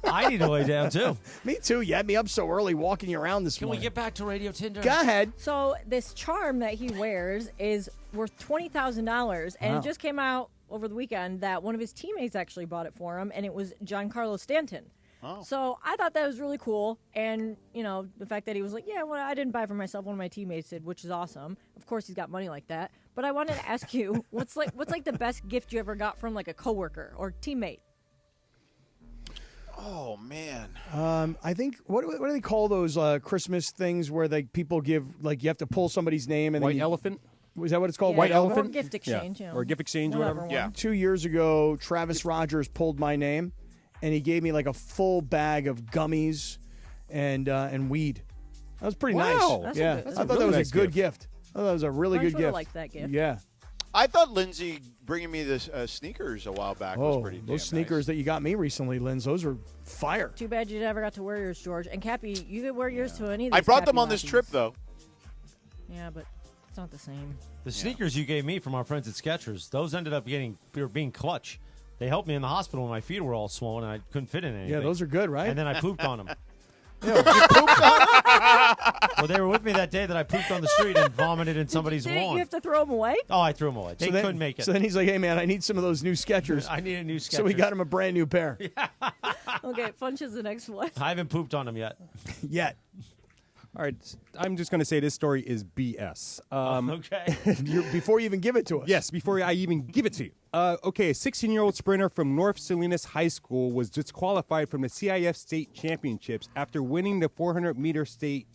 [SPEAKER 1] I need to lay down, too.
[SPEAKER 2] Me too. You had me up so early walking you around this morning.
[SPEAKER 1] Can we get back to Radio Tinder?
[SPEAKER 2] Go ahead.
[SPEAKER 4] So this charm that he wears is worth $20,000, and it just came out over the weekend that one of his teammates actually bought it for him, and it was Giancarlo Stanton.
[SPEAKER 3] Oh.
[SPEAKER 4] So I thought that was really cool, and the fact that he was like, yeah, well, I didn't buy it for myself. One of my teammates did, which is awesome. Of course, he's got money like that. But I wanted to ask you, what's the best gift you ever got from a coworker or teammate?
[SPEAKER 3] Oh man.
[SPEAKER 2] I think what do they call those Christmas things where people give you have to pull somebody's name and
[SPEAKER 5] White elephant.
[SPEAKER 2] Was that what it's called?
[SPEAKER 4] Yeah,
[SPEAKER 2] White elephant.
[SPEAKER 4] Or gift exchange.
[SPEAKER 5] Or a gift exchange, whatever.
[SPEAKER 3] Yeah.
[SPEAKER 2] 2 years ago, Travis Rogers pulled my name, and he gave me a full bag of gummies and weed. That was pretty nice.
[SPEAKER 4] That's
[SPEAKER 2] yeah,
[SPEAKER 4] that's
[SPEAKER 2] I thought that was a good gift. I thought that was a really good gift.
[SPEAKER 4] Liked that gift.
[SPEAKER 2] Yeah.
[SPEAKER 3] I thought Lindsay bringing me the sneakers a while back was pretty damn
[SPEAKER 2] those sneakers that you got me recently, Linz, those were fire.
[SPEAKER 4] Too bad you never got to wear yours, George. And Cappy, you could wear yours to any of these.
[SPEAKER 3] I brought them
[SPEAKER 4] Cappy
[SPEAKER 3] on this
[SPEAKER 4] lackeys.
[SPEAKER 3] trip, though.
[SPEAKER 4] Yeah, but it's not the same.
[SPEAKER 1] The sneakers you gave me from our friends at Skechers, those ended up being clutch. They helped me in the hospital when my feet were all swollen and I couldn't fit in anything.
[SPEAKER 2] Yeah, those are good, right?
[SPEAKER 1] And then I pooped on them.
[SPEAKER 2] Yeah, you pooped on them?
[SPEAKER 1] Well, they were with me that day that I pooped on the street and vomited in somebody's
[SPEAKER 4] Didn't
[SPEAKER 1] lawn.
[SPEAKER 4] you have to throw them away?
[SPEAKER 1] Oh, I threw them away. They couldn't make it.
[SPEAKER 2] So then he's like, hey, man, I need some of those new Skechers.
[SPEAKER 1] I need a new Skechers.
[SPEAKER 2] So we got him a brand new pair.
[SPEAKER 4] Okay, Funch is the next one.
[SPEAKER 1] I haven't pooped on them yet.
[SPEAKER 2] Yet.
[SPEAKER 5] All right, I'm just going to say this story is BS.
[SPEAKER 1] Okay.
[SPEAKER 2] Before you even give it to us.
[SPEAKER 5] Yes, before I even give it to you. Okay, a 16-year-old sprinter from North Salinas High School was disqualified from the CIF state championships after winning the 400-meter state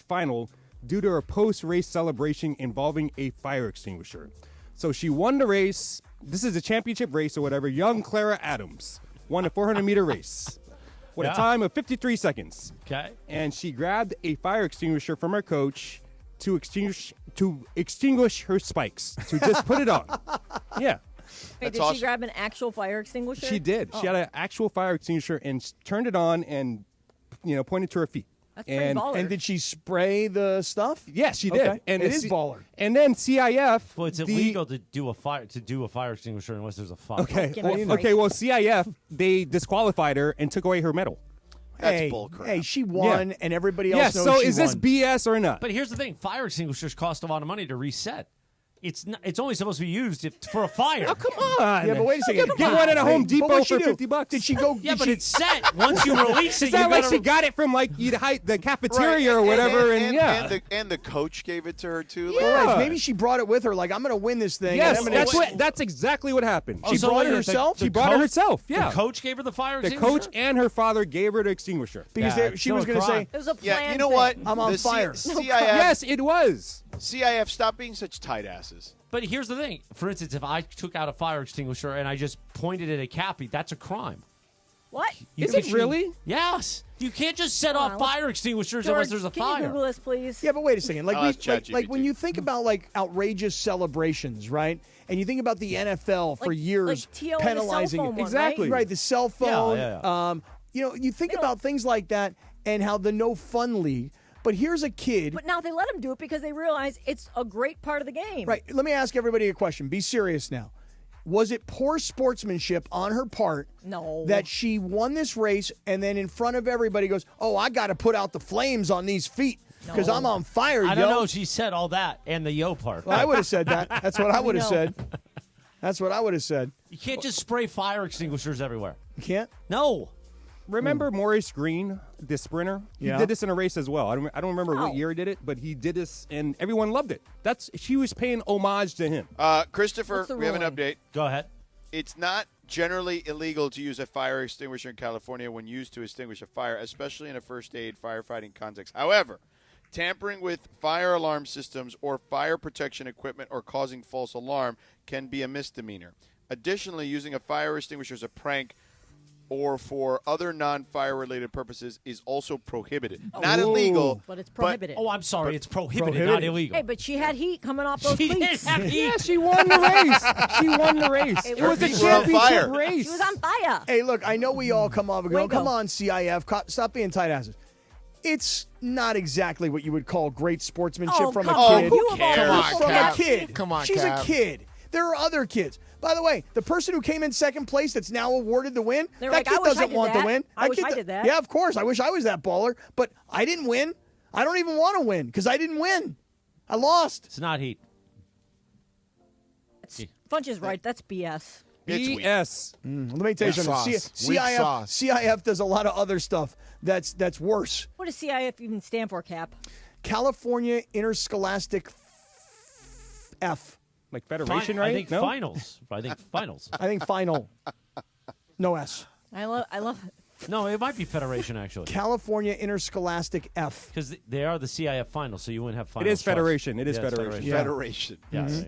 [SPEAKER 5] final due to a post-race celebration involving a fire extinguisher. So she won the race. This is a championship race or whatever. Young Clara Adams won the 400-meter race with a time of 53 seconds.
[SPEAKER 1] Okay.
[SPEAKER 5] And she grabbed a fire extinguisher from her coach to extinguish her spikes, to just put it on. Yeah.
[SPEAKER 4] Wait, did she grab an actual fire extinguisher?
[SPEAKER 5] She did.
[SPEAKER 4] Oh.
[SPEAKER 5] She had an actual fire extinguisher and turned it on and, pointed to her feet.
[SPEAKER 4] That's pretty baller.
[SPEAKER 2] And did she spray the stuff?
[SPEAKER 5] Yes, she did.
[SPEAKER 2] Okay.
[SPEAKER 5] And
[SPEAKER 2] it is baller.
[SPEAKER 5] And then CIF.
[SPEAKER 1] Well, it's illegal to do a fire extinguisher unless there's a fire.
[SPEAKER 5] Okay. Well, CIF, they disqualified her and took away her medal.
[SPEAKER 2] Hey,
[SPEAKER 3] bullcrap.
[SPEAKER 2] Hey, she won, and everybody else
[SPEAKER 5] Yes.
[SPEAKER 2] knows
[SPEAKER 5] So
[SPEAKER 2] she
[SPEAKER 5] is this
[SPEAKER 2] won.
[SPEAKER 5] BS or not?
[SPEAKER 1] But here's the thing: fire extinguishers cost a lot of money to reset. It's not, it's only supposed to be used for a fire.
[SPEAKER 5] Oh, come on.
[SPEAKER 2] Yeah, but wait a second.
[SPEAKER 5] Get one at a Home
[SPEAKER 2] But
[SPEAKER 5] Depot
[SPEAKER 2] what'd she
[SPEAKER 5] for
[SPEAKER 2] do?
[SPEAKER 5] $50.
[SPEAKER 2] Did she go?
[SPEAKER 1] Yeah,
[SPEAKER 2] did
[SPEAKER 1] but
[SPEAKER 2] she,
[SPEAKER 1] it's set. Once you release it,
[SPEAKER 5] Is that
[SPEAKER 1] you
[SPEAKER 5] like
[SPEAKER 1] gotta,
[SPEAKER 5] she got it from the cafeteria
[SPEAKER 3] Right,
[SPEAKER 5] or whatever?
[SPEAKER 3] And the coach gave it to her too.
[SPEAKER 2] Well, right, maybe she brought it with her. Like, I'm going to win this thing.
[SPEAKER 5] Yes,
[SPEAKER 2] and I'm gonna
[SPEAKER 5] that's exactly what happened.
[SPEAKER 2] She brought it herself?
[SPEAKER 5] She brought it herself. Yeah.
[SPEAKER 1] The coach gave her the fire
[SPEAKER 5] The
[SPEAKER 1] extinguisher.
[SPEAKER 5] coach and her father gave her the extinguisher.
[SPEAKER 2] Because
[SPEAKER 1] Yeah,
[SPEAKER 2] she
[SPEAKER 1] it's
[SPEAKER 2] was
[SPEAKER 1] still
[SPEAKER 2] going to
[SPEAKER 1] a
[SPEAKER 2] say,
[SPEAKER 1] crime.
[SPEAKER 4] It was a
[SPEAKER 3] Yeah,
[SPEAKER 4] planned
[SPEAKER 3] you know
[SPEAKER 4] thing.
[SPEAKER 3] what?
[SPEAKER 2] I'm on
[SPEAKER 3] The
[SPEAKER 2] fire.
[SPEAKER 3] CIF,
[SPEAKER 5] Yes, it was.
[SPEAKER 3] CIF, stop being such tight asses.
[SPEAKER 1] But here's the thing. For instance, if I took out a fire extinguisher and I just pointed at a Cappy, that's a crime.
[SPEAKER 4] What?
[SPEAKER 5] Is it really?
[SPEAKER 1] Yes. You can't just set off fire extinguishers
[SPEAKER 4] George,
[SPEAKER 1] unless there's a
[SPEAKER 4] can
[SPEAKER 1] fire.
[SPEAKER 4] you Google this, please?
[SPEAKER 2] yeah, but wait a second. Like,
[SPEAKER 3] I'll ask
[SPEAKER 2] like when
[SPEAKER 3] ChatGPT.
[SPEAKER 2] you think about like outrageous celebrations, right? And you think about the NFL for years
[SPEAKER 4] like TO and the cell
[SPEAKER 2] penalizing
[SPEAKER 4] phone
[SPEAKER 2] it.
[SPEAKER 4] one,
[SPEAKER 5] Exactly.
[SPEAKER 2] Right, the cell phone.
[SPEAKER 1] Yeah.
[SPEAKER 2] You think about things like that and how the no fun league. But here's a kid.
[SPEAKER 4] But now they let him do it because they realize it's a great part of the game.
[SPEAKER 2] Right. Let me ask everybody a question. Be serious now. Was it poor sportsmanship on her part
[SPEAKER 4] No.
[SPEAKER 2] that she won this race and then in front of everybody goes, oh, I got to put out the flames on these feet because I'm on fire,
[SPEAKER 1] I don't know if she said all that and the yo part.
[SPEAKER 2] Well, I would have said that. That's what I would have
[SPEAKER 4] know.
[SPEAKER 2] said. That's what I would have said.
[SPEAKER 1] You can't just spray fire extinguishers everywhere.
[SPEAKER 2] You can't?
[SPEAKER 1] No.
[SPEAKER 5] Remember Maurice Green, the sprinter? He
[SPEAKER 2] Yeah.
[SPEAKER 5] did this in a race as well. I don't remember
[SPEAKER 4] How?
[SPEAKER 5] what year he did it, but he did this, and everyone loved it. She was paying homage to him.
[SPEAKER 3] Christopher,
[SPEAKER 4] What's the
[SPEAKER 3] we have an
[SPEAKER 4] ruling?
[SPEAKER 3] update.
[SPEAKER 1] Go ahead.
[SPEAKER 3] It's not generally illegal to use a fire extinguisher in California when used to extinguish a fire, especially in a first aid firefighting context. However, tampering with fire alarm systems or fire protection equipment or causing false alarm can be a misdemeanor. Additionally, using a fire extinguisher as a prank or for other non-fire related purposes is also prohibited. Not illegal,
[SPEAKER 4] But it's prohibited.
[SPEAKER 1] Oh, I'm sorry. It's prohibited, not illegal.
[SPEAKER 4] Hey, but she had heat coming off those
[SPEAKER 1] She did
[SPEAKER 4] cleats.
[SPEAKER 1] have heat.
[SPEAKER 5] Yeah, she won the race. She won the race. It was a
[SPEAKER 3] feet were on fire.
[SPEAKER 5] championship race.
[SPEAKER 4] She was on fire.
[SPEAKER 2] Hey, look, I know we all come off and go,
[SPEAKER 4] Way to
[SPEAKER 2] come
[SPEAKER 4] go.
[SPEAKER 2] on, CIF, stop being tight asses. It's not exactly what you would call great sportsmanship
[SPEAKER 4] Oh,
[SPEAKER 2] from
[SPEAKER 4] come
[SPEAKER 2] a
[SPEAKER 4] on.
[SPEAKER 2] kid.
[SPEAKER 4] You of all
[SPEAKER 3] Come on,
[SPEAKER 4] people,
[SPEAKER 2] From a
[SPEAKER 3] Cap.
[SPEAKER 2] kid.
[SPEAKER 6] Come on,
[SPEAKER 2] She's
[SPEAKER 6] Cap.
[SPEAKER 2] a kid. There are other kids. By the way, the person who came in second place that's now awarded the win,
[SPEAKER 4] They're
[SPEAKER 2] that
[SPEAKER 4] like,
[SPEAKER 2] kid
[SPEAKER 4] I wish I
[SPEAKER 2] doesn't
[SPEAKER 4] did
[SPEAKER 2] want
[SPEAKER 4] that.
[SPEAKER 2] the win.
[SPEAKER 4] I wish
[SPEAKER 2] kid
[SPEAKER 4] I
[SPEAKER 2] do-
[SPEAKER 4] did that.
[SPEAKER 2] Yeah, of course. I wish I was that baller, but I didn't win. I don't even want to win because I didn't win. I lost.
[SPEAKER 1] It's not heat.
[SPEAKER 4] Funch is right. That's BS.
[SPEAKER 3] It's weak.
[SPEAKER 5] BS.
[SPEAKER 2] Let me tell you
[SPEAKER 6] Weak
[SPEAKER 2] something.
[SPEAKER 6] sauce. Weak sauce.
[SPEAKER 2] CIF does a lot of other stuff that's worse.
[SPEAKER 4] What does CIF even stand for, Cap?
[SPEAKER 2] California Interscholastic F.
[SPEAKER 5] Like Federation, right?
[SPEAKER 1] I think
[SPEAKER 5] No?
[SPEAKER 1] finals. I think finals.
[SPEAKER 2] I think final. No S.
[SPEAKER 4] I love it.
[SPEAKER 1] No, it might be Federation, actually.
[SPEAKER 2] California Interscholastic F.
[SPEAKER 1] Because they are the CIF finals, so you wouldn't have
[SPEAKER 5] It
[SPEAKER 1] finals.
[SPEAKER 5] is Federation. It is
[SPEAKER 1] Yeah, it's
[SPEAKER 5] Federation.
[SPEAKER 2] Yeah.
[SPEAKER 3] Federation.
[SPEAKER 1] Yeah, yeah, yeah.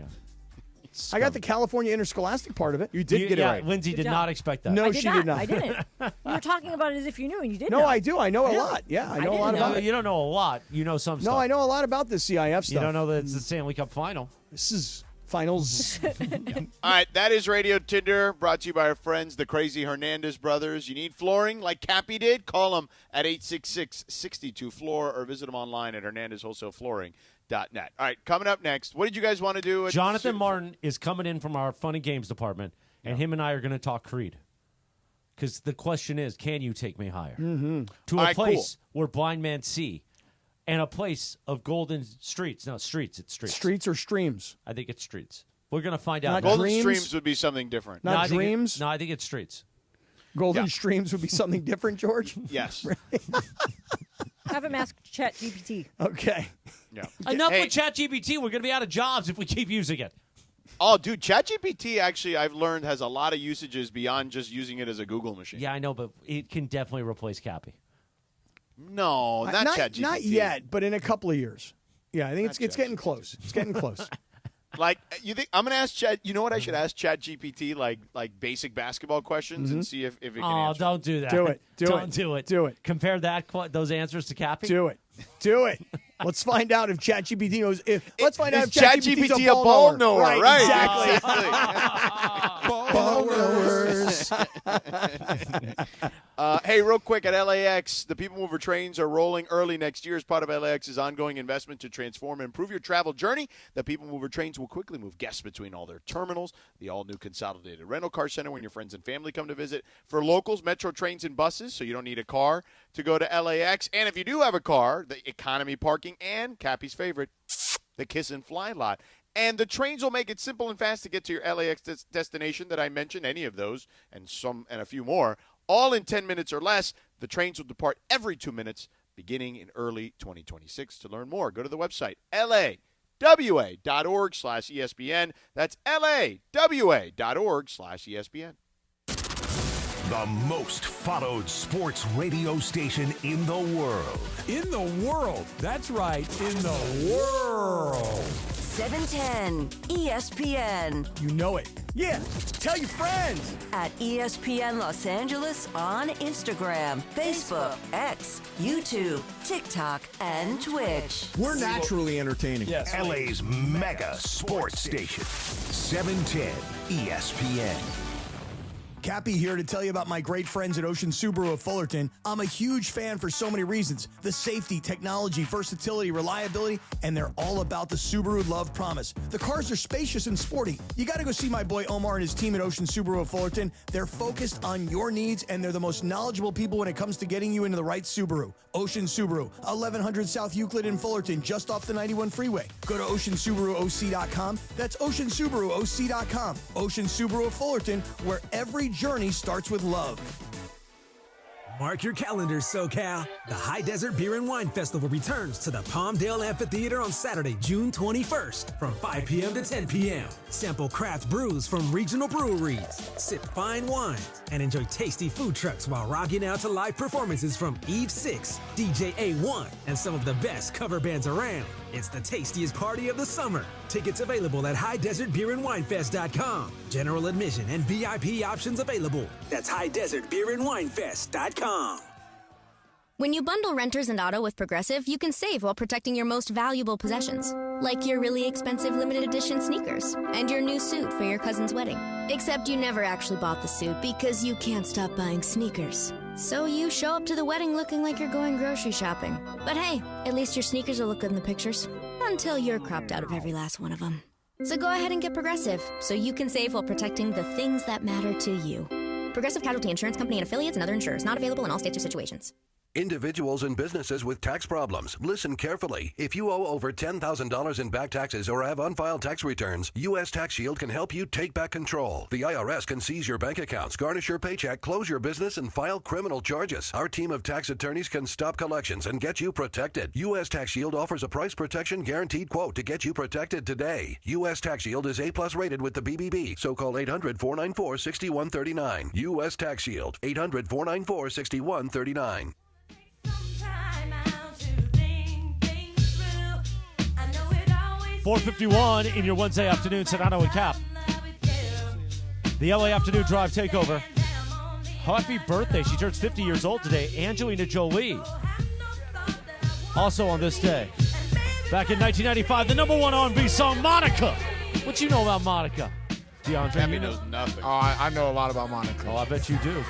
[SPEAKER 2] I got the California Interscholastic part of it.
[SPEAKER 5] You did get it right.
[SPEAKER 1] Lindsay
[SPEAKER 4] Good
[SPEAKER 1] did
[SPEAKER 4] job.
[SPEAKER 1] not expect that.
[SPEAKER 2] No,
[SPEAKER 4] I did
[SPEAKER 2] she
[SPEAKER 4] not.
[SPEAKER 2] did not.
[SPEAKER 4] I didn't. You were talking about it as if you knew, and you didn't.
[SPEAKER 2] No,
[SPEAKER 4] know.
[SPEAKER 2] I do. I know a
[SPEAKER 4] Yeah.
[SPEAKER 2] lot. Yeah, I know a
[SPEAKER 4] didn't
[SPEAKER 2] lot
[SPEAKER 4] know.
[SPEAKER 2] about
[SPEAKER 1] No,
[SPEAKER 2] it.
[SPEAKER 1] you don't know a lot. You know some stuff.
[SPEAKER 2] No, I know a lot about this CIF stuff.
[SPEAKER 1] You don't know that it's the Stanley Cup final.
[SPEAKER 2] This is finals.
[SPEAKER 3] All right, that is Radio Tinder, brought to you by our friends, the Crazy Hernandez brothers. You need flooring like Cappy did? Call them at 866-62-FLOOR or visit them online at hernandezwholesaleflooring.net. All right, coming up next, what did you guys want to do?
[SPEAKER 1] Jonathan Martin is coming in from our Fun and Games department, And him and I are going to talk Creed. Because the question is, can you take me higher?
[SPEAKER 2] Mm-hmm.
[SPEAKER 1] To a place where blind men see. And a place of golden streets. No, streets. It's streets.
[SPEAKER 2] Streets or streams?
[SPEAKER 1] I think it's streets. We're going to find out.
[SPEAKER 3] Golden streams would be something different.
[SPEAKER 2] Not dreams?
[SPEAKER 1] I think it's streets.
[SPEAKER 2] Golden streams would be something different, George?
[SPEAKER 3] Yes.
[SPEAKER 4] Have him ask ChatGPT.
[SPEAKER 2] Okay.
[SPEAKER 3] Yeah.
[SPEAKER 1] Enough with ChatGPT. We're going to be out of jobs if we keep using it.
[SPEAKER 3] Oh, dude, ChatGPT actually, I've learned, has a lot of usages beyond just using it as a Google machine.
[SPEAKER 1] Yeah, I know, but it can definitely replace Cappy.
[SPEAKER 3] No, not ChatGPT.
[SPEAKER 2] Not yet, but in a couple of years. Yeah, I think it's getting close. It's getting close.
[SPEAKER 3] Like, you think I'm gonna ask Chat? You know what I should ask ChatGPT? Like basic basketball questions and see if it can answer.
[SPEAKER 1] Don't do that.
[SPEAKER 2] Do it.
[SPEAKER 1] Don't do it.
[SPEAKER 2] Do it.
[SPEAKER 1] Compare those answers to Cappy.
[SPEAKER 2] Do it. Do it. Let's find out if ChatGPT knows. Let's find out if
[SPEAKER 3] Is
[SPEAKER 2] ChatGPT
[SPEAKER 3] ChatGPT a ball knower? Right,
[SPEAKER 2] exactly.
[SPEAKER 3] Ball knowers. Hey, real quick, at LAX, the People Mover trains are rolling early next year as part of LAX's ongoing investment to transform and improve your travel journey. The People Mover trains will quickly move guests between all their terminals. The all-new consolidated rental car center when your friends and family come to visit. For locals, Metro trains and buses, so you don't need a car to go to LAX. And if you do have a car, the economy parking and Cappy's favorite, the Kiss and Fly lot. And the trains will make it simple and fast to get to your LAX destination that I mentioned, any of those, and a few more, all in 10 minutes or less. The trains will depart every 2 minutes, beginning in early 2026. To learn more, go to the website, lawa.org/ESPN. That's lawa.org/ESPN.
[SPEAKER 13] The most followed sports radio station in the world.
[SPEAKER 19] In the world. That's right. In the world.
[SPEAKER 14] 710 ESPN.
[SPEAKER 2] You know it. Yeah. Tell your friends.
[SPEAKER 14] At ESPN Los Angeles on Instagram, Facebook, X, YouTube, TikTok, and Twitch.
[SPEAKER 12] We're naturally entertaining.
[SPEAKER 13] Yes. LA's mega sports station. 710 ESPN.
[SPEAKER 2] Cappy here to tell you about my great friends at Ocean Subaru of Fullerton. I'm a huge fan for so many reasons. The safety, technology, versatility, reliability, and they're all about the Subaru Love Promise. The cars are spacious and sporty. You got to go see my boy Omar and his team at Ocean Subaru of Fullerton. They're focused on your needs, and they're the most knowledgeable people when it comes to getting you into the right Subaru. Ocean Subaru, 1100 South Euclid in Fullerton, just off the 91 freeway. Go to OceanSubaruOC.com. That's OceanSubaruOC.com. Ocean Subaru of Fullerton, where every journey starts with love.
[SPEAKER 19] Mark your calendars, SoCal. The High Desert Beer and Wine Festival returns to the Palmdale Amphitheater on Saturday, June 21st from 5 p.m. to 10 p.m. Sample craft brews from regional breweries, sip fine wines, and enjoy tasty food trucks while rocking out to live performances from Eve 6, DJ A1, and some of the best cover bands around. It's the tastiest party of the summer. Tickets available at HighDesertBeerAndWinefest.com. General admission and VIP options available. That's HighDesertBeerAndWinefest.com.
[SPEAKER 15] When you bundle renters and auto with Progressive, you can save while protecting your most valuable possessions, like your really expensive limited edition sneakers and your new suit for your cousin's wedding. Except you never actually bought the suit because you can't stop buying sneakers. So you show up to the wedding looking like you're going grocery shopping. But hey, at least your sneakers will look good in the pictures. Until you're cropped out of every last one of them. So go ahead and get Progressive, so you can save while protecting the things that matter to you. Progressive Casualty Insurance Company and affiliates and other insurers. Not available in all states or situations.
[SPEAKER 22] Individuals and businesses with tax problems, listen carefully. If you owe over $10,000 in back taxes or have unfiled tax returns, U.S. Tax Shield can help you take back control. The IRS can seize your bank accounts, garnish your paycheck, close your business, and file criminal charges. Our team of tax attorneys can stop collections and get you protected. U.S. Tax Shield offers a price protection guaranteed quote to get you protected today. U.S. Tax Shield is A+ rated with the BBB, so call 800-494-6139. U.S. Tax Shield, 800-494-6139.
[SPEAKER 1] 4:51 in your Wednesday afternoon, Sedano and Kap. The LA Afternoon Drive Takeover. Happy birthday. She turns 50 years old today. Angelina Jolie. Also on this day, back in 1995, the number one R&B song, Monica. What you know about Monica, DeAndre?
[SPEAKER 3] Cappy knows nothing.
[SPEAKER 6] Oh, I know a lot about Monica.
[SPEAKER 1] Oh, I bet you do.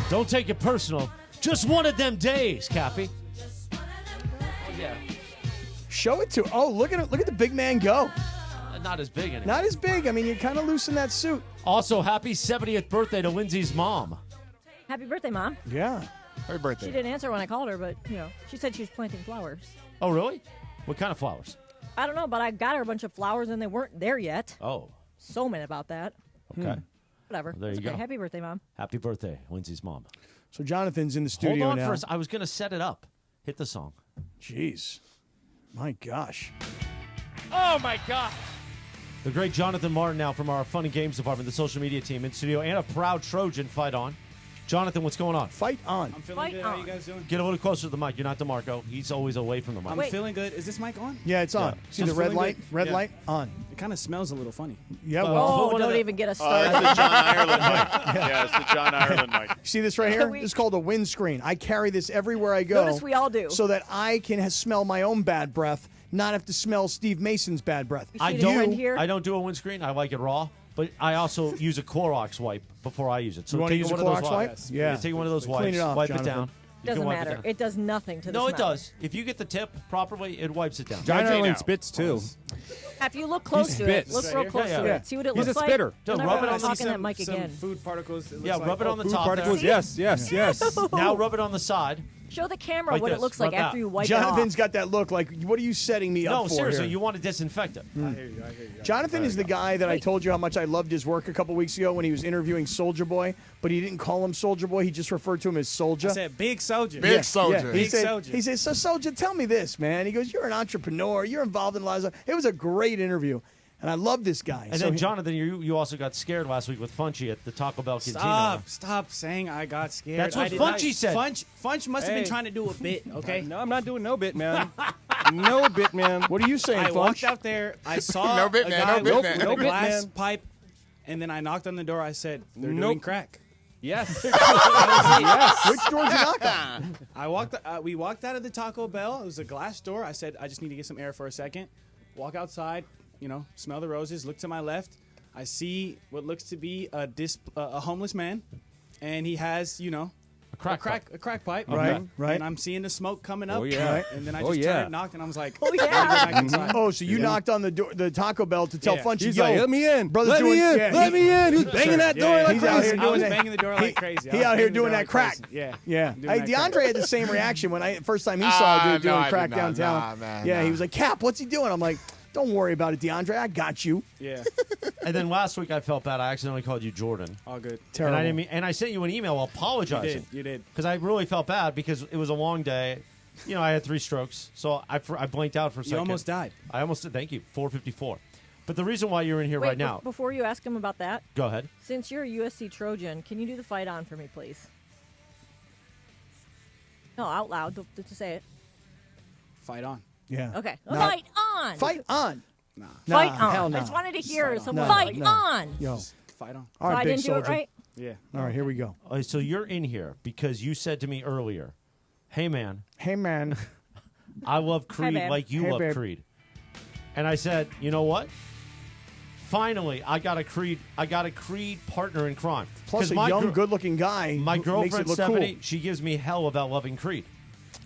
[SPEAKER 1] Don't take it personal. Just one of them days, Cappy. Oh, yeah.
[SPEAKER 2] Show it to. Oh, look at the big man go.
[SPEAKER 1] not as big anymore.
[SPEAKER 2] Not as big. I mean, you kind of loosen that suit.
[SPEAKER 1] Also, happy 70th birthday to Lindsay's mom.
[SPEAKER 4] Happy birthday, Mom.
[SPEAKER 2] Yeah.
[SPEAKER 6] Happy birthday.
[SPEAKER 4] She didn't answer when I called her, but, she said she was planting flowers.
[SPEAKER 1] Oh, really? What kind of flowers?
[SPEAKER 4] I don't know, but I got her a bunch of flowers, and they weren't there yet.
[SPEAKER 1] Oh.
[SPEAKER 4] So mad about that.
[SPEAKER 1] Okay.
[SPEAKER 4] Whatever.
[SPEAKER 1] Well, there
[SPEAKER 4] It's
[SPEAKER 1] you
[SPEAKER 4] okay.
[SPEAKER 1] go.
[SPEAKER 4] Happy birthday, Mom.
[SPEAKER 1] Happy birthday, Lindsay's mom.
[SPEAKER 2] So Jonathan's in the studio
[SPEAKER 1] Hold on
[SPEAKER 2] now.
[SPEAKER 1] first. I was going to set it up. Hit the song.
[SPEAKER 2] Jeez. My gosh.
[SPEAKER 1] Oh, my God. The great Jonathan Martin now from our Fun and Games department, the social media team in studio, and a proud Trojan. Fight on. Jonathan, what's going on?
[SPEAKER 2] Fight on.
[SPEAKER 10] I'm feeling good. How you guys doing?
[SPEAKER 1] Get a little closer to the mic. You're not DeMarco. He's always away from the mic.
[SPEAKER 10] I'm feeling good. Is this mic on?
[SPEAKER 2] Yeah, it's on. See the red light? Red light? On.
[SPEAKER 10] It kind of smells a little funny.
[SPEAKER 2] Yeah, well.
[SPEAKER 4] Oh, don't even get us started.
[SPEAKER 3] That's the John Ireland mic. Yeah, it's the John Ireland mic.
[SPEAKER 2] See this right here? This is called a windscreen. I carry this everywhere I go.
[SPEAKER 4] Notice we all do.
[SPEAKER 2] So that I can smell my own bad breath, not have to smell Steve Mason's bad breath.
[SPEAKER 1] I don't do a windscreen. I like it raw. But I also use a Clorox wipe before I use it. So
[SPEAKER 2] You wanna
[SPEAKER 1] take
[SPEAKER 2] use a
[SPEAKER 1] one of those
[SPEAKER 2] Clorox wipe?
[SPEAKER 1] wipes.
[SPEAKER 2] Yeah.
[SPEAKER 1] Take one of those
[SPEAKER 2] Clean
[SPEAKER 1] wipes.
[SPEAKER 2] it off,
[SPEAKER 1] wipe
[SPEAKER 2] Jonathan.
[SPEAKER 1] it down. You
[SPEAKER 4] Doesn't
[SPEAKER 1] can wipe
[SPEAKER 4] matter.
[SPEAKER 1] down.
[SPEAKER 4] It does nothing to the
[SPEAKER 1] No, it
[SPEAKER 4] smell.
[SPEAKER 1] does. If you get the tip properly, it wipes it down.
[SPEAKER 5] John Ireland spits too.
[SPEAKER 4] If you look close to it, look real close to it. See what it
[SPEAKER 5] He's
[SPEAKER 4] looks
[SPEAKER 5] a
[SPEAKER 4] like.
[SPEAKER 5] spitter.
[SPEAKER 4] Don't
[SPEAKER 1] rub it on
[SPEAKER 4] talking
[SPEAKER 1] the
[SPEAKER 4] that mic
[SPEAKER 10] some
[SPEAKER 4] again.
[SPEAKER 10] food particles. It
[SPEAKER 1] Yeah,
[SPEAKER 10] looks
[SPEAKER 1] rub
[SPEAKER 10] like.
[SPEAKER 1] it on the
[SPEAKER 5] Food
[SPEAKER 1] top
[SPEAKER 5] particles.
[SPEAKER 1] there.
[SPEAKER 5] Yes.
[SPEAKER 1] Now rub it on the side.
[SPEAKER 4] Show the camera
[SPEAKER 1] Like
[SPEAKER 4] what
[SPEAKER 1] this.
[SPEAKER 4] it looks like
[SPEAKER 1] Rub
[SPEAKER 4] after
[SPEAKER 1] that.
[SPEAKER 4] you wipe
[SPEAKER 2] Jonathan's
[SPEAKER 4] it
[SPEAKER 2] got that look like, what are you setting me
[SPEAKER 1] No,
[SPEAKER 2] up for
[SPEAKER 1] seriously,
[SPEAKER 2] here?
[SPEAKER 1] you want to disinfect it.
[SPEAKER 10] I hear you.
[SPEAKER 2] Jonathan is the guy that I told you how much I loved his work a couple weeks ago when he was interviewing Soulja Boy, but he didn't call him Soulja Boy. He just referred to him as Soulja.
[SPEAKER 10] I said Big Soldier.
[SPEAKER 6] Big Soldier.
[SPEAKER 2] He
[SPEAKER 10] Big
[SPEAKER 2] said,
[SPEAKER 10] Soldier.
[SPEAKER 2] he said, so Soulja, tell me this, man. He goes, you're an entrepreneur. You're involved in a lot of stuff. It was a great interview, and I love this guy.
[SPEAKER 1] And
[SPEAKER 2] So
[SPEAKER 1] then,
[SPEAKER 2] he-
[SPEAKER 1] Jonathan, you also got scared last week with Funchy at the Taco Bell Cantina.
[SPEAKER 10] Stop saying I got scared.
[SPEAKER 1] That's what
[SPEAKER 10] I did not-
[SPEAKER 1] Funchy said.
[SPEAKER 10] Funch must have been
[SPEAKER 5] Hey.
[SPEAKER 10] trying to do a bit, okay?
[SPEAKER 5] No, I'm not doing no bit, man. No bit, man.
[SPEAKER 2] What are you saying,
[SPEAKER 10] I
[SPEAKER 2] Funch?
[SPEAKER 10] walked out there. I saw
[SPEAKER 6] No bit,
[SPEAKER 10] a
[SPEAKER 6] man,
[SPEAKER 10] guy
[SPEAKER 6] no bit,
[SPEAKER 10] with
[SPEAKER 6] man.
[SPEAKER 10] a
[SPEAKER 5] No bit,
[SPEAKER 10] glass
[SPEAKER 5] man.
[SPEAKER 10] pipe, and then I knocked on the door. I said, they're doing
[SPEAKER 5] Nope.
[SPEAKER 10] crack.
[SPEAKER 5] Yes.
[SPEAKER 2] Which door did you knock on?
[SPEAKER 10] We walked out of the Taco Bell. It was a glass door. I said, I just need to get some air for a second. Walk outside, smell the roses. Look to my left. I see what looks to be a homeless man, and he has,
[SPEAKER 1] A crack
[SPEAKER 10] pipe.
[SPEAKER 2] Right, right.
[SPEAKER 10] And I'm seeing the smoke coming up.
[SPEAKER 5] Oh, yeah.
[SPEAKER 2] Right.
[SPEAKER 10] And then I
[SPEAKER 5] Oh,
[SPEAKER 10] just
[SPEAKER 5] yeah.
[SPEAKER 10] turned, knocked, and I was like,
[SPEAKER 4] Oh, yeah.
[SPEAKER 10] "I gotta go back inside."
[SPEAKER 2] Oh, so you knocked on the door, the Taco Bell to tell
[SPEAKER 10] Yeah.
[SPEAKER 2] Funchy,
[SPEAKER 5] He's
[SPEAKER 2] yo,
[SPEAKER 5] like, let me in.
[SPEAKER 2] brother's
[SPEAKER 5] Let
[SPEAKER 2] doing,
[SPEAKER 5] me in.
[SPEAKER 2] yeah,
[SPEAKER 5] Let me in. He's banging that door like
[SPEAKER 2] He's out
[SPEAKER 5] crazy.
[SPEAKER 2] here
[SPEAKER 10] I
[SPEAKER 2] doing
[SPEAKER 10] was
[SPEAKER 2] that.
[SPEAKER 10] banging the door like crazy.
[SPEAKER 2] He out here doing that crack.
[SPEAKER 10] Yeah.
[SPEAKER 2] Yeah.
[SPEAKER 10] Doing
[SPEAKER 2] Hey,
[SPEAKER 10] that
[SPEAKER 2] DeAndre
[SPEAKER 10] crack.
[SPEAKER 2] had the same reaction when first time he saw a dude
[SPEAKER 6] no,
[SPEAKER 2] doing
[SPEAKER 6] I
[SPEAKER 2] crack
[SPEAKER 6] did not.
[SPEAKER 2] downtown.
[SPEAKER 6] Nah, man,
[SPEAKER 2] yeah, he
[SPEAKER 6] nah.
[SPEAKER 2] was like, Cap, what's he doing? I'm like, don't worry about it, DeAndre. I got you.
[SPEAKER 10] Yeah.
[SPEAKER 1] And then last week I felt bad. I accidentally called you Jordan.
[SPEAKER 10] All good.
[SPEAKER 2] Terrible.
[SPEAKER 1] And I didn't mean, and I sent you an email apologizing.
[SPEAKER 10] You did.
[SPEAKER 1] Because I really felt bad because it was a long day. I had 3 strokes, so I blanked out for a second.
[SPEAKER 10] You almost died.
[SPEAKER 1] I almost did. Thank you. 4:54. But the reason why you're in here
[SPEAKER 4] Wait,
[SPEAKER 1] right now.
[SPEAKER 4] Before you ask him about that,
[SPEAKER 1] Go ahead.
[SPEAKER 4] since you're a USC Trojan, can you do the fight on for me, please? No, out loud to say it.
[SPEAKER 10] Fight on.
[SPEAKER 2] Yeah.
[SPEAKER 4] Okay.
[SPEAKER 2] No.
[SPEAKER 4] Fight on.
[SPEAKER 2] Fight on.
[SPEAKER 10] Nah.
[SPEAKER 4] Fight
[SPEAKER 2] Nah,
[SPEAKER 4] on.
[SPEAKER 2] hell no.
[SPEAKER 4] I just wanted to hear
[SPEAKER 10] Fight on.
[SPEAKER 4] someone
[SPEAKER 2] No,
[SPEAKER 4] fight
[SPEAKER 2] no.
[SPEAKER 4] on.
[SPEAKER 2] Yo.
[SPEAKER 10] Fight on.
[SPEAKER 2] All
[SPEAKER 4] So
[SPEAKER 2] right,
[SPEAKER 4] I
[SPEAKER 2] big
[SPEAKER 4] didn't do
[SPEAKER 2] soldier.
[SPEAKER 4] it right.
[SPEAKER 10] Yeah.
[SPEAKER 2] All right, here we go.
[SPEAKER 1] So you're in here because you said to me earlier, "Hey man,
[SPEAKER 2] Hey, man.
[SPEAKER 1] I love Creed
[SPEAKER 4] babe.
[SPEAKER 1] like you
[SPEAKER 2] Hey,
[SPEAKER 1] love
[SPEAKER 2] babe.
[SPEAKER 1] Creed." And I said, "You know what? Finally, I got a Creed partner in crime."
[SPEAKER 2] Plus
[SPEAKER 1] 'Cause
[SPEAKER 2] a
[SPEAKER 1] my
[SPEAKER 2] young,
[SPEAKER 1] gir-
[SPEAKER 2] good-looking guy
[SPEAKER 1] My
[SPEAKER 2] who makes it
[SPEAKER 1] girlfriend
[SPEAKER 2] look
[SPEAKER 1] Stephanie,
[SPEAKER 2] cool.
[SPEAKER 1] she gives me hell about loving Creed.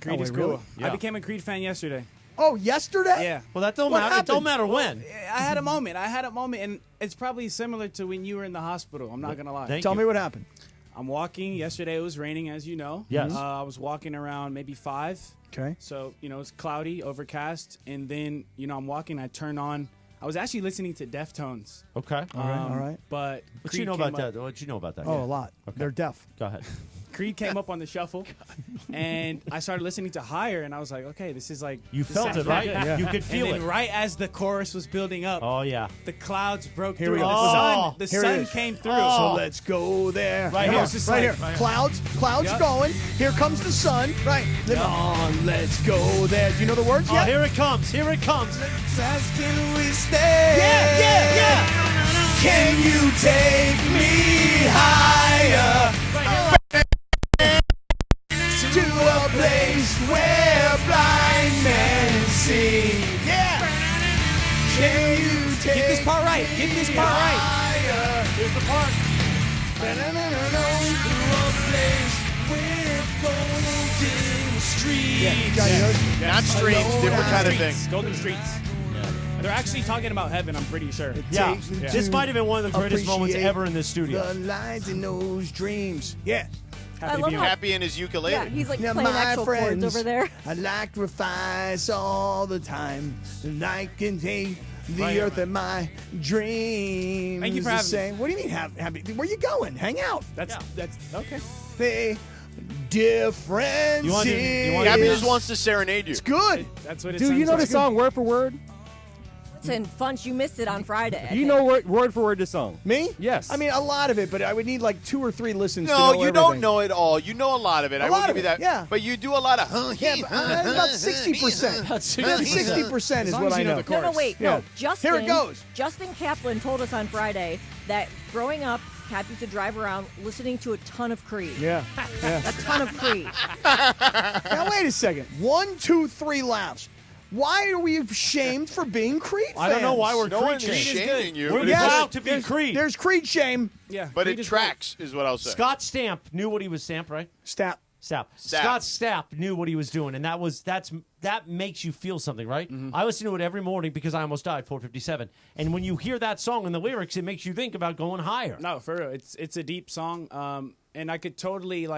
[SPEAKER 10] Creed
[SPEAKER 2] Oh,
[SPEAKER 10] is
[SPEAKER 2] wait,
[SPEAKER 10] cool.
[SPEAKER 2] really?
[SPEAKER 1] Yeah.
[SPEAKER 10] I became a Creed fan yesterday.
[SPEAKER 2] Oh, yesterday?
[SPEAKER 10] Yeah.
[SPEAKER 1] Well, that don't
[SPEAKER 2] What
[SPEAKER 1] matter. It don't
[SPEAKER 2] happened?
[SPEAKER 1] matter when.
[SPEAKER 10] I had a moment, and it's probably similar to when you were in the hospital. I'm not gonna lie.
[SPEAKER 1] Thank
[SPEAKER 2] Tell
[SPEAKER 1] you.
[SPEAKER 2] me what happened.
[SPEAKER 10] I'm walking. Yesterday it was raining, as you know.
[SPEAKER 1] Yes.
[SPEAKER 10] I was walking around maybe 5.
[SPEAKER 2] Okay.
[SPEAKER 10] So it's cloudy, overcast, and then I'm walking. I turn on. I was actually listening to Deftones.
[SPEAKER 1] Okay.
[SPEAKER 2] All right.
[SPEAKER 10] But
[SPEAKER 1] What
[SPEAKER 10] Creed
[SPEAKER 1] you know
[SPEAKER 10] came
[SPEAKER 1] about
[SPEAKER 10] up-
[SPEAKER 1] that? What you know about that?
[SPEAKER 2] Oh, a lot. They're deaf.
[SPEAKER 1] Go ahead.
[SPEAKER 10] Creed came up on the shuffle, and I started listening to Higher, and I was like, okay, this is like
[SPEAKER 1] You
[SPEAKER 10] this
[SPEAKER 1] felt
[SPEAKER 10] sounds
[SPEAKER 1] it, right?
[SPEAKER 10] good.
[SPEAKER 1] Yeah. You could feel
[SPEAKER 10] and
[SPEAKER 1] it.
[SPEAKER 10] then right as the chorus was building up,
[SPEAKER 1] Oh yeah.
[SPEAKER 10] the clouds broke
[SPEAKER 2] Here
[SPEAKER 10] through.
[SPEAKER 2] we
[SPEAKER 10] The
[SPEAKER 2] go.
[SPEAKER 1] Oh.
[SPEAKER 10] sun,
[SPEAKER 2] Here it is.
[SPEAKER 10] came through.
[SPEAKER 2] So let's go there.
[SPEAKER 1] Right
[SPEAKER 2] Come
[SPEAKER 1] here.
[SPEAKER 2] on,
[SPEAKER 10] It's just
[SPEAKER 2] right
[SPEAKER 10] like-
[SPEAKER 2] here.
[SPEAKER 10] right.
[SPEAKER 2] Clouds
[SPEAKER 10] Yep.
[SPEAKER 2] going. Here comes the sun. Right. Then on, let's go there. Do you know the words
[SPEAKER 1] Oh,
[SPEAKER 2] yet?
[SPEAKER 1] here it comes. Here it comes.
[SPEAKER 10] Can we stay?
[SPEAKER 2] Yeah.
[SPEAKER 10] Can you take me higher to a place where blind men see?
[SPEAKER 2] Yeah.
[SPEAKER 10] Can you take Get this part right. Get this part right.
[SPEAKER 1] Here's the part.
[SPEAKER 2] Yeah. Johnny,
[SPEAKER 3] Not streets, different kind of thing.
[SPEAKER 10] Golden Streets. They're actually talking about heaven, I'm pretty sure.
[SPEAKER 1] Yeah. This might have been one of the greatest moments
[SPEAKER 2] Appreciate
[SPEAKER 1] ever in this studio.
[SPEAKER 2] The lights in those dreams. Yeah.
[SPEAKER 4] I love how-
[SPEAKER 3] Happy in his ukulele.
[SPEAKER 4] Yeah, he's like
[SPEAKER 2] Now,
[SPEAKER 4] playing
[SPEAKER 2] my
[SPEAKER 4] actual
[SPEAKER 2] friends,
[SPEAKER 4] chords over there.
[SPEAKER 2] I sacrifice all the time, and I can take the earth in my dreams.
[SPEAKER 10] Thank you for
[SPEAKER 2] the
[SPEAKER 10] having me.
[SPEAKER 2] same. What do you mean, happy? Where you going? Hang out.
[SPEAKER 10] That's okay.
[SPEAKER 2] The difference
[SPEAKER 3] Gabby just wants to serenade you.
[SPEAKER 2] It's good.
[SPEAKER 10] That's what it
[SPEAKER 5] Dude,
[SPEAKER 10] sounds
[SPEAKER 5] you know
[SPEAKER 10] like.
[SPEAKER 5] the song word for word?
[SPEAKER 4] Listen, Funch, you missed it on Friday.
[SPEAKER 5] You know word for word the song?
[SPEAKER 2] Me?
[SPEAKER 5] Yes.
[SPEAKER 2] I mean, a lot of it, but I would need like 2 or 3 listens to know
[SPEAKER 3] No, you
[SPEAKER 2] everything.
[SPEAKER 3] don't know it all. You know a lot of it.
[SPEAKER 2] A
[SPEAKER 3] I will
[SPEAKER 2] lot
[SPEAKER 3] give
[SPEAKER 2] of
[SPEAKER 3] you
[SPEAKER 2] it,
[SPEAKER 3] that.
[SPEAKER 2] yeah.
[SPEAKER 3] But you do a lot of
[SPEAKER 2] Yeah, but, about 60%. About 60% is what I know.
[SPEAKER 4] No, wait.
[SPEAKER 2] Yeah.
[SPEAKER 4] No, Justin.
[SPEAKER 2] Here it goes.
[SPEAKER 4] Justin Kaplan told us on Friday that growing up, Cap used to drive around listening to a ton of Creed.
[SPEAKER 2] Yeah.
[SPEAKER 4] A ton of Creed.
[SPEAKER 2] Now, wait a second. 1, 2, 3 laughs. Why are we shamed for being Creed fans?
[SPEAKER 1] I don't know why we're
[SPEAKER 3] No
[SPEAKER 1] Creed
[SPEAKER 3] one's shaming you.
[SPEAKER 1] We're
[SPEAKER 3] but it's
[SPEAKER 1] proud
[SPEAKER 3] just-
[SPEAKER 1] to be Creed.
[SPEAKER 2] There's Creed shame.
[SPEAKER 10] Yeah.
[SPEAKER 3] But
[SPEAKER 10] Creed
[SPEAKER 3] it
[SPEAKER 10] is
[SPEAKER 3] tracks, is what I'll say.
[SPEAKER 1] Scott Stapp knew what he was Stapp, right?
[SPEAKER 2] Stapp.
[SPEAKER 1] Scott Stapp knew what he was doing, and that makes you feel something, right? I listen to it every morning because I almost died 457, and when you hear that song and the lyrics, it makes you think about going higher.
[SPEAKER 10] No, for real. It's a deep song, and I could totally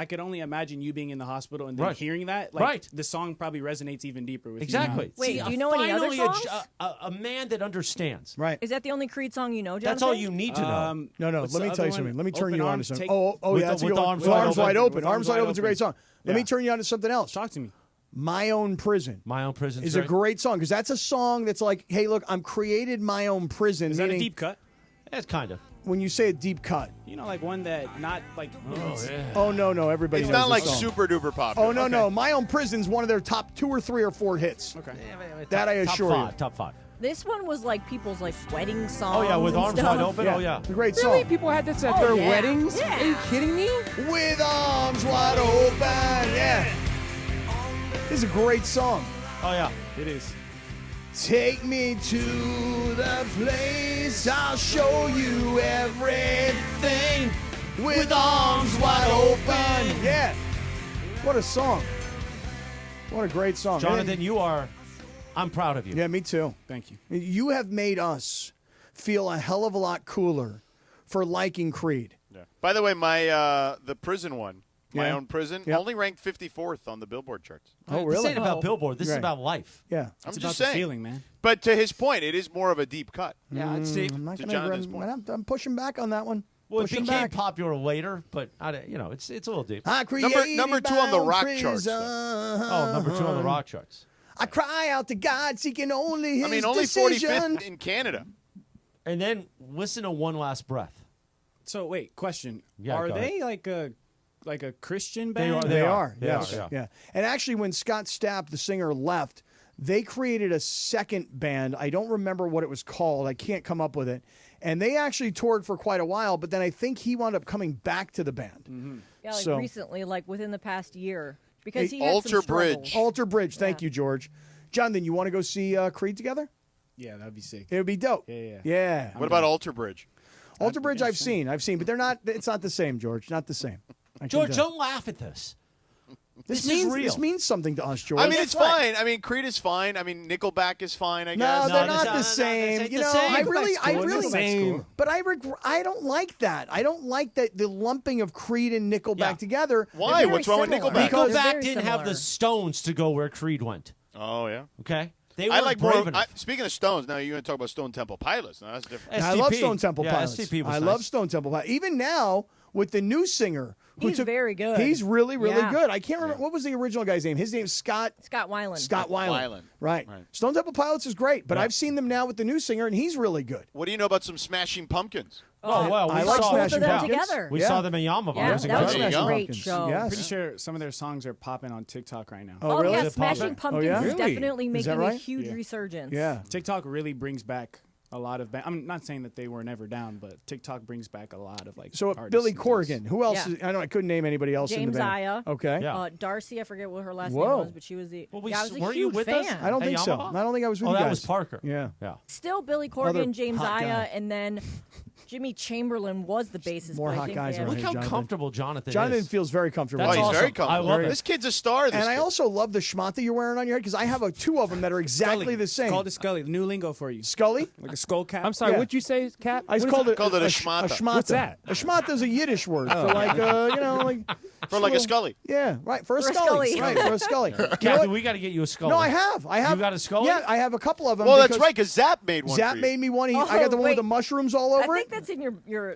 [SPEAKER 10] I could only imagine you being in the hospital and then
[SPEAKER 1] Right.
[SPEAKER 10] hearing that. The song probably resonates even deeper with
[SPEAKER 1] Exactly.
[SPEAKER 10] you.
[SPEAKER 4] Wait, do you know any other
[SPEAKER 1] Finally,
[SPEAKER 4] songs?
[SPEAKER 1] a man that understands.
[SPEAKER 2] Right.
[SPEAKER 4] Is that the only Creed song you know, Jonathan?
[SPEAKER 1] That's all you need to know.
[SPEAKER 2] No.
[SPEAKER 10] what's
[SPEAKER 2] Let
[SPEAKER 10] the
[SPEAKER 2] me
[SPEAKER 10] other
[SPEAKER 2] tell you
[SPEAKER 10] one?
[SPEAKER 2] something. Let me turn
[SPEAKER 10] Open
[SPEAKER 2] you on to
[SPEAKER 10] Arms,
[SPEAKER 2] something.
[SPEAKER 10] take-
[SPEAKER 2] Oh,
[SPEAKER 1] With
[SPEAKER 2] yeah.
[SPEAKER 1] the-
[SPEAKER 2] That's a
[SPEAKER 1] with
[SPEAKER 2] good
[SPEAKER 1] the
[SPEAKER 2] one.
[SPEAKER 1] arms
[SPEAKER 2] With
[SPEAKER 1] wide
[SPEAKER 2] arms
[SPEAKER 1] open.
[SPEAKER 2] wide open.
[SPEAKER 10] With
[SPEAKER 2] Arms wide open's a great song. Let me turn you on to something else.
[SPEAKER 10] Talk to me.
[SPEAKER 2] My Own Prison.
[SPEAKER 1] My Own Prison
[SPEAKER 2] is a great song because that's a song that's like, hey, look, I'm created my own prison.
[SPEAKER 10] Is that a
[SPEAKER 2] meaning
[SPEAKER 10] deep cut?
[SPEAKER 1] That's kind of.
[SPEAKER 2] when you say a deep cut.
[SPEAKER 10] You know, like one that not like.
[SPEAKER 2] Oh no, everybody.
[SPEAKER 3] It's
[SPEAKER 2] knows
[SPEAKER 3] not
[SPEAKER 2] the
[SPEAKER 3] like
[SPEAKER 2] song.
[SPEAKER 3] super duper popular.
[SPEAKER 2] Oh no, My Own Prison's one of their top 2 or 3 or 4 hits.
[SPEAKER 10] Okay.
[SPEAKER 2] That I assure you.
[SPEAKER 1] Top 5.
[SPEAKER 4] This one was like people's like wedding songs.
[SPEAKER 1] Oh yeah, with
[SPEAKER 4] and
[SPEAKER 1] arms
[SPEAKER 4] stuff.
[SPEAKER 1] wide open. Oh yeah.
[SPEAKER 2] A great
[SPEAKER 5] Really?
[SPEAKER 2] song.
[SPEAKER 5] People had this at
[SPEAKER 4] Oh,
[SPEAKER 5] their
[SPEAKER 4] yeah.
[SPEAKER 5] weddings?
[SPEAKER 4] Yeah.
[SPEAKER 5] Are you kidding me?
[SPEAKER 2] With arms wide open. Yeah. This is a great song.
[SPEAKER 1] Oh yeah.
[SPEAKER 10] It is.
[SPEAKER 2] Take me to the place, I'll show you everything with arms wide open. Yeah. What a song. What a great song.
[SPEAKER 1] Jonathan, I'm proud of you.
[SPEAKER 2] Yeah, me too.
[SPEAKER 10] Thank you.
[SPEAKER 2] You have made us feel a hell of a lot cooler for liking Creed.
[SPEAKER 3] Yeah. By the way, my the prison one, My
[SPEAKER 2] Yeah.
[SPEAKER 3] Own Prison,
[SPEAKER 2] Yep.
[SPEAKER 3] only ranked 54th on the Billboard charts.
[SPEAKER 2] Oh, really?
[SPEAKER 1] This ain't about Billboard. This is
[SPEAKER 2] Right.
[SPEAKER 1] about life.
[SPEAKER 2] Yeah.
[SPEAKER 3] I'm
[SPEAKER 10] It's
[SPEAKER 3] just
[SPEAKER 10] about the
[SPEAKER 3] saying.
[SPEAKER 10] feeling, man.
[SPEAKER 3] But to his point, it is more of a deep cut.
[SPEAKER 1] Yeah, I'd say.
[SPEAKER 2] I'm not
[SPEAKER 3] To
[SPEAKER 2] gonna.
[SPEAKER 3] Jonathan's point.
[SPEAKER 2] I'm pushing back on that one.
[SPEAKER 1] Well, it
[SPEAKER 2] Pushing
[SPEAKER 1] became
[SPEAKER 2] back.
[SPEAKER 1] popular later, but it's a little deep.
[SPEAKER 2] I created
[SPEAKER 3] Number 2 on the
[SPEAKER 2] my own
[SPEAKER 3] rock
[SPEAKER 2] prison.
[SPEAKER 3] charts.
[SPEAKER 1] Oh, number 2 on the rock charts.
[SPEAKER 2] I cry out to God, seeking only His
[SPEAKER 3] I mean, only
[SPEAKER 2] decision.
[SPEAKER 3] 45th in Canada.
[SPEAKER 1] And then listen to One Last Breath.
[SPEAKER 10] So wait, question:
[SPEAKER 1] Yeah,
[SPEAKER 10] Are
[SPEAKER 1] go
[SPEAKER 10] they like a Christian
[SPEAKER 1] They
[SPEAKER 10] band?
[SPEAKER 1] are.
[SPEAKER 2] They are.
[SPEAKER 1] They
[SPEAKER 2] Yes.
[SPEAKER 1] are,
[SPEAKER 2] Yeah. And actually, when Scott Stapp, the singer, left, they created a second band. I don't remember what it was called. I can't come up with it. And they actually toured for quite a while, but then I think he wound up coming back to the band.
[SPEAKER 4] Yeah, like
[SPEAKER 2] So-
[SPEAKER 4] recently, like within the past year, because he had
[SPEAKER 3] Alter
[SPEAKER 4] some struggles.
[SPEAKER 3] Bridge.
[SPEAKER 2] Alter Bridge. Thank you, George. Jonathan, you want to go see Creed together?
[SPEAKER 10] Yeah, that'd be sick.
[SPEAKER 2] It would be dope.
[SPEAKER 10] Yeah.
[SPEAKER 3] What about Alter Bridge?
[SPEAKER 2] Alter Bridge, I've seen, but they're not. It's not the same, George. Not the same. I can
[SPEAKER 1] George,
[SPEAKER 2] tell.
[SPEAKER 1] don't laugh at this.
[SPEAKER 2] This
[SPEAKER 1] This is
[SPEAKER 2] means
[SPEAKER 1] real.
[SPEAKER 2] this means something to us, George.
[SPEAKER 3] I mean, it's fine. I mean, Creed is fine. I mean, Nickelback is fine, I
[SPEAKER 2] No,
[SPEAKER 3] guess.
[SPEAKER 2] they're
[SPEAKER 1] No,
[SPEAKER 2] not
[SPEAKER 1] no,
[SPEAKER 2] the
[SPEAKER 1] no,
[SPEAKER 2] same.
[SPEAKER 1] ain't
[SPEAKER 2] You
[SPEAKER 1] the
[SPEAKER 2] know,
[SPEAKER 1] same.
[SPEAKER 2] I
[SPEAKER 10] Nickelback's
[SPEAKER 2] really,
[SPEAKER 10] cool. Nickelback's cool.
[SPEAKER 2] but I don't like that. I don't like that the lumping of Creed and Nickelback
[SPEAKER 1] Yeah.
[SPEAKER 2] together.
[SPEAKER 3] Why?
[SPEAKER 4] They're
[SPEAKER 3] What's
[SPEAKER 4] very
[SPEAKER 3] wrong with
[SPEAKER 4] similar.
[SPEAKER 3] Nickelback?
[SPEAKER 4] They're
[SPEAKER 1] Nickelback
[SPEAKER 4] very
[SPEAKER 1] didn't have the
[SPEAKER 4] similar.
[SPEAKER 1] Stones to go where Creed went.
[SPEAKER 3] Oh, yeah.
[SPEAKER 1] Okay? They
[SPEAKER 3] I
[SPEAKER 1] weren't
[SPEAKER 3] like
[SPEAKER 1] brave
[SPEAKER 3] more.
[SPEAKER 1] enough.
[SPEAKER 3] Speaking of Stones, now you're going to talk about Stone Temple Pilots. Now, that's different.
[SPEAKER 2] I love
[SPEAKER 1] STP.
[SPEAKER 2] Stone Temple
[SPEAKER 1] Yeah,
[SPEAKER 2] Pilots.
[SPEAKER 1] STP was
[SPEAKER 2] I
[SPEAKER 1] nice.
[SPEAKER 2] love Stone Temple Pilots. Even now with the new singer, who
[SPEAKER 4] He's very good.
[SPEAKER 2] He's really, really
[SPEAKER 4] Yeah.
[SPEAKER 2] good. I can't remember what was the original guy's name. His name's Scott
[SPEAKER 4] Weiland.
[SPEAKER 2] Scott Weiland.
[SPEAKER 3] Weiland.
[SPEAKER 2] Right. Stone Temple Pilots is great, but I've seen them now with the new singer, and he's really good.
[SPEAKER 3] What do you know about some Smashing Pumpkins?
[SPEAKER 1] Oh, well,
[SPEAKER 2] I
[SPEAKER 1] we
[SPEAKER 2] like
[SPEAKER 1] saw
[SPEAKER 2] Smashing
[SPEAKER 4] both of them
[SPEAKER 2] Pumpkins.
[SPEAKER 4] together.
[SPEAKER 1] We
[SPEAKER 2] Yeah.
[SPEAKER 1] saw them in Yamava.
[SPEAKER 4] Yeah,
[SPEAKER 1] It was
[SPEAKER 4] that was
[SPEAKER 1] incredible.
[SPEAKER 3] There you
[SPEAKER 4] a
[SPEAKER 3] go.
[SPEAKER 4] great
[SPEAKER 2] Pumpkins.
[SPEAKER 4] show.
[SPEAKER 2] Yes.
[SPEAKER 10] Pretty sure some of their songs are popping on TikTok right now.
[SPEAKER 2] Oh, really?
[SPEAKER 4] yeah,
[SPEAKER 1] Is it
[SPEAKER 4] Smashing
[SPEAKER 1] popular?
[SPEAKER 4] Pumpkins
[SPEAKER 2] yeah?
[SPEAKER 4] is
[SPEAKER 2] Really?
[SPEAKER 4] definitely
[SPEAKER 2] Is
[SPEAKER 4] making
[SPEAKER 2] that
[SPEAKER 4] a
[SPEAKER 2] right?
[SPEAKER 4] huge
[SPEAKER 10] Yeah.
[SPEAKER 4] resurgence.
[SPEAKER 2] Yeah.
[SPEAKER 10] TikTok really brings back a lot of. I'm not saying that they were never down, but TikTok brings back a lot of like.
[SPEAKER 2] So
[SPEAKER 10] artists
[SPEAKER 2] Billy
[SPEAKER 10] and
[SPEAKER 2] Corrigan. Who else?
[SPEAKER 4] Yeah.
[SPEAKER 2] Is, I know I couldn't name anybody else in
[SPEAKER 4] James
[SPEAKER 2] the band.
[SPEAKER 4] Aya.
[SPEAKER 2] Okay.
[SPEAKER 1] Yeah.
[SPEAKER 4] Darcy, I forget what her last
[SPEAKER 2] Whoa.
[SPEAKER 4] name was, but she was the.
[SPEAKER 1] Well,
[SPEAKER 4] yeah, I was a
[SPEAKER 1] weren't
[SPEAKER 4] huge
[SPEAKER 1] you with
[SPEAKER 4] fan.
[SPEAKER 1] us?
[SPEAKER 2] I don't
[SPEAKER 1] At
[SPEAKER 2] think so.
[SPEAKER 1] Yamava?
[SPEAKER 2] I don't think I was with
[SPEAKER 1] Oh,
[SPEAKER 2] you
[SPEAKER 1] that
[SPEAKER 2] guys.
[SPEAKER 1] was Parker.
[SPEAKER 2] Yeah.
[SPEAKER 1] Yeah.
[SPEAKER 4] Still Billy Corgan,
[SPEAKER 2] Other
[SPEAKER 4] James
[SPEAKER 2] hot
[SPEAKER 4] Aya,
[SPEAKER 2] guy.
[SPEAKER 4] and then Jimmy Chamberlain was the bassist.
[SPEAKER 2] More
[SPEAKER 4] but I
[SPEAKER 2] hot
[SPEAKER 4] think
[SPEAKER 2] guys
[SPEAKER 4] they
[SPEAKER 2] around
[SPEAKER 1] Look
[SPEAKER 2] here,
[SPEAKER 1] how
[SPEAKER 2] Jonathan.
[SPEAKER 1] comfortable Jonathan
[SPEAKER 2] Jonathan
[SPEAKER 1] is.
[SPEAKER 2] feels very comfortable.
[SPEAKER 1] That's
[SPEAKER 3] he's
[SPEAKER 1] awesome.
[SPEAKER 3] very comfortable.
[SPEAKER 1] I love it.
[SPEAKER 3] This kid's a star.
[SPEAKER 2] And I also love the schmata you're wearing on your head because I have two of them that are exactly
[SPEAKER 10] Scully.
[SPEAKER 2] the same.
[SPEAKER 10] It's called a Scully. New lingo for you.
[SPEAKER 2] Scully?
[SPEAKER 10] Like a skull cap.
[SPEAKER 5] I'm sorry,
[SPEAKER 2] Yeah.
[SPEAKER 5] what'd you say, Cap?
[SPEAKER 2] I
[SPEAKER 5] What
[SPEAKER 2] called
[SPEAKER 5] is
[SPEAKER 2] it
[SPEAKER 3] Called it a
[SPEAKER 2] a
[SPEAKER 3] schmata.
[SPEAKER 2] schmata.
[SPEAKER 5] What's that?
[SPEAKER 2] A schmata is a Yiddish word for like,
[SPEAKER 3] For like a Scully.
[SPEAKER 2] Yeah, right. For a
[SPEAKER 4] For a
[SPEAKER 2] Scully.
[SPEAKER 4] Scully.
[SPEAKER 2] Right, for a Scully. You know
[SPEAKER 1] Kathy,
[SPEAKER 2] what?
[SPEAKER 1] we got to get you a Scully.
[SPEAKER 2] No, I have.
[SPEAKER 1] You got a Scully?
[SPEAKER 2] Yeah, I have a couple of them.
[SPEAKER 3] Well, that's
[SPEAKER 2] because
[SPEAKER 3] right, because Zap made one.
[SPEAKER 2] Zap
[SPEAKER 3] for you.
[SPEAKER 2] made me one. I got the one with the mushrooms all over
[SPEAKER 4] I
[SPEAKER 2] it.
[SPEAKER 4] think that's in your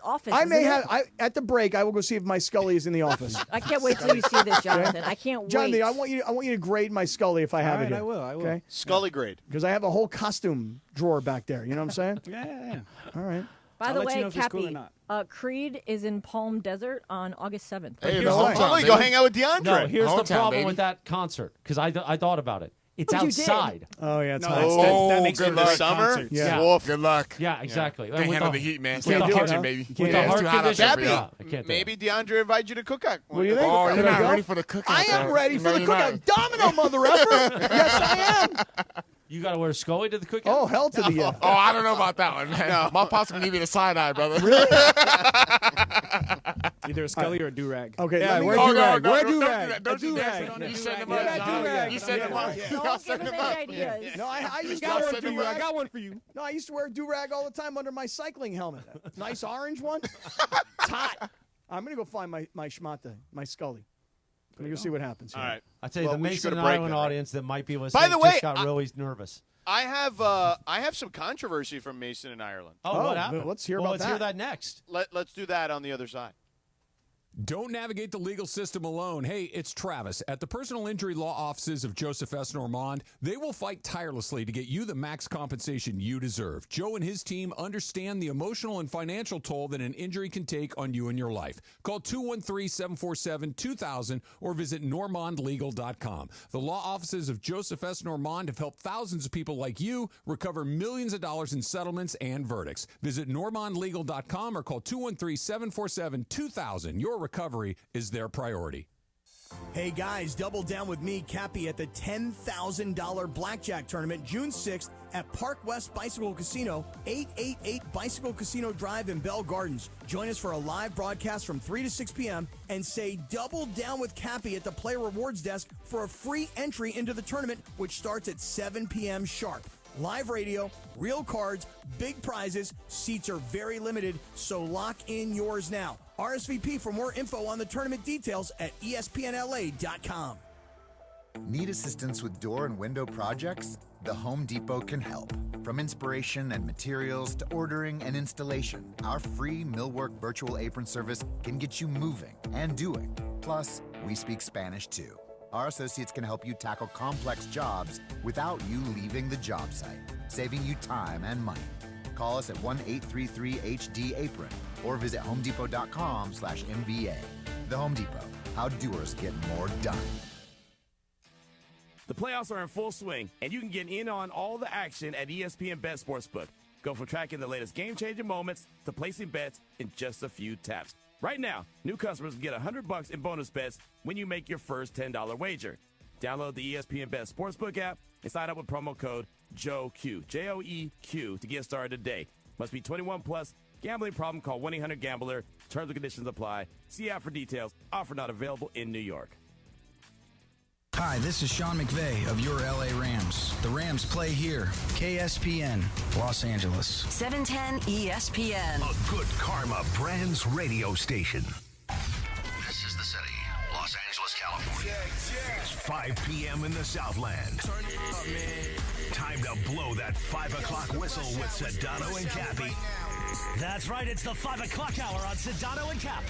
[SPEAKER 4] office.
[SPEAKER 2] I may
[SPEAKER 4] isn't
[SPEAKER 2] have.
[SPEAKER 4] it?
[SPEAKER 2] At the break, I will go see if my Scully is in the office.
[SPEAKER 4] I can't wait till you see this, Jonathan. I can't
[SPEAKER 2] Jonathan,
[SPEAKER 4] wait.
[SPEAKER 2] I want you to grade my Scully if I have
[SPEAKER 10] All
[SPEAKER 2] it
[SPEAKER 10] right,
[SPEAKER 2] here.
[SPEAKER 10] I will.
[SPEAKER 2] Okay?
[SPEAKER 3] Scully grade.
[SPEAKER 2] Because I have a whole costume drawer back there. You know what I'm saying?
[SPEAKER 10] Yeah.
[SPEAKER 2] All right.
[SPEAKER 4] By
[SPEAKER 10] I'll
[SPEAKER 4] the
[SPEAKER 10] let you
[SPEAKER 4] way,
[SPEAKER 10] know if it's cool or
[SPEAKER 4] Cappy,
[SPEAKER 10] not.
[SPEAKER 4] Creed is in Palm Desert on August 7th.
[SPEAKER 6] Hey,
[SPEAKER 1] Here's
[SPEAKER 6] the
[SPEAKER 1] the
[SPEAKER 6] hometown,
[SPEAKER 1] problem.
[SPEAKER 3] Go
[SPEAKER 6] baby.
[SPEAKER 3] hang out with DeAndre.
[SPEAKER 1] No, here's the
[SPEAKER 6] Hometown,
[SPEAKER 1] problem
[SPEAKER 6] baby.
[SPEAKER 1] with that concert because I thought about it. It's
[SPEAKER 4] Oh, you did?
[SPEAKER 1] outside.
[SPEAKER 2] Oh yeah, it's
[SPEAKER 10] No,
[SPEAKER 2] hot.
[SPEAKER 10] that makes
[SPEAKER 6] good
[SPEAKER 10] for
[SPEAKER 6] luck.
[SPEAKER 10] great
[SPEAKER 3] Summer?
[SPEAKER 10] concerts.
[SPEAKER 2] Yeah.
[SPEAKER 3] Woof.
[SPEAKER 6] Good luck.
[SPEAKER 1] Yeah, exactly.
[SPEAKER 6] Can't
[SPEAKER 1] With
[SPEAKER 6] handle
[SPEAKER 1] the-
[SPEAKER 6] the heat, man.
[SPEAKER 1] with
[SPEAKER 6] Stay in
[SPEAKER 1] the
[SPEAKER 6] the
[SPEAKER 1] heart-
[SPEAKER 6] kitchen, baby.
[SPEAKER 2] With
[SPEAKER 1] With
[SPEAKER 2] Yeah,
[SPEAKER 1] the
[SPEAKER 2] it's
[SPEAKER 1] heart
[SPEAKER 6] too hot out
[SPEAKER 1] condition.
[SPEAKER 6] there for you.
[SPEAKER 1] Yeah, I can't do
[SPEAKER 3] Maybe
[SPEAKER 1] it.
[SPEAKER 3] DeAndre invited you to cookout.
[SPEAKER 2] What do you think?
[SPEAKER 6] Oh,
[SPEAKER 2] Can
[SPEAKER 6] you're
[SPEAKER 2] I
[SPEAKER 6] not
[SPEAKER 2] go?
[SPEAKER 6] ready for the cookout.
[SPEAKER 2] I am
[SPEAKER 6] though.
[SPEAKER 2] ready for
[SPEAKER 6] No,
[SPEAKER 2] the
[SPEAKER 6] you're
[SPEAKER 2] cookout.
[SPEAKER 6] not.
[SPEAKER 2] Domino, mother effer. Yes, I am.
[SPEAKER 1] You got to wear a Scully to the cookout?
[SPEAKER 2] Oh, hell to the yeah.
[SPEAKER 6] Oh, I don't know about that one, man. My pops gonna give me the side eye, brother.
[SPEAKER 10] Either a Scully or a do-rag.
[SPEAKER 2] Okay,
[SPEAKER 5] Yeah,
[SPEAKER 2] let me
[SPEAKER 5] wear
[SPEAKER 2] go.
[SPEAKER 5] do-rag. Wear
[SPEAKER 6] Don't do
[SPEAKER 5] do-rag.
[SPEAKER 6] that. Don't do that.
[SPEAKER 10] do-rag.
[SPEAKER 6] You set them
[SPEAKER 10] Yeah,
[SPEAKER 6] up.
[SPEAKER 10] do-rag.
[SPEAKER 6] You set them up.
[SPEAKER 4] Don't give him any ideas.
[SPEAKER 2] No, I used to
[SPEAKER 5] Got
[SPEAKER 2] wear
[SPEAKER 5] one
[SPEAKER 2] a
[SPEAKER 5] for you. I
[SPEAKER 2] do-rag.
[SPEAKER 5] got one for you.
[SPEAKER 2] No, I used to wear a do-rag all the time under my cycling helmet. Nice orange one. It's hot. I'm going to go find my schmata, my Scully. I'm going to go see what happens.
[SPEAKER 3] All right.
[SPEAKER 1] I tell you,
[SPEAKER 3] Well,
[SPEAKER 1] the
[SPEAKER 3] we should go
[SPEAKER 1] Mason
[SPEAKER 3] to
[SPEAKER 1] and
[SPEAKER 3] break
[SPEAKER 1] Ireland
[SPEAKER 3] now, right?
[SPEAKER 1] audience that might be listening
[SPEAKER 3] By the way,
[SPEAKER 1] just got really nervous.
[SPEAKER 3] I have some controversy from Mason and Ireland.
[SPEAKER 1] Oh, what happened?
[SPEAKER 2] Let's hear
[SPEAKER 1] well,
[SPEAKER 2] about
[SPEAKER 1] let's hear
[SPEAKER 2] that.
[SPEAKER 1] that next.
[SPEAKER 3] Let's do that on the other side.
[SPEAKER 11] Don't navigate the legal system alone. Hey, it's Travis. At the personal injury law offices of Joseph S. Normand, they will fight tirelessly to get you the max compensation you deserve. Joe and his team understand the emotional and financial toll that an injury can take on you and your life. Call 213-747-2000 or visit normandlegal.com. The law offices of Joseph S. Normand have helped thousands of people like you recover millions of dollars in settlements and verdicts. Visit normandlegal.com or call 213-747-2000. Your recovery is their priority.
[SPEAKER 2] Hey guys, double down with me, Cappy, at the $10,000 blackjack tournament June 6th at Park West Bicycle Casino, 888 Bicycle Casino Drive in Bell Gardens. Join us for a live broadcast from 3 to 6 p.m. and say double down with Cappy at the Player Rewards Desk for a free entry into the tournament, which starts at 7 p.m. sharp. Live radio, real cards, big prizes. Seats are very limited, so lock in yours now. RSVP for more info on the tournament details at espnla.com.
[SPEAKER 16] Need assistance with door and window projects? The Home Depot can help. From inspiration and materials to ordering and installation, our free Millwork virtual apron service can get you moving and doing. Plus, we speak Spanish too. Our associates can help you tackle complex jobs without you leaving the job site, saving you time and money. Call us at 1-833-HD-APRON or visit homedepot.com/MVA. The Home Depot, how doers get more done.
[SPEAKER 23] The playoffs are in full swing, and you can get in on all the action at ESPN Bet Sportsbook. Go from tracking the latest game-changing moments to placing bets in just a few taps. Right now, new customers can get $100 in bonus bets when you make your first $10 wager. Download the ESPN Bet Sportsbook app and sign up with promo code JOEQ, J-O-E-Q, to get started today. Must be 21 plus. Gambling problem? Call 1-800-GAMBLER. Terms and conditions apply. See app for details. Offer not available in New York.
[SPEAKER 17] Hi, this is Sean McVay of your LA Rams. The Rams play here. KSPN, Los Angeles.
[SPEAKER 14] 710 ESPN.
[SPEAKER 13] A good karma brands radio station.
[SPEAKER 20] This is the city, Los Angeles, California.
[SPEAKER 13] It's 5 p.m. in the Southland.
[SPEAKER 20] Turn it up, man.
[SPEAKER 13] Time to blow that 5 o'clock whistle with Sedano and Cappy.
[SPEAKER 19] That's right, it's the 5 o'clock hour on Sedano and Cap.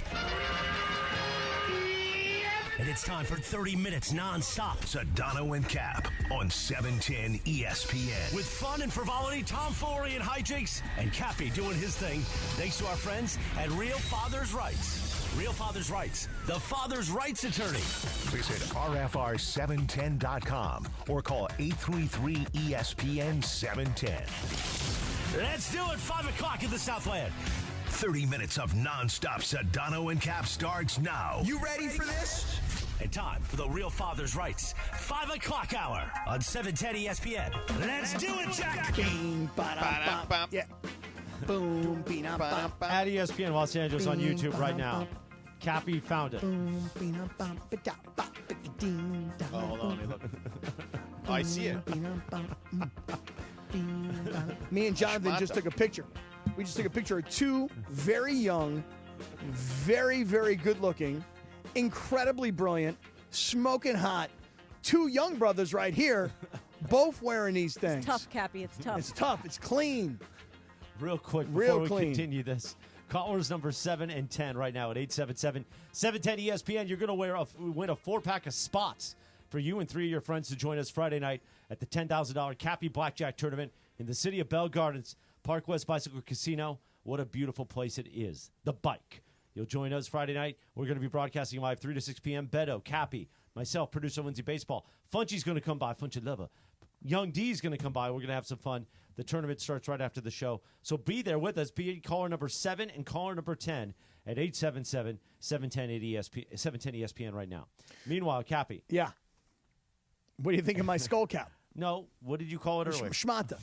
[SPEAKER 19] And it's time for 30 minutes non-stop.
[SPEAKER 13] Sedano and Cap on 710 ESPN.
[SPEAKER 19] With fun and frivolity, tomfoolery and hijinks, and Cappy doing his thing, thanks to our friends at Real Father's Rights. Real Father's Rights, the father's rights attorney.
[SPEAKER 13] Visit RFR710.com or call 833-ESPN-710.
[SPEAKER 19] Let's do it, 5 o'clock in the Southland.
[SPEAKER 13] 30 minutes of non-stop Sedano and Cap starts now.
[SPEAKER 19] You ready for this? And time for the Real Father's Rights 5 o'clock hour on 710 ESPN. Let's do it, Jack!
[SPEAKER 2] Yeah. Boom, beena, bop, bop.
[SPEAKER 1] At ESPN Los Angeles on
[SPEAKER 2] Boom,
[SPEAKER 1] YouTube right
[SPEAKER 2] bop,
[SPEAKER 1] now.
[SPEAKER 2] bop.
[SPEAKER 1] Cappy found it.
[SPEAKER 2] Boom, beena, bop, ba-da, bop, ba-da-ding, da,
[SPEAKER 3] Oh, hold on.
[SPEAKER 2] boom.
[SPEAKER 3] Look. Oh, I see it.
[SPEAKER 2] Me and Jonathan just took a picture. We just took a picture of two very young, very, very good looking, incredibly brilliant, smoking hot, two young brothers right here, both wearing these things.
[SPEAKER 4] It's tough, Cappy. It's tough.
[SPEAKER 2] It's tough. It's clean.
[SPEAKER 1] Real quick
[SPEAKER 2] Real
[SPEAKER 1] before we
[SPEAKER 2] clean.
[SPEAKER 1] continue this. Callers number 7 and 10 right now at 877-710-ESPN. You're going to win a 4-pack of spots for you and 3 of your friends to join us Friday night at the $10,000 Cappy Blackjack Tournament in the city of Bell Gardens, Park West Bicycle Casino. What a beautiful place it is. The Bike. You'll join us Friday night. We're going to be broadcasting live 3 to 6 p.m. Beto, Cappy, myself, producer Lindsay Baseball. Funchy's going to come by. Funchy Lover. Young D's going to come by. We're going to have some fun. The tournament starts right after the show. So be there with us. Be caller number 7 and caller number 10 at 877-710-ESPN right now. Meanwhile, Cappy.
[SPEAKER 2] Yeah. What do you think of my skull cap?
[SPEAKER 1] No. What did you call it earlier?
[SPEAKER 2] Schmata.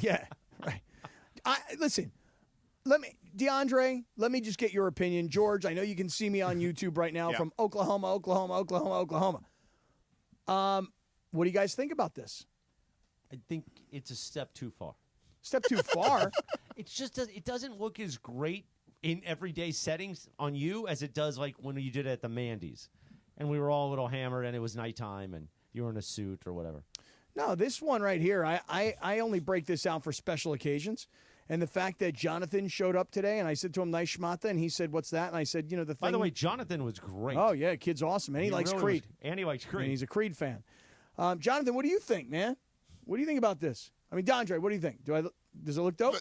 [SPEAKER 2] Yeah. Right. Listen. DeAndre, let me just get your opinion. George, I know you can see me on YouTube right now from Oklahoma. What do you guys think about this?
[SPEAKER 1] I think it's a step too far.
[SPEAKER 2] Step too far?
[SPEAKER 1] It doesn't look as great in everyday settings on you as it does like when you did it at the Mandy's. And we were all a little hammered and it was nighttime and you were in a suit or whatever.
[SPEAKER 2] No, this one right here, I only break this out for special occasions. And the fact that Jonathan showed up today, and I said to him, nice schmata, and he said, what's that? And I said, the thing.
[SPEAKER 1] By the way, Jonathan was great.
[SPEAKER 2] Oh, yeah, kid's awesome. And he likes
[SPEAKER 1] really
[SPEAKER 2] Creed.
[SPEAKER 1] And he likes Creed.
[SPEAKER 2] And he's a Creed fan. Jonathan, what do you think, man? What do you think about this? I mean, Dondre, what do you think? Does it look dope?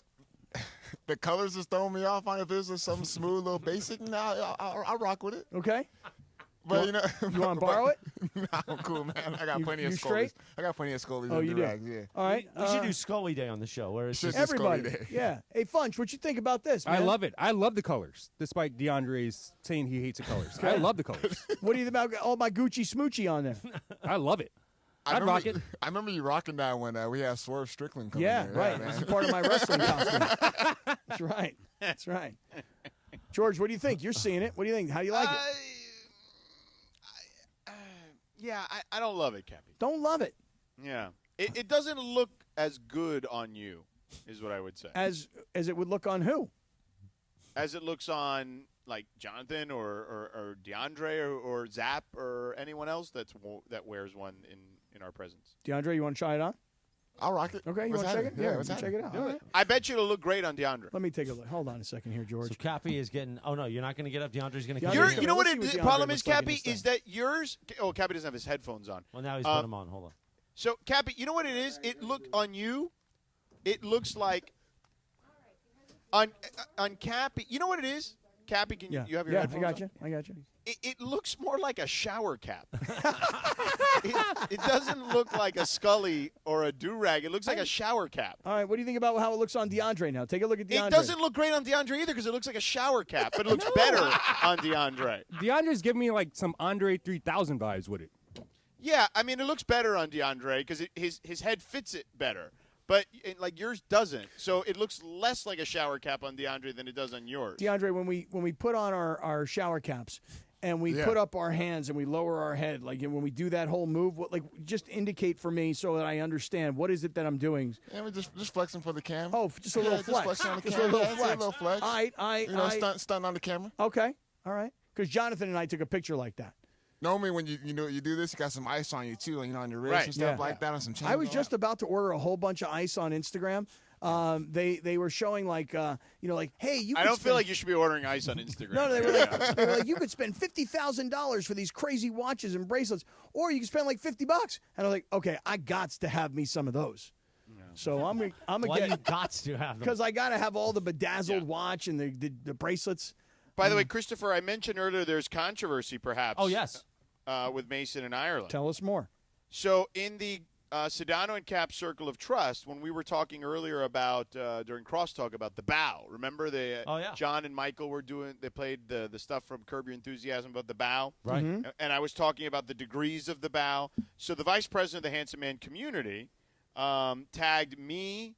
[SPEAKER 6] The colors just throwing me off. If there's something smooth, little basic, I'll rock with it.
[SPEAKER 2] Okay.
[SPEAKER 6] But
[SPEAKER 2] you want to borrow it?
[SPEAKER 6] Nah, I'm cool, man. I got plenty of
[SPEAKER 2] you
[SPEAKER 6] scollies.
[SPEAKER 2] straight?
[SPEAKER 6] I got plenty of scollies.
[SPEAKER 2] Oh,
[SPEAKER 6] and
[SPEAKER 2] you do?
[SPEAKER 6] do-rags, yeah.
[SPEAKER 2] All right.
[SPEAKER 1] We should do Scully Day on the show. Where it's just
[SPEAKER 2] everybody.
[SPEAKER 6] Day.
[SPEAKER 2] Yeah. Hey, Funch, what you think about this, man?
[SPEAKER 5] I love it. I love the colors, despite DeAndre's saying he hates the colors. I love the colors.
[SPEAKER 2] What do you think about all my Gucci smoochie on there?
[SPEAKER 5] I love it.
[SPEAKER 6] I
[SPEAKER 5] I'd rock it.
[SPEAKER 6] I remember you rocking that when we had Swerve Strickland coming
[SPEAKER 2] Yeah,
[SPEAKER 6] in.
[SPEAKER 2] right.
[SPEAKER 6] Man.
[SPEAKER 2] This is part of my wrestling costume. That's right. That's right. George, what do you think? You're seeing it. What do you think? How do you like it?
[SPEAKER 3] Yeah, I don't love it, Cappy.
[SPEAKER 2] Don't love it.
[SPEAKER 3] Yeah. It doesn't look as good on you, is what I would say.
[SPEAKER 2] As it would look on who?
[SPEAKER 3] As it looks on, like, Jonathan or DeAndre or Zap or anyone else that wears one in our presence.
[SPEAKER 2] DeAndre, you want to try it on?
[SPEAKER 6] I'll rock it.
[SPEAKER 2] Okay, you
[SPEAKER 6] What's
[SPEAKER 2] want to check it?
[SPEAKER 6] happening? Yeah,
[SPEAKER 2] let's check it out. All right.
[SPEAKER 3] I bet you it'll look great on DeAndre.
[SPEAKER 2] Let me take a look. Hold on a second here, George.
[SPEAKER 1] So Cappy is getting. Oh no, you're not going to get up. DeAndre's going to.
[SPEAKER 3] You know what
[SPEAKER 2] Let's see
[SPEAKER 3] the
[SPEAKER 2] DeAndre
[SPEAKER 3] problem is,
[SPEAKER 2] looks like in
[SPEAKER 3] Cappy,
[SPEAKER 2] this
[SPEAKER 3] is that yours. Oh, Cappy doesn't have his headphones on.
[SPEAKER 1] Well, now he's put them on. Hold on.
[SPEAKER 3] So, Cappy, you know what it is? It looked on you. It looks like on Cappy. You know what it is? Cappy, can you have your headphones on?
[SPEAKER 2] I got you.
[SPEAKER 3] It looks more like a shower cap. it doesn't look like a Scully or a do-rag. It looks like a shower cap.
[SPEAKER 2] All right, what do you think about how it looks on DeAndre now? Take a look at DeAndre.
[SPEAKER 3] It doesn't look great on DeAndre either because it looks like a shower cap, but it looks better on DeAndre.
[SPEAKER 5] DeAndre's giving me like some Andre 3000 vibes with it.
[SPEAKER 3] Yeah, I mean, it looks better on DeAndre because his head fits it better. But, like, yours doesn't. So it looks less like a shower cap on DeAndre than it does on yours.
[SPEAKER 2] DeAndre, when we put on our shower caps and we put up our hands and we lower our head, like when we do that whole move, just indicate for me so that I understand what is it that I'm doing.
[SPEAKER 6] Yeah, we're just flexing for the camera.
[SPEAKER 2] Oh, just a little flex.
[SPEAKER 6] Just flexing on the
[SPEAKER 2] Just
[SPEAKER 6] camera.
[SPEAKER 2] a little flex.
[SPEAKER 6] A little flex.
[SPEAKER 2] All right.
[SPEAKER 6] Stunting on the camera.
[SPEAKER 2] Okay. All right. Because Jonathan and I took a picture like that.
[SPEAKER 6] Normally, when you do this, you got some ice on you too, on your wrist and stuff like that, and some chains.
[SPEAKER 2] I was just about to order a whole bunch of ice on Instagram. They were showing like hey, you.
[SPEAKER 3] I don't feel like you should be ordering ice on Instagram.
[SPEAKER 2] No, they were like, you could spend $50,000 for these crazy watches and bracelets, or you could spend like $50. And I was like, okay, I gots to have me some of those. Yeah. So I'm gonna
[SPEAKER 1] Why
[SPEAKER 2] get.
[SPEAKER 1] you gots to have them?
[SPEAKER 2] Because I gotta have all the bedazzled watch and the bracelets.
[SPEAKER 3] By the way, Christopher, I mentioned earlier there's controversy perhaps.
[SPEAKER 1] Oh, yes.
[SPEAKER 3] With Mason and Ireland.
[SPEAKER 2] Tell us more.
[SPEAKER 3] So in the Sedano and Cap Circle of Trust, when we were talking earlier about during crosstalk about the bow, remember John and Mychal were they played the stuff from Curb Your Enthusiasm about the bow,
[SPEAKER 1] right?
[SPEAKER 2] Mm-hmm.
[SPEAKER 3] And I was talking about the degrees of the bow. So the vice president of the Handsome Man community tagged me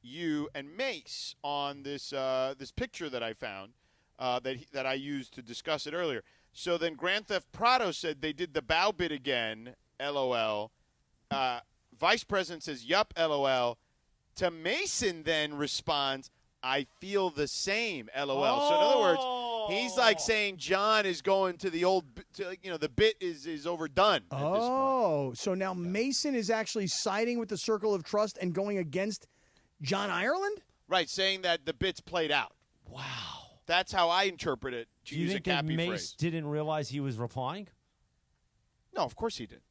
[SPEAKER 3] you and Mace on this this picture that I found that I used to discuss it earlier. So then Grand Theft Prado said they did the bow bit again, LOL. Vice President says, yup, LOL. To Mason then responds, I feel the same, LOL. So in other words, he's like saying John is going to the old, the bit is overdone.
[SPEAKER 2] Oh, so now Mason is actually siding with the Circle of Trust and going against John Ireland?
[SPEAKER 3] Right, saying that the bit's played out. Wow. That's how I interpret it, to
[SPEAKER 1] Do you
[SPEAKER 3] use
[SPEAKER 1] think
[SPEAKER 3] a
[SPEAKER 1] that
[SPEAKER 3] Cappy
[SPEAKER 1] Mace
[SPEAKER 3] phrase.
[SPEAKER 1] didn't realize he was replying?
[SPEAKER 3] No, of course he did.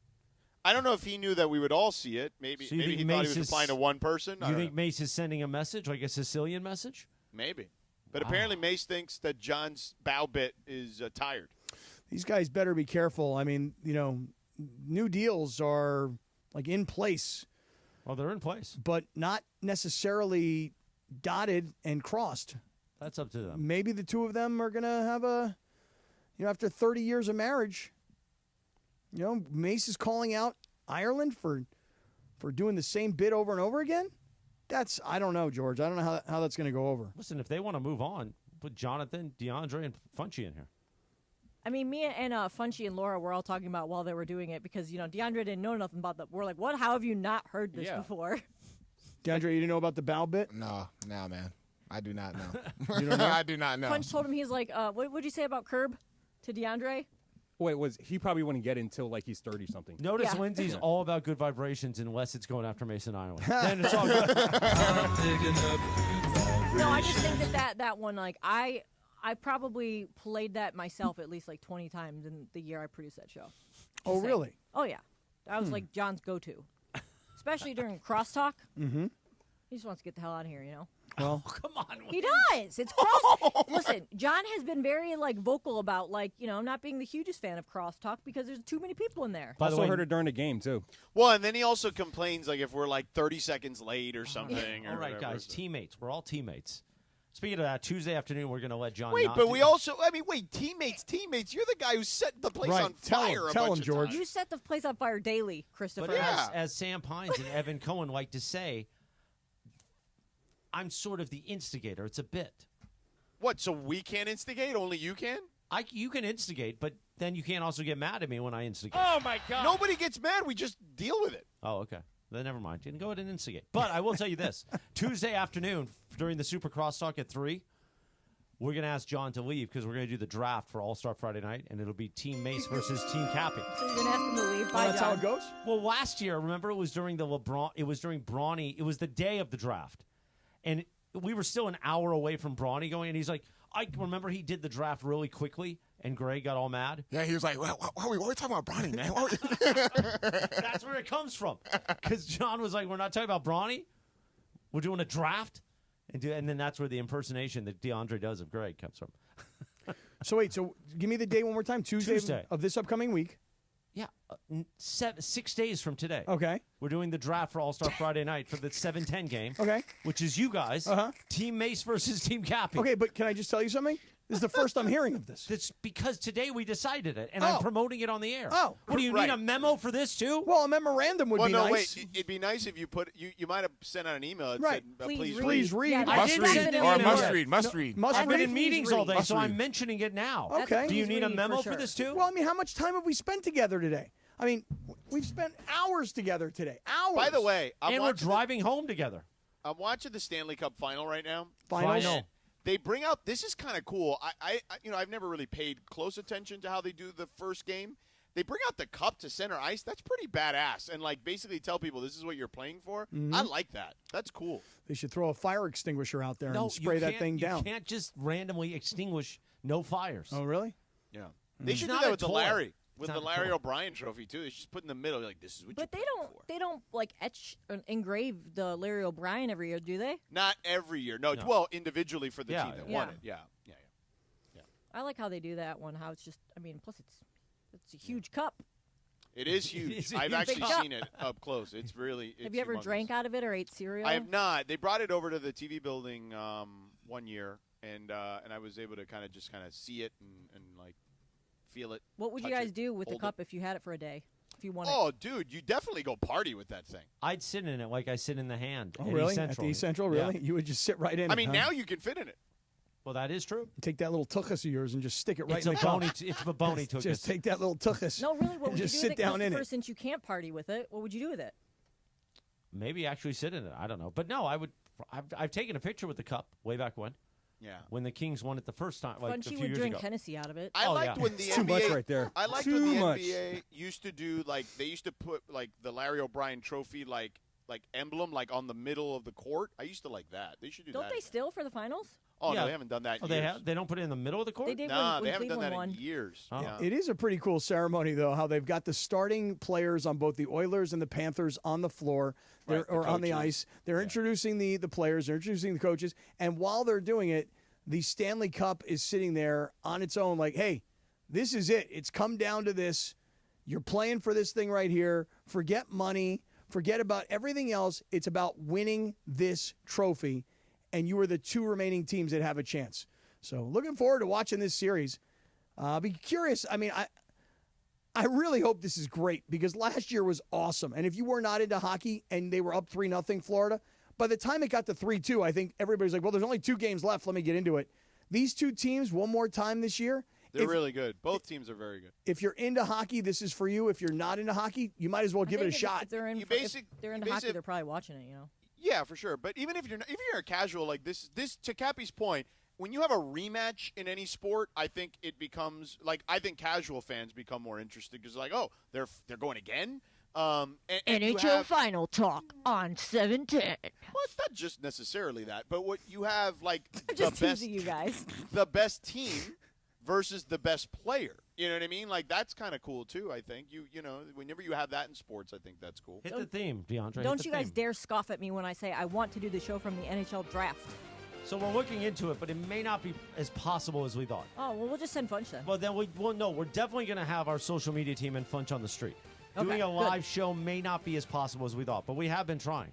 [SPEAKER 3] I don't know if he knew that we would all see it. Maybe
[SPEAKER 1] So you
[SPEAKER 3] maybe
[SPEAKER 1] think
[SPEAKER 3] he thought he
[SPEAKER 1] Mace
[SPEAKER 3] was replying to one person.
[SPEAKER 1] You think Mace is sending a message, like a Sicilian message?
[SPEAKER 3] Maybe. But apparently Mace thinks that John's bow bit is tired.
[SPEAKER 2] These guys better be careful. I mean, new deals are like in place.
[SPEAKER 1] Well, they're in place.
[SPEAKER 2] But not necessarily dotted and crossed.
[SPEAKER 1] That's up to them.
[SPEAKER 2] Maybe the two of them are going to have after 30 years of marriage, Mace is calling out Ireland for doing the same bit over and over again. I don't know, George. I don't know how that's going to go over.
[SPEAKER 1] Listen, if they want to move on, put Jonathan, DeAndre, and Funchie in here.
[SPEAKER 4] I mean, me and Funchie and Laura were all talking about while they were doing it because, DeAndre didn't know nothing about that. We're like, what? How have you not heard this before?
[SPEAKER 2] DeAndre, you didn't know about the bow bit?
[SPEAKER 6] No, man. I do not know.
[SPEAKER 2] You don't know?
[SPEAKER 6] I do not know.
[SPEAKER 4] Funch told him, he's like, what would you say about Curb to DeAndre?
[SPEAKER 5] Wait, he probably wouldn't get it until like he's 30 something.
[SPEAKER 1] Notice Lindsay's all about good vibrations unless it's going after Mason Ireland. Then it's all good.
[SPEAKER 4] No, I just think that one, like, I probably played that myself at least like 20 times in the year I produced that show.
[SPEAKER 2] Oh, really?
[SPEAKER 4] Oh, yeah. That was like John's go-to. Especially during crosstalk.
[SPEAKER 2] Mm-hmm.
[SPEAKER 4] He just wants to get the hell out of here,
[SPEAKER 2] Well,
[SPEAKER 1] come on.
[SPEAKER 4] He does. It's cross. Listen, John has been very vocal about not being the hugest fan of crosstalk because there's too many people in there.
[SPEAKER 5] Also heard it during the game too.
[SPEAKER 3] Well, and then he also complains if we're 30 seconds late or something.
[SPEAKER 1] All right,
[SPEAKER 3] whatever.
[SPEAKER 1] guys, teammates. We're all teammates. Speaking of that, Tuesday afternoon, we're going to let John.
[SPEAKER 3] Wait, but we also. Teammates. You're the guy who set the place on fire.
[SPEAKER 2] Tell him, George.
[SPEAKER 4] You set the place on fire daily, Christopher.
[SPEAKER 1] But as Sam Pines and Evan Cohen like to say, I'm sort of the instigator. It's a bit.
[SPEAKER 3] What? So we can't instigate? Only you can?
[SPEAKER 1] You can instigate, but then you can't also get mad at me when I instigate.
[SPEAKER 3] Oh my God! Nobody gets mad. We just deal with it.
[SPEAKER 1] Oh, okay. Then never mind. You can go ahead and instigate. But I will tell you this: Tuesday afternoon during the Super Crosstalk at 3, we're going to ask John to leave because we're going to do the draft for All-Star Friday night, and it'll be Team Mace versus Team Cappy.
[SPEAKER 4] So you're going to ask him to leave? Bye,
[SPEAKER 2] that's
[SPEAKER 4] John.
[SPEAKER 2] how it goes?
[SPEAKER 1] Well, last year, remember, it was during the LeBron. It was during Bronny. It was the day of the draft, and we were still an hour away from Bronny going, and he's like, I remember he did the draft really quickly, and Greg got all mad.
[SPEAKER 6] Yeah, he was like, why are we talking about Bronny, man?
[SPEAKER 1] That's where it comes from. Because John was like, we're not talking about Bronny. We're doing a draft. And then that's where the impersonation that DeAndre does of Greg comes from.
[SPEAKER 2] So wait, give me the date one more time. Tuesday of this upcoming week.
[SPEAKER 1] Yeah, 6 days from today.
[SPEAKER 2] Okay.
[SPEAKER 1] We're doing the draft for All-Star Friday night for the 7-10 game.
[SPEAKER 2] Okay.
[SPEAKER 1] Which is you guys. Team Mace versus Team Cappy.
[SPEAKER 2] Okay, but can I just tell you something? This is the first I'm hearing of this.
[SPEAKER 1] It's because today we decided it, and I'm promoting it on the air.
[SPEAKER 2] Oh.
[SPEAKER 1] What, do you need a memo for this, too?
[SPEAKER 2] Well, a memorandum would be nice.
[SPEAKER 3] Wait. It'd be nice if you put you might have sent out an email that
[SPEAKER 2] Right.
[SPEAKER 3] said,
[SPEAKER 2] Please read.
[SPEAKER 4] Yeah,
[SPEAKER 1] I didn't send an email.
[SPEAKER 6] Must read.
[SPEAKER 1] I've been in
[SPEAKER 4] Please
[SPEAKER 1] meetings
[SPEAKER 4] read.
[SPEAKER 1] all day,
[SPEAKER 6] Must
[SPEAKER 1] so
[SPEAKER 6] read.
[SPEAKER 1] I'm mentioning it now.
[SPEAKER 2] Okay.
[SPEAKER 1] Do you need a
[SPEAKER 4] read
[SPEAKER 1] memo
[SPEAKER 4] for
[SPEAKER 1] for
[SPEAKER 4] sure.
[SPEAKER 1] this, too?
[SPEAKER 2] Well, I mean, how much time have we spent together today? I mean, we've spent hours together today. Hours.
[SPEAKER 3] By the way,
[SPEAKER 1] And we're driving home together.
[SPEAKER 3] I'm watching the Stanley Cup Final right now.
[SPEAKER 2] Final.
[SPEAKER 3] They bring out, this is kind of cool. I've never really paid close attention to how they do the first game. They bring out the cup to center ice. That's pretty badass. And basically tell people this is what you're playing for.
[SPEAKER 2] Mm-hmm.
[SPEAKER 3] I like that. That's cool.
[SPEAKER 2] They should throw a fire extinguisher out there and
[SPEAKER 1] you
[SPEAKER 2] spray that
[SPEAKER 1] can't-
[SPEAKER 2] thing down.
[SPEAKER 1] You can't just randomly extinguish no fires.
[SPEAKER 2] Oh, really?
[SPEAKER 3] Yeah. They
[SPEAKER 1] It's
[SPEAKER 3] should do
[SPEAKER 1] not
[SPEAKER 3] that
[SPEAKER 1] a
[SPEAKER 3] with the
[SPEAKER 1] toy.
[SPEAKER 3] Larry.
[SPEAKER 1] It's
[SPEAKER 3] With
[SPEAKER 1] not
[SPEAKER 3] the
[SPEAKER 1] a
[SPEAKER 3] Larry
[SPEAKER 1] toy.
[SPEAKER 3] O'Brien trophy, too. They should just put in the middle. This is what
[SPEAKER 4] But
[SPEAKER 3] you
[SPEAKER 4] they don't etch or engrave the Larry O'Brien every year, do they?
[SPEAKER 3] Not every year. No.
[SPEAKER 1] No.
[SPEAKER 3] Well, individually for the
[SPEAKER 1] Yeah,
[SPEAKER 3] team that
[SPEAKER 4] yeah.
[SPEAKER 3] won it. Yeah.
[SPEAKER 4] I like how they do that one. How it's just, plus it's a huge cup.
[SPEAKER 3] It is huge.
[SPEAKER 1] It's a
[SPEAKER 3] I've
[SPEAKER 1] huge
[SPEAKER 3] actually
[SPEAKER 4] cup.
[SPEAKER 3] seen it up close. It's really
[SPEAKER 4] Have you ever
[SPEAKER 3] humongous.
[SPEAKER 4] drank out of it or ate cereal?
[SPEAKER 3] I have not. They brought it over to the TV building one year, and I was able to kind of see it and feel it.
[SPEAKER 4] What would you
[SPEAKER 3] touch
[SPEAKER 4] guys
[SPEAKER 3] it,
[SPEAKER 4] do with the
[SPEAKER 3] hold
[SPEAKER 4] cup if you had it for a day? if you want it.
[SPEAKER 3] Oh, dude, you definitely go party with that thing.
[SPEAKER 1] I'd sit in it like I sit in the hand.
[SPEAKER 2] Oh,
[SPEAKER 1] at
[SPEAKER 2] really?
[SPEAKER 1] East Central.
[SPEAKER 2] At the East Central, really?
[SPEAKER 1] Yeah.
[SPEAKER 2] You would just sit right in
[SPEAKER 3] I
[SPEAKER 2] it,
[SPEAKER 3] mean,
[SPEAKER 2] huh?
[SPEAKER 3] now you can fit in it.
[SPEAKER 1] Well, that is true.
[SPEAKER 2] Take that little tuchus of yours and just stick it right
[SPEAKER 1] It's
[SPEAKER 2] in
[SPEAKER 1] a
[SPEAKER 2] the cup.
[SPEAKER 1] bony. It's a bony tuchus.
[SPEAKER 2] Just take that little tuchus.
[SPEAKER 4] No, really, what
[SPEAKER 2] and
[SPEAKER 4] would
[SPEAKER 2] just
[SPEAKER 4] you do
[SPEAKER 2] sit
[SPEAKER 4] with it?
[SPEAKER 2] down in it.
[SPEAKER 4] Since you can't party with it, what would you do with it?
[SPEAKER 1] Maybe actually sit in it. I don't know. But no, I would. I've taken a picture with the cup way back when.
[SPEAKER 3] Yeah.
[SPEAKER 1] When the Kings won it the first time, like a
[SPEAKER 4] Funchy
[SPEAKER 1] few
[SPEAKER 4] would
[SPEAKER 1] years
[SPEAKER 4] drink
[SPEAKER 1] ago.
[SPEAKER 4] Hennessy out of it.
[SPEAKER 3] I liked when the
[SPEAKER 5] Too
[SPEAKER 3] NBA,
[SPEAKER 5] much right there.
[SPEAKER 3] I liked
[SPEAKER 5] Too
[SPEAKER 3] when the
[SPEAKER 5] much.
[SPEAKER 3] NBA used to do they used to put the Larry O'Brien trophy like emblem on the middle of the court. I used to like that. They should do
[SPEAKER 4] Don't
[SPEAKER 3] that.
[SPEAKER 4] they still for the finals?
[SPEAKER 3] Oh
[SPEAKER 1] Yeah.
[SPEAKER 3] no, they haven't done that. In
[SPEAKER 1] Oh, they
[SPEAKER 3] years.
[SPEAKER 1] have. They don't put it in the middle of the court.
[SPEAKER 4] They did
[SPEAKER 3] Nah,
[SPEAKER 4] when
[SPEAKER 3] they haven't done
[SPEAKER 4] Cleveland
[SPEAKER 3] that
[SPEAKER 4] won.
[SPEAKER 3] in years.
[SPEAKER 1] Oh.
[SPEAKER 3] Yeah.
[SPEAKER 2] It is a pretty cool ceremony, though, how they've got the starting players on both the Oilers and the Panthers on the floor
[SPEAKER 3] Right, the
[SPEAKER 2] or on the
[SPEAKER 3] coaches.
[SPEAKER 2] ice. They're introducing the players, they're introducing the coaches, and while they're doing it, the Stanley Cup is sitting there on its own like, hey, this is it. It's come down to this. You're playing for this thing right here. Forget money. Forget about everything else. It's about winning this trophy, and you are the two remaining teams that have a chance. So looking forward to watching this series. I'll be curious. I mean, I really hope this is great because last year was awesome. And if you were not into hockey and they were up 3-0 Florida, by the time it got to 3-2, I think everybody's like, well, there's only 2 games left. Let me get into it. These two teams, one more time this year.
[SPEAKER 3] They're really good. Both teams are very good.
[SPEAKER 2] If you're into hockey, this is for you. If you're not into hockey, you might as well give it a shot.
[SPEAKER 4] If they're in,
[SPEAKER 3] You
[SPEAKER 4] if they're into hockey, they're probably watching it.
[SPEAKER 3] Yeah, for sure. But even if you're a casual like this to Cappy's point, when you have a rematch in any sport, I think it becomes I think casual fans become more interested because they're going again. And you
[SPEAKER 4] NHL
[SPEAKER 3] have,
[SPEAKER 4] final talk on 710.
[SPEAKER 3] well, it's not just necessarily that, but what you have
[SPEAKER 4] I'm
[SPEAKER 3] the
[SPEAKER 4] just
[SPEAKER 3] best
[SPEAKER 4] teasing you guys.
[SPEAKER 3] the best team versus the best player. You know what I mean? That's kind of cool too. I think you know whenever you have that in sports, I think that's cool.
[SPEAKER 1] Hit the theme, DeAndre.
[SPEAKER 4] Don't you guys dare scoff at me when I say I want to do the show from the NHL draft.
[SPEAKER 1] So we're looking into it, but it may not be as possible as we thought.
[SPEAKER 4] Oh, well, we'll just send Funch then.
[SPEAKER 1] Well, then we're definitely going to have our social media team and Funch on the street.
[SPEAKER 4] Okay,
[SPEAKER 1] Doing a
[SPEAKER 4] good.
[SPEAKER 1] live show may not be as possible as we thought, but we have been trying.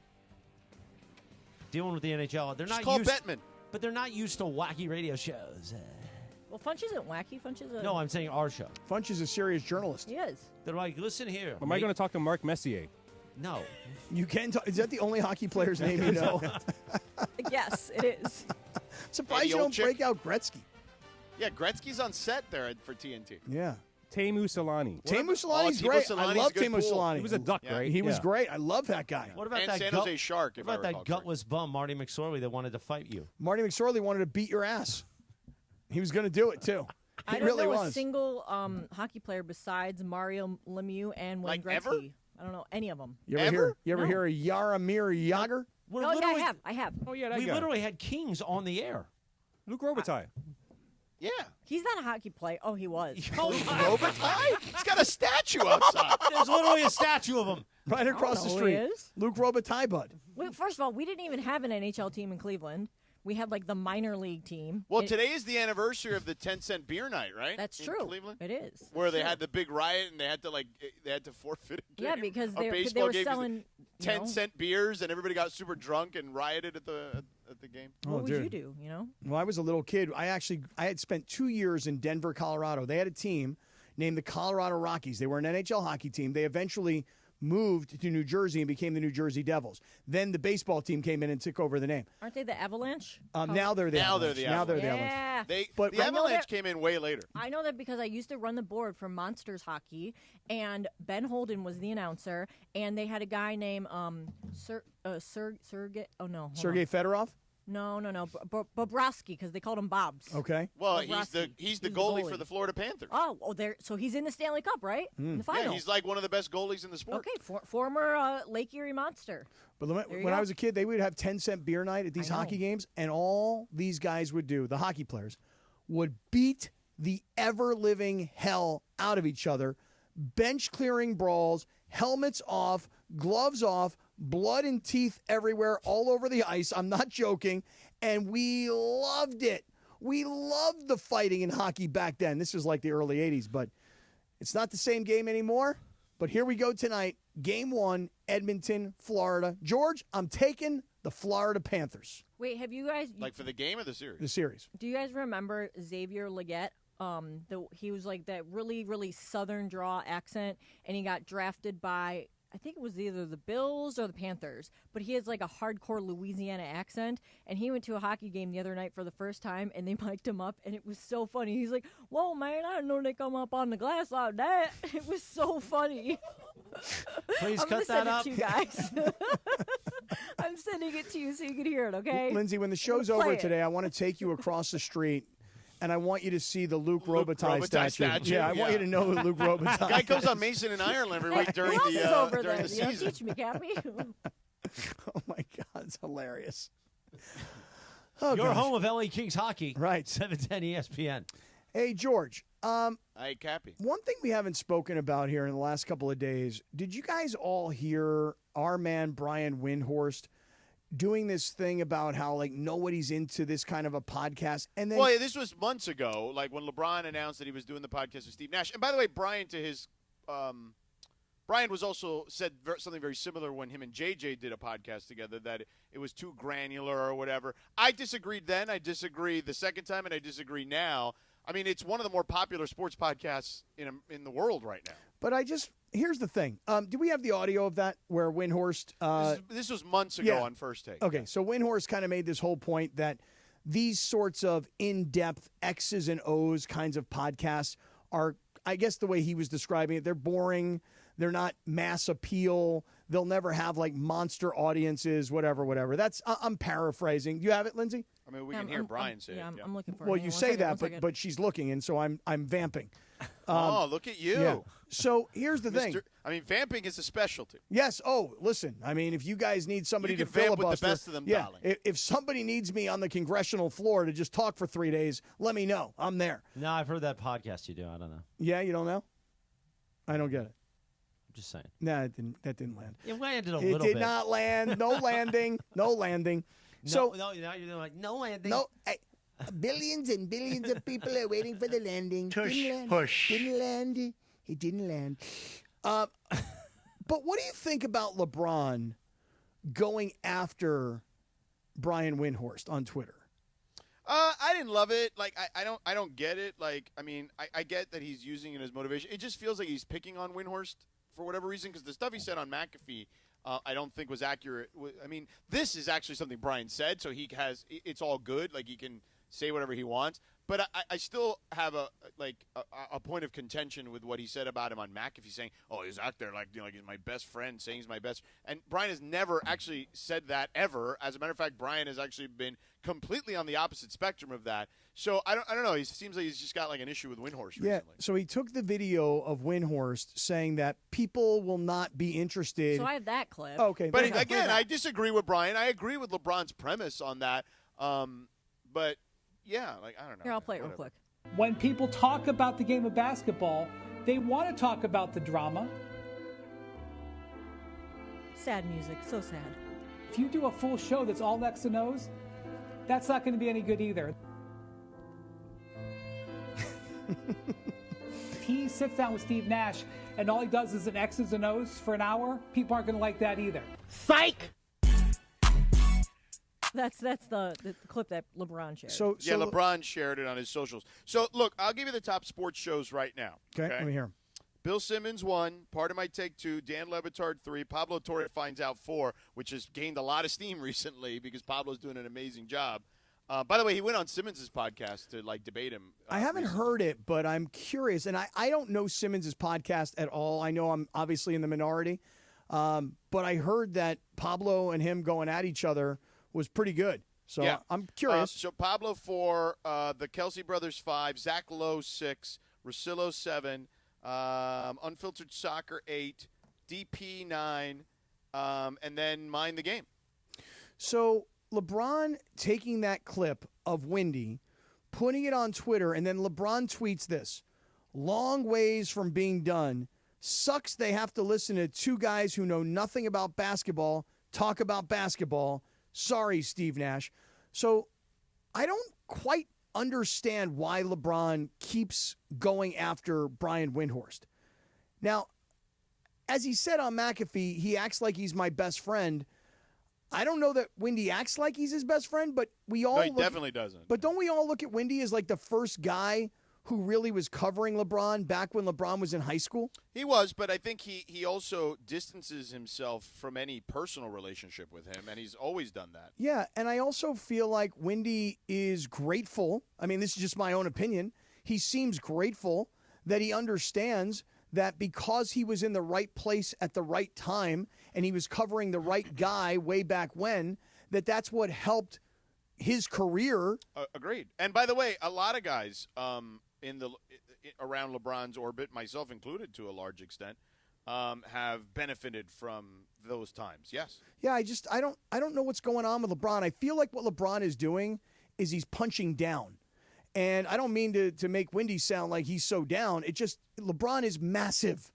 [SPEAKER 1] Dealing with the NHL, they're
[SPEAKER 3] Just
[SPEAKER 1] not
[SPEAKER 3] call
[SPEAKER 1] used,
[SPEAKER 3] Bettman.
[SPEAKER 1] but they're not used to wacky radio shows.
[SPEAKER 4] Well, Funch isn't wacky. Funch is a...
[SPEAKER 1] No, I'm saying our show.
[SPEAKER 2] Funch is a serious journalist.
[SPEAKER 4] He is.
[SPEAKER 1] They're like, listen here.
[SPEAKER 5] Am I going to talk to Mark Messier?
[SPEAKER 1] No.
[SPEAKER 2] You can talk. Is that the only hockey player's name you know?
[SPEAKER 4] Yes, it is.
[SPEAKER 2] Surprised
[SPEAKER 3] Eddie
[SPEAKER 2] you don't
[SPEAKER 3] Olczyk.
[SPEAKER 2] break out Gretzky.
[SPEAKER 3] Yeah, Gretzky's on set there for TNT.
[SPEAKER 2] Yeah.
[SPEAKER 5] Teemu Solani.
[SPEAKER 2] Teemu
[SPEAKER 3] Oh,
[SPEAKER 2] Solani's
[SPEAKER 3] Teemu
[SPEAKER 2] great. I
[SPEAKER 3] Solani's
[SPEAKER 2] love
[SPEAKER 3] good
[SPEAKER 2] Teemu
[SPEAKER 3] pool.
[SPEAKER 2] Solani.
[SPEAKER 5] He was a duck,
[SPEAKER 3] Yeah.
[SPEAKER 5] right?
[SPEAKER 2] He was
[SPEAKER 5] Yeah.
[SPEAKER 2] great. I love that guy.
[SPEAKER 1] What about
[SPEAKER 3] And
[SPEAKER 1] that
[SPEAKER 3] San
[SPEAKER 1] gut-
[SPEAKER 3] Jose Shark,
[SPEAKER 1] What
[SPEAKER 3] if I
[SPEAKER 1] about that
[SPEAKER 3] recall correctly.
[SPEAKER 1] gutless bum, Marty McSorley, that wanted to fight you?
[SPEAKER 2] Marty McSorley wanted to beat your ass. He was going to do it too.
[SPEAKER 4] I
[SPEAKER 2] He
[SPEAKER 4] don't
[SPEAKER 2] really
[SPEAKER 4] know
[SPEAKER 2] was.
[SPEAKER 4] a single hockey player besides Mario Lemieux and Wayne Gretzky.
[SPEAKER 3] ever?
[SPEAKER 4] I don't know any of them.
[SPEAKER 2] You ever hear a Jaromir Jagr?
[SPEAKER 1] We're
[SPEAKER 4] Oh, yeah, I
[SPEAKER 1] literally-
[SPEAKER 4] have. I have.
[SPEAKER 5] Oh, yeah, that
[SPEAKER 1] We
[SPEAKER 5] guy.
[SPEAKER 1] literally had Kings on the air.
[SPEAKER 5] Luke Robitaille.
[SPEAKER 3] Yeah.
[SPEAKER 4] He's not a hockey player. Oh, he was.
[SPEAKER 3] Robitaille? He's got a statue outside.
[SPEAKER 1] There's literally a statue of him.
[SPEAKER 2] Right across the
[SPEAKER 4] know who
[SPEAKER 2] street.
[SPEAKER 4] he is.
[SPEAKER 2] Luke Robitaille, bud.
[SPEAKER 4] Wait, first of all, we didn't even have an NHL team in Cleveland. We had the minor league team.
[SPEAKER 3] Well, today is the anniversary of the 10-cent beer night, right?
[SPEAKER 4] That's
[SPEAKER 3] in
[SPEAKER 4] true.
[SPEAKER 3] Cleveland?
[SPEAKER 4] It is.
[SPEAKER 3] Where they
[SPEAKER 4] True.
[SPEAKER 3] had the big riot and they had to forfeit a game.
[SPEAKER 4] Yeah, because
[SPEAKER 3] a
[SPEAKER 4] they
[SPEAKER 3] baseball
[SPEAKER 4] were
[SPEAKER 3] game 'cause
[SPEAKER 4] selling
[SPEAKER 3] 10-cent beers and everybody got super drunk and rioted at the game.
[SPEAKER 4] What would
[SPEAKER 2] dude.
[SPEAKER 4] you do?
[SPEAKER 2] When I was a little kid, I had spent 2 years in Denver, Colorado. They had a team named the Colorado Rockies. They were an NHL hockey team. They eventually moved to New Jersey and became the New Jersey Devils. Then the baseball team came in and took over the name.
[SPEAKER 4] Aren't they the Avalanche?
[SPEAKER 2] Now they're the
[SPEAKER 3] Now they're
[SPEAKER 2] Avalanche.
[SPEAKER 3] the
[SPEAKER 2] Now they're
[SPEAKER 3] Avalanche.
[SPEAKER 2] the Avalanche.
[SPEAKER 4] Yeah.
[SPEAKER 2] But
[SPEAKER 3] The
[SPEAKER 2] I know
[SPEAKER 3] Avalanche
[SPEAKER 4] that-
[SPEAKER 3] came in way later.
[SPEAKER 4] I know that because I used to run the board for Monsters Hockey, and Ben Holden was the announcer, and they had a guy named Sergey. Oh no, hold
[SPEAKER 2] Sergei Fedorov?
[SPEAKER 4] on. No, Bobrovsky, because they called him Bobs.
[SPEAKER 2] Okay.
[SPEAKER 3] Well,
[SPEAKER 4] Bobrovsky.
[SPEAKER 3] he's the goalie for the Florida Panthers.
[SPEAKER 4] Oh, so he's in the Stanley Cup, right? In the final.
[SPEAKER 3] Yeah, he's like one of the best goalies in the sport.
[SPEAKER 4] Okay, former Lake Erie Monster.
[SPEAKER 2] But
[SPEAKER 4] There you
[SPEAKER 2] when I
[SPEAKER 4] go.
[SPEAKER 2] was a kid, they would have 10-cent beer night at these
[SPEAKER 4] I know.
[SPEAKER 2] hockey games, and all these guys would do, the hockey players, would beat the ever-living hell out of each other, bench-clearing brawls, helmets off, gloves off, blood and teeth everywhere, all over the ice. I'm not joking. And we loved it. We loved the fighting in hockey back then. This was like the early 80s, but it's not the same game anymore. But here we go tonight. Game 1, Edmonton, Florida. George, I'm taking the Florida Panthers.
[SPEAKER 4] Wait, have you guys?
[SPEAKER 3] Like for the game or the series?
[SPEAKER 2] The series.
[SPEAKER 4] Do you guys remember Xavier Leggett he was like that really, really Southern draw accent, and he got drafted by, I think it was either the Bills or the Panthers, but he has like a hardcore Louisiana accent, and he went to a hockey game the other night for the first time, and they mic'd him up, and it was so funny. He's like, "Whoa, man, I didn't know they come up on the glass like that." It was so funny.
[SPEAKER 1] Please
[SPEAKER 4] I'm
[SPEAKER 1] cut
[SPEAKER 4] gonna
[SPEAKER 1] that up.
[SPEAKER 4] send it to you guys. I'm sending it to you so you can hear it, okay?
[SPEAKER 2] Lindsay, when the show's
[SPEAKER 4] Play
[SPEAKER 2] over
[SPEAKER 4] it.
[SPEAKER 2] today, I want to take you across the street, and I want you to see the Luke Robitaille statue. Yeah, I want you to know who Luke Robitaille
[SPEAKER 3] Guy comes
[SPEAKER 2] is.
[SPEAKER 3] on Mason and Ireland every week during
[SPEAKER 4] Who else is over
[SPEAKER 3] during
[SPEAKER 4] there?
[SPEAKER 3] the
[SPEAKER 4] You know,
[SPEAKER 3] season.
[SPEAKER 4] teach me, Cappy.
[SPEAKER 2] Oh, my God. It's hilarious.
[SPEAKER 1] Your
[SPEAKER 2] gosh.
[SPEAKER 1] home of LA Kings hockey.
[SPEAKER 2] Right.
[SPEAKER 1] 710 ESPN.
[SPEAKER 2] Hey, George.
[SPEAKER 3] Hey, Cappy.
[SPEAKER 2] One thing we haven't spoken about here in the last couple of days, did you guys all hear our man Brian Windhorst doing this thing about how, like, nobody's into this kind of a podcast? And then,
[SPEAKER 3] Well, yeah, this was months ago, like when LeBron announced that he was doing the podcast with Steve Nash. And by the way, Brian, to his Brian was also said something very similar when him and JJ did a podcast together, that it was too granular or whatever. I disagreed then. I disagree the second time, and I disagree now. I mean, it's one of the more popular sports podcasts in the world right now.
[SPEAKER 2] but here's the thing. Do we have the audio of that where Windhorst?
[SPEAKER 3] This was months ago on First Take.
[SPEAKER 2] Okay, so Windhorst kind of made this whole point that these sorts of in-depth X's and O's kinds of podcasts are, I guess the way he was describing it, they're boring. They're not mass appeal. They'll never have like monster audiences, whatever. I'm paraphrasing. You have it, Lindsay?
[SPEAKER 3] I mean, we can hear Brian say it.
[SPEAKER 4] Yeah, I'm looking for it.
[SPEAKER 2] Well,
[SPEAKER 4] Hang
[SPEAKER 2] you
[SPEAKER 4] on,
[SPEAKER 2] say
[SPEAKER 4] one
[SPEAKER 2] that,
[SPEAKER 4] second.
[SPEAKER 2] but she's looking, and so I'm vamping.
[SPEAKER 3] Oh, look at you.
[SPEAKER 2] Yeah. So here's the thing.
[SPEAKER 3] I mean, vamping is a specialty.
[SPEAKER 2] Yes. Oh, listen. I mean, if you guys need somebody
[SPEAKER 3] You
[SPEAKER 2] to
[SPEAKER 3] can vamp with the
[SPEAKER 2] filibuster,
[SPEAKER 3] best of them,
[SPEAKER 2] yeah.
[SPEAKER 3] darling.
[SPEAKER 2] If somebody needs me on the congressional floor to just talk for 3 days, let me know. I'm there.
[SPEAKER 1] No, I've heard that podcast you do. I don't know.
[SPEAKER 2] Yeah, you don't know? I don't get it.
[SPEAKER 1] I'm just saying.
[SPEAKER 2] No, that didn't land.
[SPEAKER 1] It landed a
[SPEAKER 2] It
[SPEAKER 1] little
[SPEAKER 2] did
[SPEAKER 1] bit.
[SPEAKER 2] not land. No landing. No landing. So
[SPEAKER 1] no, now you're like, no landing.
[SPEAKER 2] no. Billions and billions of people are waiting for the landing. Didn't land. Didn't land. It didn't land. But what do you think about LeBron going after Brian Windhorst on Twitter?
[SPEAKER 3] I didn't love it. Like, I don't get it. Like, I mean, I get that he's using it as motivation. It just feels like he's picking on Windhorst for whatever reason, because the stuff he said on McAfee, I don't think was accurate. I mean, this is actually something Brian said, so it's all good. Like, he can say whatever he wants. But I still have a point of contention with what he said about him on McAfee, saying, "Oh, he's out there like he's my best friend, saying he's my best." And Brian has never actually said that ever. As a matter of fact, Brian has actually been completely on the opposite spectrum of that. So I don't know. He seems like he's just got like an issue with Windhorst recently.
[SPEAKER 2] Yeah. So he took the video of Windhorst saying that people will not be interested.
[SPEAKER 4] So I have that clip.
[SPEAKER 2] Oh, okay.
[SPEAKER 3] But again, I disagree with Brian. I agree with LeBron's premise on that. But yeah, like I don't know.
[SPEAKER 4] Here, I'll play it real quick.
[SPEAKER 7] When people talk about the game of basketball, they want to talk about the drama.
[SPEAKER 4] Sad music, so sad.
[SPEAKER 7] If you do a full show that's all X and O's, that's not going to be any good either. If he sits down with Steve Nash and all he does is an X's and O's for an hour, people aren't going to like that either.
[SPEAKER 4] Psych! That's the clip that LeBron shared.
[SPEAKER 2] So
[SPEAKER 3] yeah, LeBron shared it on his socials. So look, I'll give you the top sports shows right now.
[SPEAKER 2] Okay, let me hear him.
[SPEAKER 3] Bill Simmons 1, Part of My Take 2, Dan Le Batard 3, Pablo Torre Finds Out 4, which has gained a lot of steam recently because Pablo's doing an amazing job. By the way, he went on Simmons' podcast to debate him.
[SPEAKER 2] I haven't heard it, but I'm curious, and I don't know Simmons' podcast at all. I know I'm obviously in the minority, but I heard that Pablo and him going at each other was pretty good. So
[SPEAKER 3] yeah.
[SPEAKER 2] I'm curious.
[SPEAKER 3] So Pablo 4, the Kelsey Brothers 5, Zach Lowe 6, Russillo 7, Unfiltered Soccer 8, DP 9, and then Mind the Game.
[SPEAKER 2] So LeBron taking that clip of Wendy, putting it on Twitter, and then LeBron tweets this: "Long ways from being done. Sucks they have to listen to two guys who know nothing about basketball talk about basketball. Sorry, Steve Nash." So I don't quite understand why LeBron keeps going after Brian Windhorst. Now, as he said on McAfee, he acts like he's my best friend. I don't know that Wendy acts like he's his best friend, but we all
[SPEAKER 3] No, he definitely doesn't.
[SPEAKER 2] But don't we all look at Wendy as like the first guy who really was covering LeBron back when LeBron was in high school?
[SPEAKER 3] He was, but I think he also distances himself from any personal relationship with him, and he's always done that.
[SPEAKER 2] Yeah, and I also feel like Wendy is grateful. I mean, this is just my own opinion. He seems grateful that he understands that because he was in the right place at the right time and he was covering the right guy way back when, that's what helped his career.
[SPEAKER 3] Agreed. And by the way, a lot of guys around LeBron's orbit, myself included to a large extent, have benefited from those times. Yes.
[SPEAKER 2] Yeah, I don't know what's going on with LeBron. I feel like what LeBron is doing is he's punching down. And I don't mean to make Wendy sound like he's so down. It just, LeBron is massive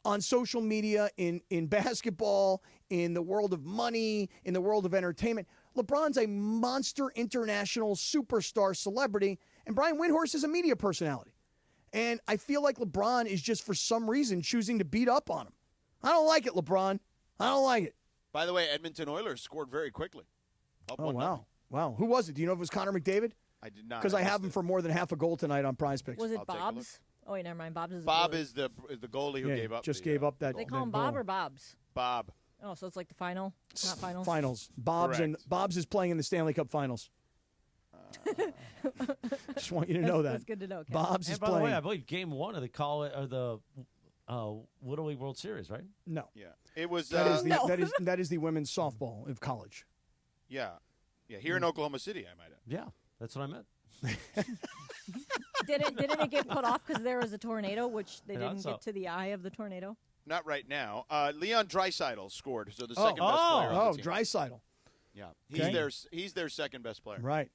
[SPEAKER 2] on social media, in basketball, in the world of money, in the world of entertainment. LeBron's a monster international superstar celebrity, and Brian Windhorst is a media personality. And I feel like LeBron is just, for some reason, choosing to beat up on him. I don't like it, LeBron. I don't like it.
[SPEAKER 3] By the way, Edmonton Oilers scored very quickly. Up
[SPEAKER 2] Oh,
[SPEAKER 3] 1-0.
[SPEAKER 2] wow. Wow. Who was it? Do you know if it was Connor McDavid?
[SPEAKER 3] I did not.
[SPEAKER 2] Because I have him for more than half a goal tonight on Prize Picks.
[SPEAKER 4] Was it
[SPEAKER 3] I'll take a
[SPEAKER 4] Bob's? Oh, wait, never mind. Bob's is the
[SPEAKER 3] Bob
[SPEAKER 4] goalie.
[SPEAKER 3] is the goalie who gave up.
[SPEAKER 2] Gave up that.
[SPEAKER 4] They call him
[SPEAKER 2] that
[SPEAKER 4] Bob
[SPEAKER 2] goal.
[SPEAKER 4] or Bob's?
[SPEAKER 3] Bob.
[SPEAKER 4] Oh, so it's like the final, not finals.
[SPEAKER 2] Finals. Bob's is playing in the Stanley Cup Finals. Just want you to know that.
[SPEAKER 4] That's good to know. Ken.
[SPEAKER 2] Bob's
[SPEAKER 1] And
[SPEAKER 2] is
[SPEAKER 1] by the
[SPEAKER 2] playing.
[SPEAKER 1] way, I believe Game 1 of the Little League World Series, right?
[SPEAKER 2] No.
[SPEAKER 3] Yeah. It was.
[SPEAKER 2] That is the women's softball of college.
[SPEAKER 3] Yeah. Yeah. Here in Oklahoma City, I might add.
[SPEAKER 1] Yeah, that's what I meant.
[SPEAKER 4] Didn't it get put off because there was a tornado, which they
[SPEAKER 3] Yeah,
[SPEAKER 4] didn't
[SPEAKER 3] so-
[SPEAKER 4] get to the eye of the tornado?
[SPEAKER 3] Not right now. Leon Draisaitl scored, so the second best player on the team.
[SPEAKER 2] Draisaitl.
[SPEAKER 3] Yeah,
[SPEAKER 2] Okay.
[SPEAKER 3] he's their second best player.
[SPEAKER 2] Right.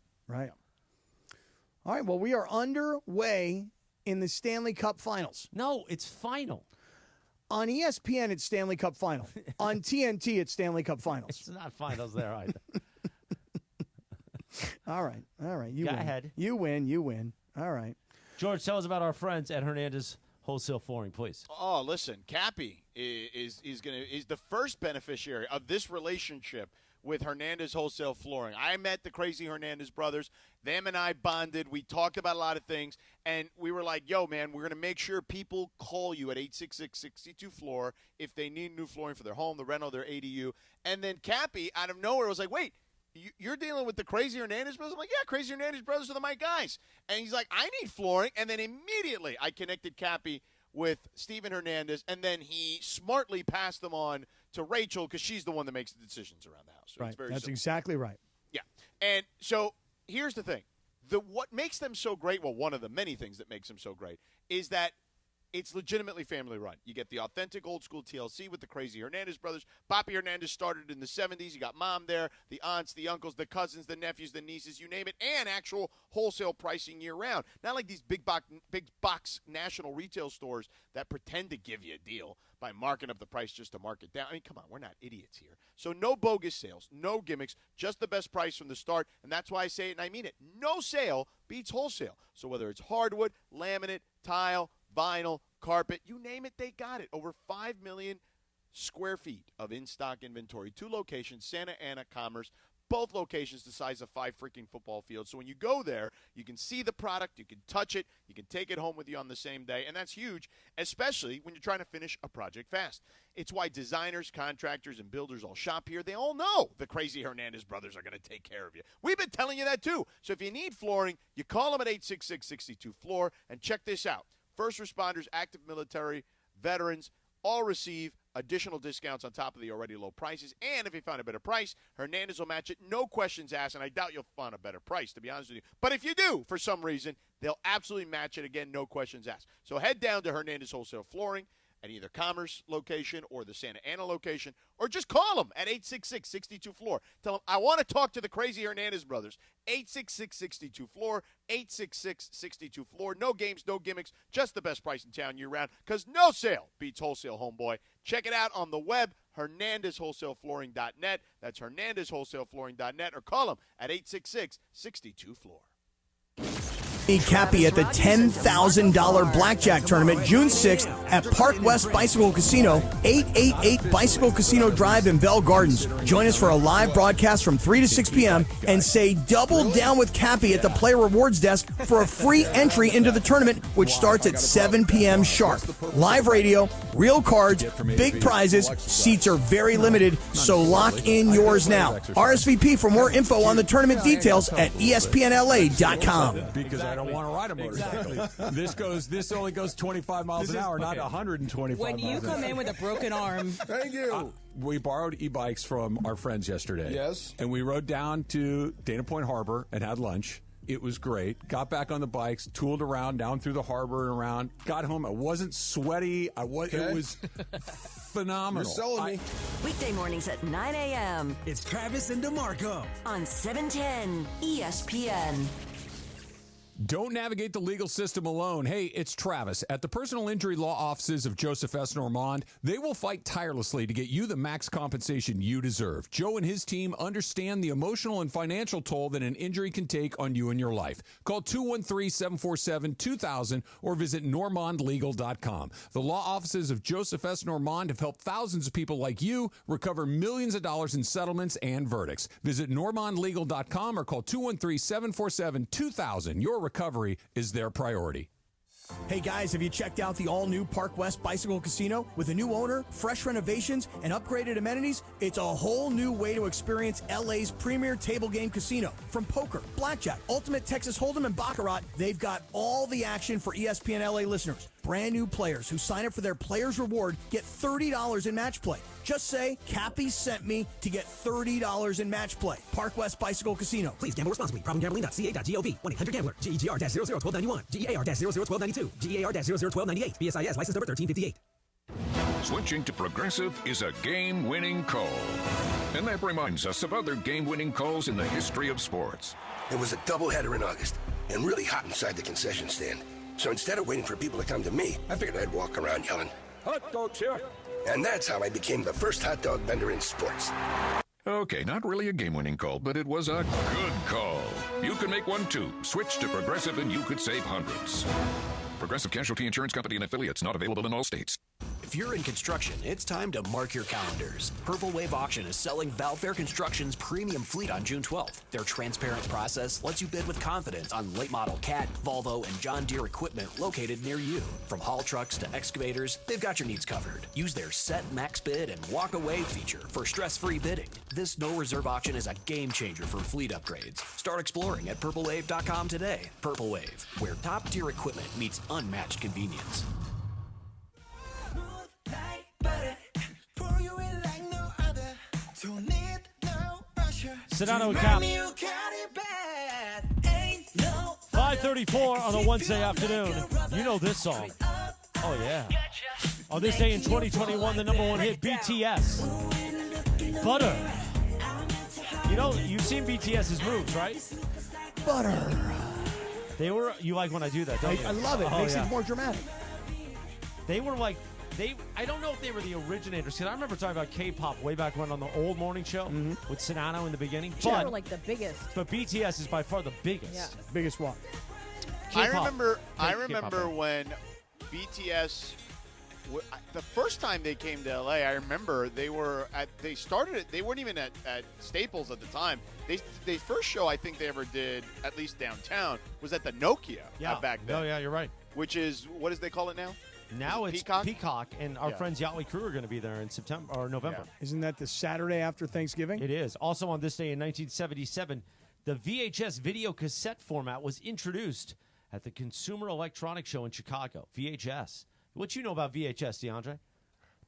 [SPEAKER 2] All right, well, we are underway in the Stanley Cup Finals.
[SPEAKER 1] No, it's final.
[SPEAKER 2] On ESPN, it's Stanley Cup Final. On TNT, it's Stanley Cup Finals.
[SPEAKER 1] It's not finals there either.
[SPEAKER 2] All right. You
[SPEAKER 1] Go
[SPEAKER 2] win.
[SPEAKER 1] ahead.
[SPEAKER 2] You win. All right.
[SPEAKER 1] George, tell us about our friends at Hernandez Wholesale Flooring, please.
[SPEAKER 3] Oh, listen, Cappy is the first beneficiary of this relationship with Hernandez Wholesale Flooring. I met the crazy Hernandez brothers. Them and I bonded. We talked about a lot of things, and we were like, yo, man, we're going to make sure people call you at 866-62-FLOOR if they need new flooring for their home, the rental, their ADU. And then Cappy, out of nowhere, was like, wait, you're dealing with the crazy Hernandez brothers? I'm like, yeah, crazy Hernandez brothers are my guys. And he's like, I need flooring. And then immediately I connected Cappy with Steven Hernandez, and then he smartly passed them on to Rachel because she's the one that makes the decisions around the house. So
[SPEAKER 2] Right.
[SPEAKER 3] it's very
[SPEAKER 2] That's
[SPEAKER 3] simple.
[SPEAKER 2] exactly right.
[SPEAKER 3] Yeah. And so here's the thing. What makes them so great, well, one of the many things that makes them so great, is that it's legitimately family run. You get the authentic old school TLC with the crazy Hernandez brothers. Papi Hernandez started in the 70s. You got mom there, the aunts, the uncles, the cousins, the nephews, the nieces, you name it, and actual wholesale pricing year round. Not like these big box national retail stores that pretend to give you a deal by marking up the price just to mark it down. I mean, come on, we're not idiots here. So no bogus sales, no gimmicks, just the best price from the start. And that's why I say it and I mean it. No sale beats wholesale. So whether it's hardwood, laminate, tile, vinyl, carpet, you name it, they got it. Over 5 million square feet of in-stock inventory. 2 locations, Santa Ana, Commerce. Both locations the size of 5 freaking football fields. So when you go there, you can see the product, you can touch it, you can take it home with you on the same day, and that's huge, especially when you're trying to finish a project fast. It's why designers, contractors, and builders all shop here. They all know the crazy Hernandez brothers are going to take care of you. We've been telling you that too. So if you need flooring, you call them at 866-62-FLOOR, and check this out. First responders, active military, veterans, all receive additional discounts on top of the already low prices. And if you find a better price, Hernandez will match it. No questions asked, and I doubt you'll find a better price, to be honest with you. But if you do, for some reason, they'll absolutely match it. Again, no questions asked. So head down to Hernandez Wholesale Flooring at either Commerce location or the Santa Ana location, or just call them at 866-62-FLOOR. Tell them, I want to talk to the crazy Hernandez brothers. 866-62-FLOOR, 866-62-FLOOR. No games, no gimmicks, just the best price in town year-round, because no sale beats wholesale, homeboy. Check it out on the web, HernandezWholesaleFlooring.net. That's HernandezWholesaleFlooring.net, or call them at 866-62-FLOOR.
[SPEAKER 2] Cappy at the $10,000 blackjack tournament June 6th at Park West Bicycle Casino, 888 Bicycle Casino Drive in Bell Gardens. Join us for a live broadcast from 3 to 6 p.m. and say double down with Cappy at the player rewards desk for a free entry into the tournament, which starts at 7 p.m. sharp. Live radio, real cards, big prizes. Seats are very limited, so lock in yours now. RSVP for more info on the tournament details at ESPNLA.com.
[SPEAKER 11] Because I don't want to ride a motorcycle. This only goes 25 miles an hour, not 125
[SPEAKER 8] When
[SPEAKER 11] miles
[SPEAKER 8] you
[SPEAKER 11] an
[SPEAKER 8] come
[SPEAKER 11] hour.
[SPEAKER 8] in with a broken arm.
[SPEAKER 6] Thank you.
[SPEAKER 11] We borrowed e-bikes from our friends yesterday.
[SPEAKER 6] Yes.
[SPEAKER 11] And we rode down to Dana Point Harbor and had lunch. It was great. Got back on the bikes, tooled around down through the harbor and around. Got home. I wasn't sweaty. It was phenomenal.
[SPEAKER 6] You're selling me.
[SPEAKER 14] Weekday mornings at 9 a.m.
[SPEAKER 19] It's Travis and DeMarco
[SPEAKER 14] on 710 ESPN.
[SPEAKER 11] Don't navigate the legal system alone. Hey, it's Travis. At the personal injury law offices of Joseph S. Normand, they will fight tirelessly to get you the max compensation you deserve. Joe and his team understand the emotional and financial toll that an injury can take on you and your life. Call 213-747-2000 or visit normandlegal.com. The law offices of Joseph S. Normand have helped thousands of people like you recover millions of dollars in settlements and verdicts. Visit normandlegal.com or call 213-747-2000. Your recovery is their priority.
[SPEAKER 2] Hey guys, have you checked out the all-new Park West Bicycle Casino? With a new owner, fresh renovations, and upgraded amenities, it's a whole new way to experience LA's premier table game casino. From poker, blackjack, ultimate Texas Hold'em, and Baccarat, they've got all the action for ESPN LA listeners. Brand new players who sign up for their Players Reward get $30 in match play. Just say, Cappy sent me to get $30 in match play. Park West Bicycle Casino.
[SPEAKER 19] Please gamble responsibly. Problemgambling.ca.gov. 1-800-GAMBLER. GEGR-001291. GAR-001292. GAR-001298. BSIS license number 1358.
[SPEAKER 9] Switching to Progressive is a game-winning call. And that reminds us of other game-winning calls in the history of sports.
[SPEAKER 22] It was a doubleheader in August and really hot inside the concession stand. So instead of waiting for people to come to me, I figured I'd walk around yelling, "Hot dogs here!" And that's how I became the first hot dog vendor in sports.
[SPEAKER 9] Okay, not really a game-winning call, but it was a good call. You can make one too. Switch to Progressive and you could save hundreds. Progressive Casualty Insurance Company and affiliates, not available in all states.
[SPEAKER 18] If you're in construction, it's time to mark your calendars. Purple Wave Auction is selling Valfair Construction's premium fleet on June 12th. Their transparent process lets you bid with confidence on late model Cat, Volvo, and John Deere equipment located near you. From haul trucks to excavators, they've got your needs covered. Use their set max bid and walk away feature for stress-free bidding. This no reserve auction is a game changer for fleet upgrades. Start exploring at purplewave.com today. Purple Wave, where top tier equipment meets unmatched convenience.
[SPEAKER 1] Sedano Kap. 5:34 on a Wednesday afternoon. You know this song. Oh, yeah. On this day in 2021, the number one hit, BTS. Butter. You know, you've seen BTS's moves, right?
[SPEAKER 2] Butter.
[SPEAKER 1] You like when I do that, don't you?
[SPEAKER 2] I love it. It makes it more dramatic.
[SPEAKER 1] They were like, I don't know if they were the originators, because I remember talking about K-pop way back when on the old morning show with Sedano in the beginning.
[SPEAKER 4] They were like the biggest.
[SPEAKER 1] But BTS is by far the biggest.
[SPEAKER 4] Yeah.
[SPEAKER 2] Biggest one.
[SPEAKER 3] I remember when BTS, the first time they came to LA, I remember they started it, they weren't even at Staples at the time. They first show I think they ever did, at least downtown, was at the Nokia back then.
[SPEAKER 1] Oh, yeah, you're right.
[SPEAKER 3] Which is, what does they call it now?
[SPEAKER 1] Now it's Peacock, and our friends Yachtly Crew are going to be there in September or November.
[SPEAKER 2] Yeah. Isn't that the Saturday after Thanksgiving?
[SPEAKER 1] It is. Also on this day in 1977, the VHS video cassette format was introduced at the Consumer Electronics Show in Chicago. VHS. What you know about VHS, DeAndre?
[SPEAKER 6] I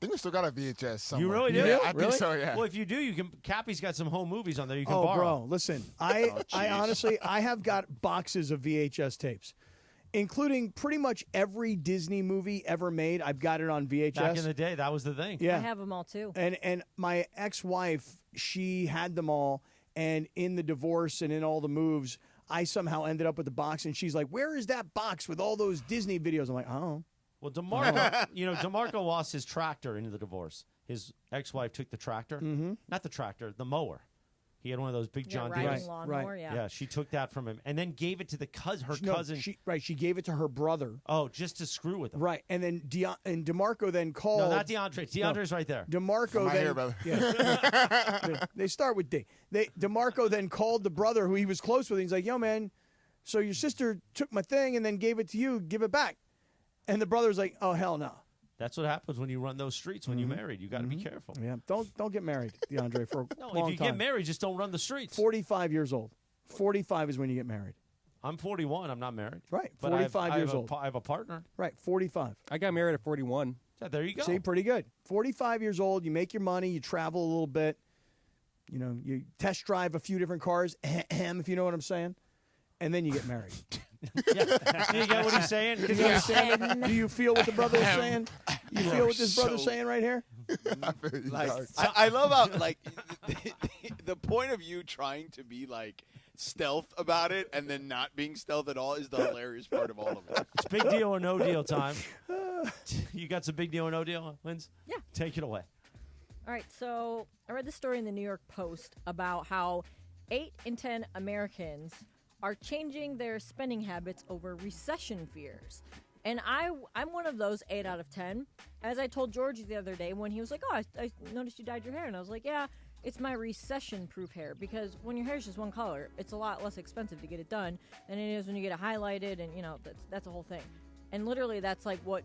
[SPEAKER 6] think we still got a VHS somewhere.
[SPEAKER 1] You really do?
[SPEAKER 6] Yeah, I think so, yeah.
[SPEAKER 1] Well, if you do, you can. Cappy's got some home movies on there you can
[SPEAKER 2] Oh,
[SPEAKER 1] borrow.
[SPEAKER 2] bro, listen. I honestly, I have got boxes of VHS tapes, including pretty much every Disney movie ever made. I've got it on VHS.
[SPEAKER 1] Back in the day, that was the thing.
[SPEAKER 2] Yeah.
[SPEAKER 4] I have them all, too.
[SPEAKER 2] And my ex-wife, she had them all, and in the divorce and in all the moves, I somehow ended up with the box, and she's like, "Where is that box with all those Disney videos?" I'm like, "Oh."
[SPEAKER 1] Well, DeMarco, DeMarco lost his tractor in the divorce. His ex-wife took the tractor. Not the tractor, the mower. He had one of those big John
[SPEAKER 4] riding
[SPEAKER 1] Deere's.
[SPEAKER 4] lawnmower, yeah.
[SPEAKER 1] Yeah, she took that from him and then gave it to her cousin.
[SPEAKER 2] She gave it to her brother.
[SPEAKER 1] Oh, just to screw with him.
[SPEAKER 2] Right, and then DeMarco then called.
[SPEAKER 1] No, not DeAndre. DeAndre's right there.
[SPEAKER 2] DeMarco
[SPEAKER 6] I'm
[SPEAKER 2] then.
[SPEAKER 6] here, brother.
[SPEAKER 2] Yeah. They start with D. DeMarco then called the brother who he was close with. He's like, "Yo, man, so your sister took my thing and then gave it to you. Give it back." And the brother's like, "Oh, hell no."
[SPEAKER 1] That's what happens when you run those streets when you're married. You got to be careful.
[SPEAKER 2] Yeah, don't get married, DeAndre, for a long
[SPEAKER 1] if you
[SPEAKER 2] time.
[SPEAKER 1] get married, just don't run the streets.
[SPEAKER 2] 45 years old. 45 is when you get married.
[SPEAKER 1] I'm 41. I'm not married.
[SPEAKER 2] Right,
[SPEAKER 1] But
[SPEAKER 2] 45 years old.
[SPEAKER 1] I have a partner.
[SPEAKER 2] Right, 45.
[SPEAKER 5] I got married at 41.
[SPEAKER 1] Yeah, there you go.
[SPEAKER 2] See, pretty good. 45 years old, you make your money, you travel a little bit. You know, you test drive a few different cars, if you know what I'm saying, and then you get married.
[SPEAKER 1] Yeah. Do you get what he's saying?
[SPEAKER 2] Do you understand? Do you feel what the brother is saying? You feel what this brother's saying right here?
[SPEAKER 3] I love how the point of you trying to be stealth about it and then not being stealth at all is the hilarious part of all of it.
[SPEAKER 1] It's big deal or no deal time. You got some big deal or no deal, Linz?
[SPEAKER 4] Yeah.
[SPEAKER 1] Take it away.
[SPEAKER 4] All right, so I read this story in the New York Post about how 8 in 10 Americans are changing their spending habits over recession fears. And I'm one of those 8 out of 10. As I told George the other day when he was like, "Oh, I noticed you dyed your hair." And I was like, "Yeah, it's my recession-proof hair." Because when your hair is just one color, it's a lot less expensive to get it done than it is when you get it highlighted. And, that's a whole thing. And literally that's like what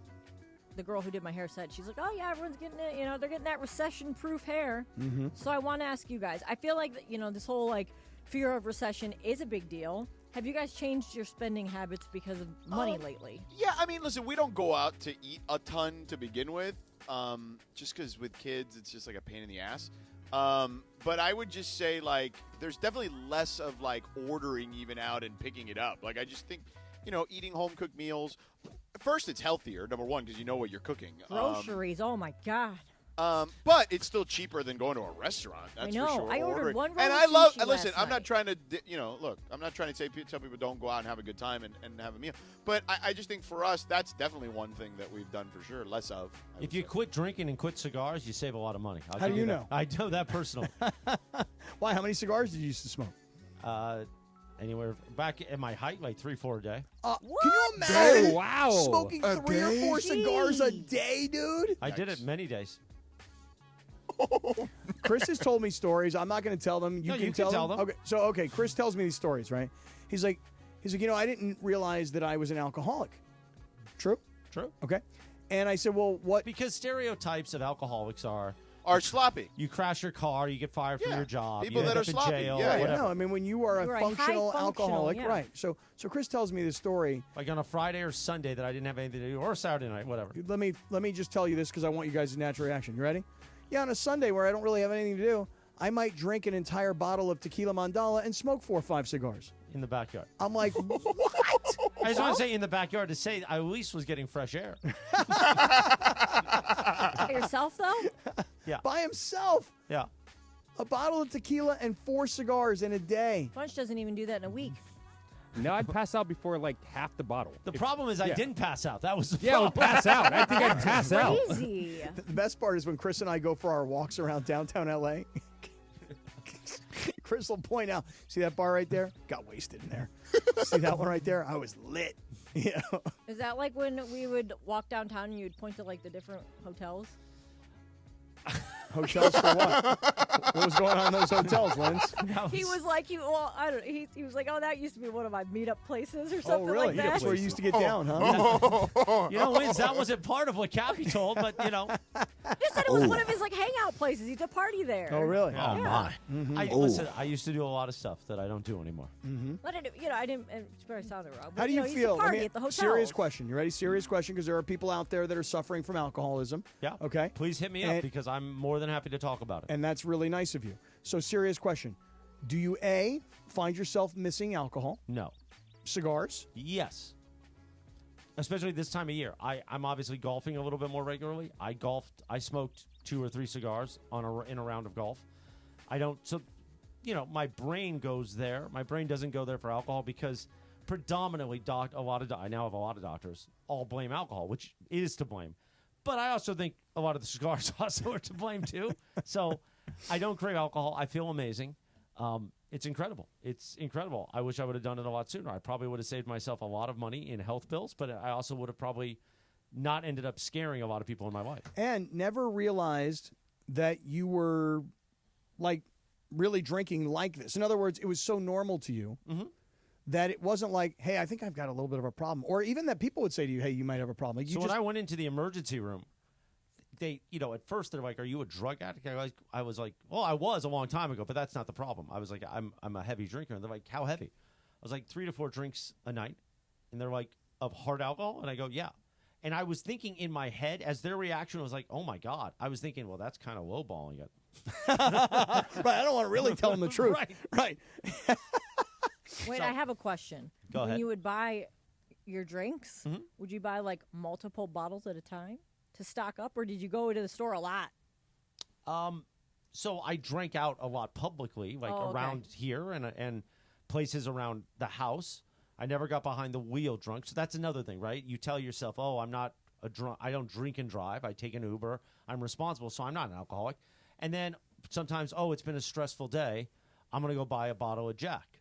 [SPEAKER 4] the girl who did my hair said. She's like, "Oh, yeah, everyone's getting it. They're getting that recession-proof hair."
[SPEAKER 2] Mm-hmm.
[SPEAKER 4] So I want to ask you guys. I feel like, this whole, fear of recession is a big deal. Have you guys changed your spending habits because of money lately?
[SPEAKER 3] Yeah, I mean, listen, we don't go out to eat a ton to begin with, just because with kids, it's just like a pain in the ass. But I would just say, there's definitely less of, ordering even out and picking it up. I just think, eating home-cooked meals, first, it's healthier, number one, because you know what you're cooking.
[SPEAKER 4] Groceries, oh, my God.
[SPEAKER 3] But it's still cheaper than going to a restaurant. That's
[SPEAKER 4] I know.
[SPEAKER 3] for sure.
[SPEAKER 4] I ordered one roll
[SPEAKER 3] and
[SPEAKER 4] of
[SPEAKER 3] I love.
[SPEAKER 4] sushi
[SPEAKER 3] Listen,
[SPEAKER 4] last
[SPEAKER 3] I'm not
[SPEAKER 4] night.
[SPEAKER 3] trying to. Look, I'm not trying to tell people don't go out and have a good time and have a meal. But I just think for us, that's definitely one thing that we've done for sure. Less of.
[SPEAKER 1] If you quit drinking and quit cigars, you save a lot of money.
[SPEAKER 2] How do you know?
[SPEAKER 1] I know that personally.
[SPEAKER 2] Why? How many cigars did you used to smoke?
[SPEAKER 1] Anywhere back at my height, 3-4 a day.
[SPEAKER 2] Can you imagine?
[SPEAKER 1] Oh, wow.
[SPEAKER 2] Smoking
[SPEAKER 1] A
[SPEAKER 2] 3 or 4 cigars a day, dude.
[SPEAKER 1] I did it many days.
[SPEAKER 2] Chris has told me stories. I'm not going to tell them. You
[SPEAKER 1] No,
[SPEAKER 2] can
[SPEAKER 1] you can tell them.
[SPEAKER 2] Okay. Chris tells me these stories, right? He's like, I didn't realize that I was an alcoholic. True. Okay. And I said, well, what?
[SPEAKER 1] Because stereotypes of alcoholics are
[SPEAKER 3] sloppy.
[SPEAKER 1] You crash your car, you get fired from your job.
[SPEAKER 3] people
[SPEAKER 1] you
[SPEAKER 3] that
[SPEAKER 1] end
[SPEAKER 3] are
[SPEAKER 1] up in
[SPEAKER 3] sloppy.
[SPEAKER 1] jail.
[SPEAKER 3] Yeah,
[SPEAKER 1] whatever.
[SPEAKER 2] No, I mean when you are
[SPEAKER 4] You're
[SPEAKER 2] a
[SPEAKER 4] a high
[SPEAKER 2] functional
[SPEAKER 4] functional,
[SPEAKER 2] alcoholic,
[SPEAKER 4] yeah.
[SPEAKER 2] right? So Chris tells me this story.
[SPEAKER 1] Like on a Friday or Sunday that I didn't have anything to do, or Saturday night, whatever.
[SPEAKER 2] Let me just tell you this because I want you guys' natural reaction. You ready? Yeah, on a Sunday where I don't really have anything to do, I might drink an entire bottle of tequila mandala and smoke 4 or 5 cigars
[SPEAKER 1] in the backyard.
[SPEAKER 2] I'm like, what?
[SPEAKER 1] I just want to say in the backyard to say I at least was getting fresh air.
[SPEAKER 4] By yourself, though?
[SPEAKER 1] Yeah.
[SPEAKER 2] By himself.
[SPEAKER 1] Yeah.
[SPEAKER 2] A bottle of tequila and 4 cigars in a day.
[SPEAKER 4] Bunch doesn't even do that in a week.
[SPEAKER 5] No, I'd pass out before half the bottle.
[SPEAKER 1] The problem is I didn't pass out. That was the
[SPEAKER 5] I would
[SPEAKER 1] problem.
[SPEAKER 5] pass out. I think I'd pass out.
[SPEAKER 4] Crazy.
[SPEAKER 2] The best part is when Chris and I go for our walks around downtown LA. Chris will point out, see that bar right there? Got wasted in there. See that one right there? I was lit.
[SPEAKER 4] Is that like when we would walk downtown and you'd point to the different hotels?
[SPEAKER 2] Hotels for what? What was going on in those hotels, Linz?
[SPEAKER 4] He was like, he was like, oh, that used to be one of my meetup places or something
[SPEAKER 2] really?
[SPEAKER 4] like that.
[SPEAKER 2] That's where you used to get down, huh?
[SPEAKER 1] Linz, that wasn't part of what Cappy told, but
[SPEAKER 4] He said it was one of his hangout places. He used to party there.
[SPEAKER 2] Oh, really?
[SPEAKER 1] Oh,
[SPEAKER 4] Yeah.
[SPEAKER 1] my. Listen, I used to do a lot of stuff that I don't do anymore.
[SPEAKER 4] But I didn't. It's probably sounded wrong. But,
[SPEAKER 2] How do you
[SPEAKER 4] he used
[SPEAKER 2] feel?
[SPEAKER 4] to party at the hotel.
[SPEAKER 2] Serious question. You ready? Serious question, because there are people out there that are suffering from alcoholism.
[SPEAKER 1] Yeah.
[SPEAKER 2] Okay.
[SPEAKER 1] Please hit me up because I'm more than happy to talk about it.
[SPEAKER 2] And that's really nice of you. So, serious question. Do you, A, find yourself missing alcohol?
[SPEAKER 1] No.
[SPEAKER 2] Cigars?
[SPEAKER 1] Yes. Especially this time of year. I'm obviously golfing a little bit more regularly. I smoked 2 or 3 cigars in a round of golf. I don't, so, my brain goes there. My brain doesn't go there for alcohol because predominantly I now have a lot of doctors all blame alcohol, which is to blame. But I also think a lot of the cigars also are to blame too. So I don't crave alcohol. I feel amazing. It's incredible. It's incredible. I wish I would have done it a lot sooner. I probably would have saved myself a lot of money in health bills, but I also would have probably not ended up scaring a lot of people in my life.
[SPEAKER 2] And never realized that you were, like, really drinking like this. In other words, it was so normal to you that it wasn't like, hey, I think I've got a little bit of a problem. Or even that people would say to you, hey, you might have a problem. Like,
[SPEAKER 1] So when I went into the emergency room, they, at first they're like, are you a drug addict? I was like, well, I was a long time ago, but that's not the problem. I was like, I'm a heavy drinker. And they're like, how heavy? I was like, 3 to 4 drinks a night. And they're like, of hard alcohol? And I go, yeah. And I was thinking in my head, as their reaction was like, oh, my God. I was thinking, well, that's kind of lowballing it.
[SPEAKER 2] Right, I don't want to really tell them the truth. Right.
[SPEAKER 4] Wait, I have a question.
[SPEAKER 1] Go
[SPEAKER 4] when
[SPEAKER 1] ahead.
[SPEAKER 4] you would buy your drinks, would you buy like multiple bottles at a time to stock up, or did you go to the store a lot?
[SPEAKER 1] So I drank out a lot publicly, like around here and places around the house. I never got behind the wheel drunk. So that's another thing, right? You tell yourself, oh, I'm not a drunk. I don't drink and drive. I take an Uber. I'm responsible, so I'm not an alcoholic. And then sometimes, oh, it's been a stressful day. I'm going to go buy a bottle of Jack.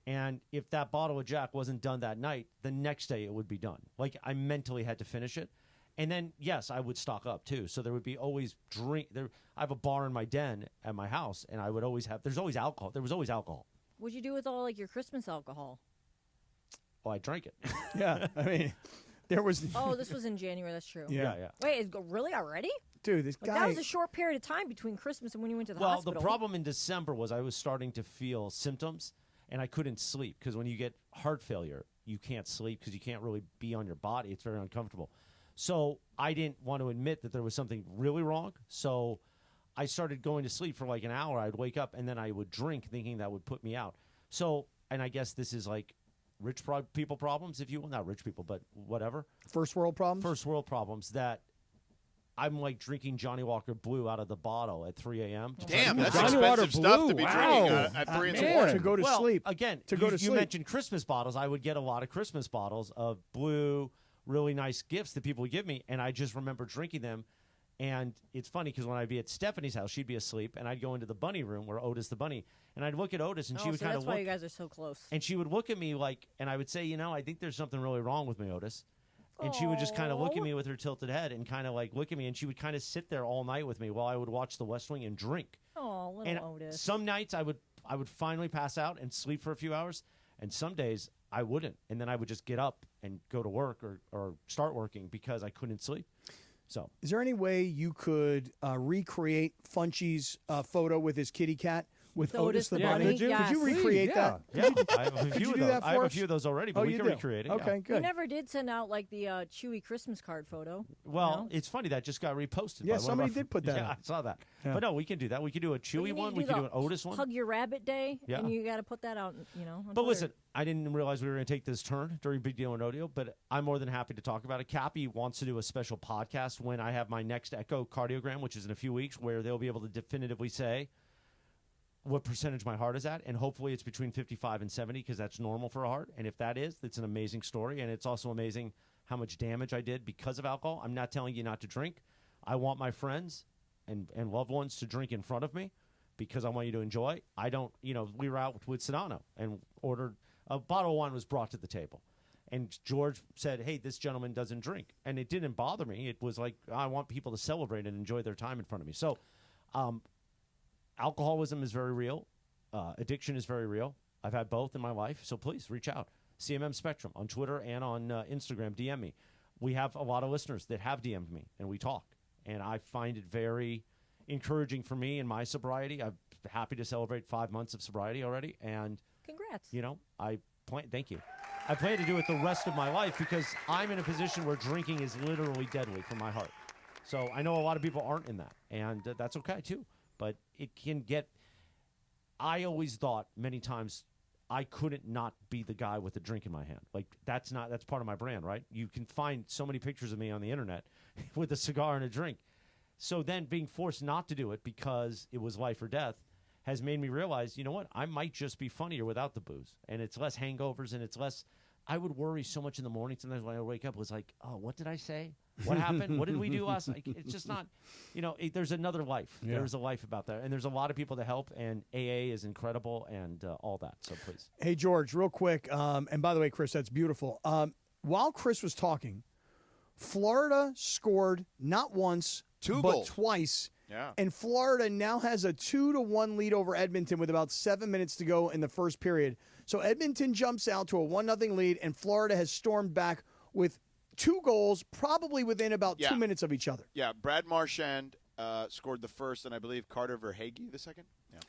[SPEAKER 1] And if that bottle of Jack wasn't done that night, the next day it would be done. Like, I mentally had to finish it. And then, yes, I would stock up, too. So there would be always drink. I have a bar in my den at my house, and I would always have – there's always alcohol. There was always alcohol.
[SPEAKER 4] What'd you do with all, like, your Christmas alcohol?
[SPEAKER 1] Oh, I drank it.
[SPEAKER 2] Yeah, I mean, there was –
[SPEAKER 4] Oh, this was in January. That's true.
[SPEAKER 1] Yeah.
[SPEAKER 4] Wait, really already?
[SPEAKER 2] Dude, this
[SPEAKER 4] Like,
[SPEAKER 2] guy –
[SPEAKER 4] that was a short period of time between Christmas and when you went to the
[SPEAKER 1] Well,
[SPEAKER 4] hospital.
[SPEAKER 1] the problem in December was I was starting to feel symptoms, and I couldn't sleep because when you get heart failure, you can't sleep because you can't really be on your body. It's very uncomfortable. So I didn't want to admit that there was something really wrong. So I started going to sleep for like an hour. I'd wake up, and then I would drink thinking that would put me out. So, and I guess this is like rich people problems, if you will. Not rich people, but whatever.
[SPEAKER 2] First world problems?
[SPEAKER 1] First world problems that I'm like drinking Johnny Walker Blue out of the bottle at 3 a.m.
[SPEAKER 3] Damn, that's
[SPEAKER 2] Johnny
[SPEAKER 3] expensive
[SPEAKER 2] Walker
[SPEAKER 3] stuff
[SPEAKER 2] Blue,
[SPEAKER 3] to be
[SPEAKER 2] wow.
[SPEAKER 3] drinking at 3 in the morning.
[SPEAKER 2] To go to sleep.
[SPEAKER 1] Again,
[SPEAKER 2] To go to
[SPEAKER 1] you
[SPEAKER 2] sleep.
[SPEAKER 1] mentioned Christmas bottles. I would get a lot of Christmas bottles of Blue, really nice gifts that people would give me, and I just remember drinking them. And it's funny because when I'd be at Stephanie's house, she'd be asleep, and I'd go into the bunny room where Otis the bunny, and I'd look at Otis, and she would kind of
[SPEAKER 4] that's why
[SPEAKER 1] look.
[SPEAKER 4] you guys are so close.
[SPEAKER 1] And she would look at me like, and I would say, I think there's something really wrong with me, Otis. And she would just kind of look at me with her tilted head and kind of like look at me, and she would kind of sit there all night with me while I would watch The West Wing and drink.
[SPEAKER 4] Oh, little
[SPEAKER 1] And
[SPEAKER 4] Otis.
[SPEAKER 1] some nights I would finally pass out and sleep for a few hours, and some days I wouldn't, and then I would just get up and go to work or start working because I couldn't sleep. So,
[SPEAKER 2] is there any way you could recreate Funchy's photo with his kitty cat with Otis the bunny?
[SPEAKER 1] Could
[SPEAKER 2] you recreate that?
[SPEAKER 1] Yeah, I have a
[SPEAKER 2] Could
[SPEAKER 1] few
[SPEAKER 2] you
[SPEAKER 1] of
[SPEAKER 2] do
[SPEAKER 1] those.
[SPEAKER 2] that
[SPEAKER 1] I have
[SPEAKER 2] for
[SPEAKER 1] a
[SPEAKER 2] us?
[SPEAKER 1] few of those already, but
[SPEAKER 2] Oh,
[SPEAKER 1] we
[SPEAKER 2] you
[SPEAKER 1] can
[SPEAKER 2] do?
[SPEAKER 1] recreate it.
[SPEAKER 2] Okay,
[SPEAKER 1] yeah.
[SPEAKER 2] good.
[SPEAKER 4] You never did send out like the Chewy Christmas card photo.
[SPEAKER 1] Well,
[SPEAKER 4] no?
[SPEAKER 1] it's funny that just got reposted.
[SPEAKER 2] Yeah,
[SPEAKER 1] by one of
[SPEAKER 2] somebody
[SPEAKER 1] our
[SPEAKER 2] did put that
[SPEAKER 1] Yeah,
[SPEAKER 2] up.
[SPEAKER 1] I saw that.
[SPEAKER 2] Yeah.
[SPEAKER 1] But no, we can do that. We could do a Chewy one. We could do an Otis one.
[SPEAKER 4] Hug Your Rabbit Day,
[SPEAKER 1] Yeah.
[SPEAKER 4] and you got to put that out, on
[SPEAKER 1] But
[SPEAKER 4] Twitter.
[SPEAKER 1] listen, I didn't realize we were going to take this turn during Big Deal and Audio, but I'm more than happy to talk about it. Cappy wants to do a special podcast when I have my next echocardiogram, which is in a few weeks, where they'll be able to definitively say what percentage my heart is at, and hopefully it's between 55 and 70 because that's normal for a heart. And if that is, it's an amazing story, and it's also amazing how much damage I did because of alcohol. I'm not telling you not to drink. I want my friends and loved ones to drink in front of me because I want you to enjoy. I don't, we were out with Sedano and ordered a bottle of wine was brought to the table. And George said, hey, this gentleman doesn't drink. And it didn't bother me. It was like, I want people to celebrate and enjoy their time in front of me. So alcoholism is very real. Addiction is very real. I've had both in my life. So please reach out. CMM Spectrum on Twitter and on Instagram. DM me. We have a lot of listeners that have DM'd me, and we talk. And I find it very encouraging for me in my sobriety. I'm happy to celebrate 5 months of sobriety already. And,
[SPEAKER 4] congrats.
[SPEAKER 1] Thank you. I plan to do it the rest of my life because I'm in a position where drinking is literally deadly for my heart. So I know a lot of people aren't in that, and that's okay too. But it can get – I always thought many times I couldn't not be the guy with a drink in my hand. Like that's part of my brand, right? You can find so many pictures of me on the internet with a cigar and a drink. So then being forced not to do it because it was life or death has made me realize, you know what? I might just be funnier without the booze. And it's less hangovers and it's less – I would worry so much in the morning sometimes when I wake up. It was like, oh, what did I say? What happened? What did we do last night? It's just not, there's another life.
[SPEAKER 2] Yeah.
[SPEAKER 1] There's a life about that. And there's a lot of people to help, and AA is incredible and all that. So please.
[SPEAKER 2] Hey, George, real quick. And by the way, Chris, that's beautiful. While Chris was talking, Florida scored not once,
[SPEAKER 3] Two
[SPEAKER 2] but
[SPEAKER 3] goals.
[SPEAKER 2] twice.
[SPEAKER 3] Yeah.
[SPEAKER 2] And Florida now has a 2-1 lead over Edmonton with about 7 minutes to go in the first period. So Edmonton jumps out to a 1-0 lead, and Florida has stormed back with 2 goals, probably within about 2 minutes of each other.
[SPEAKER 3] Yeah, Brad Marchand scored the first, and I believe Carter Verhaeghe the second. Yeah.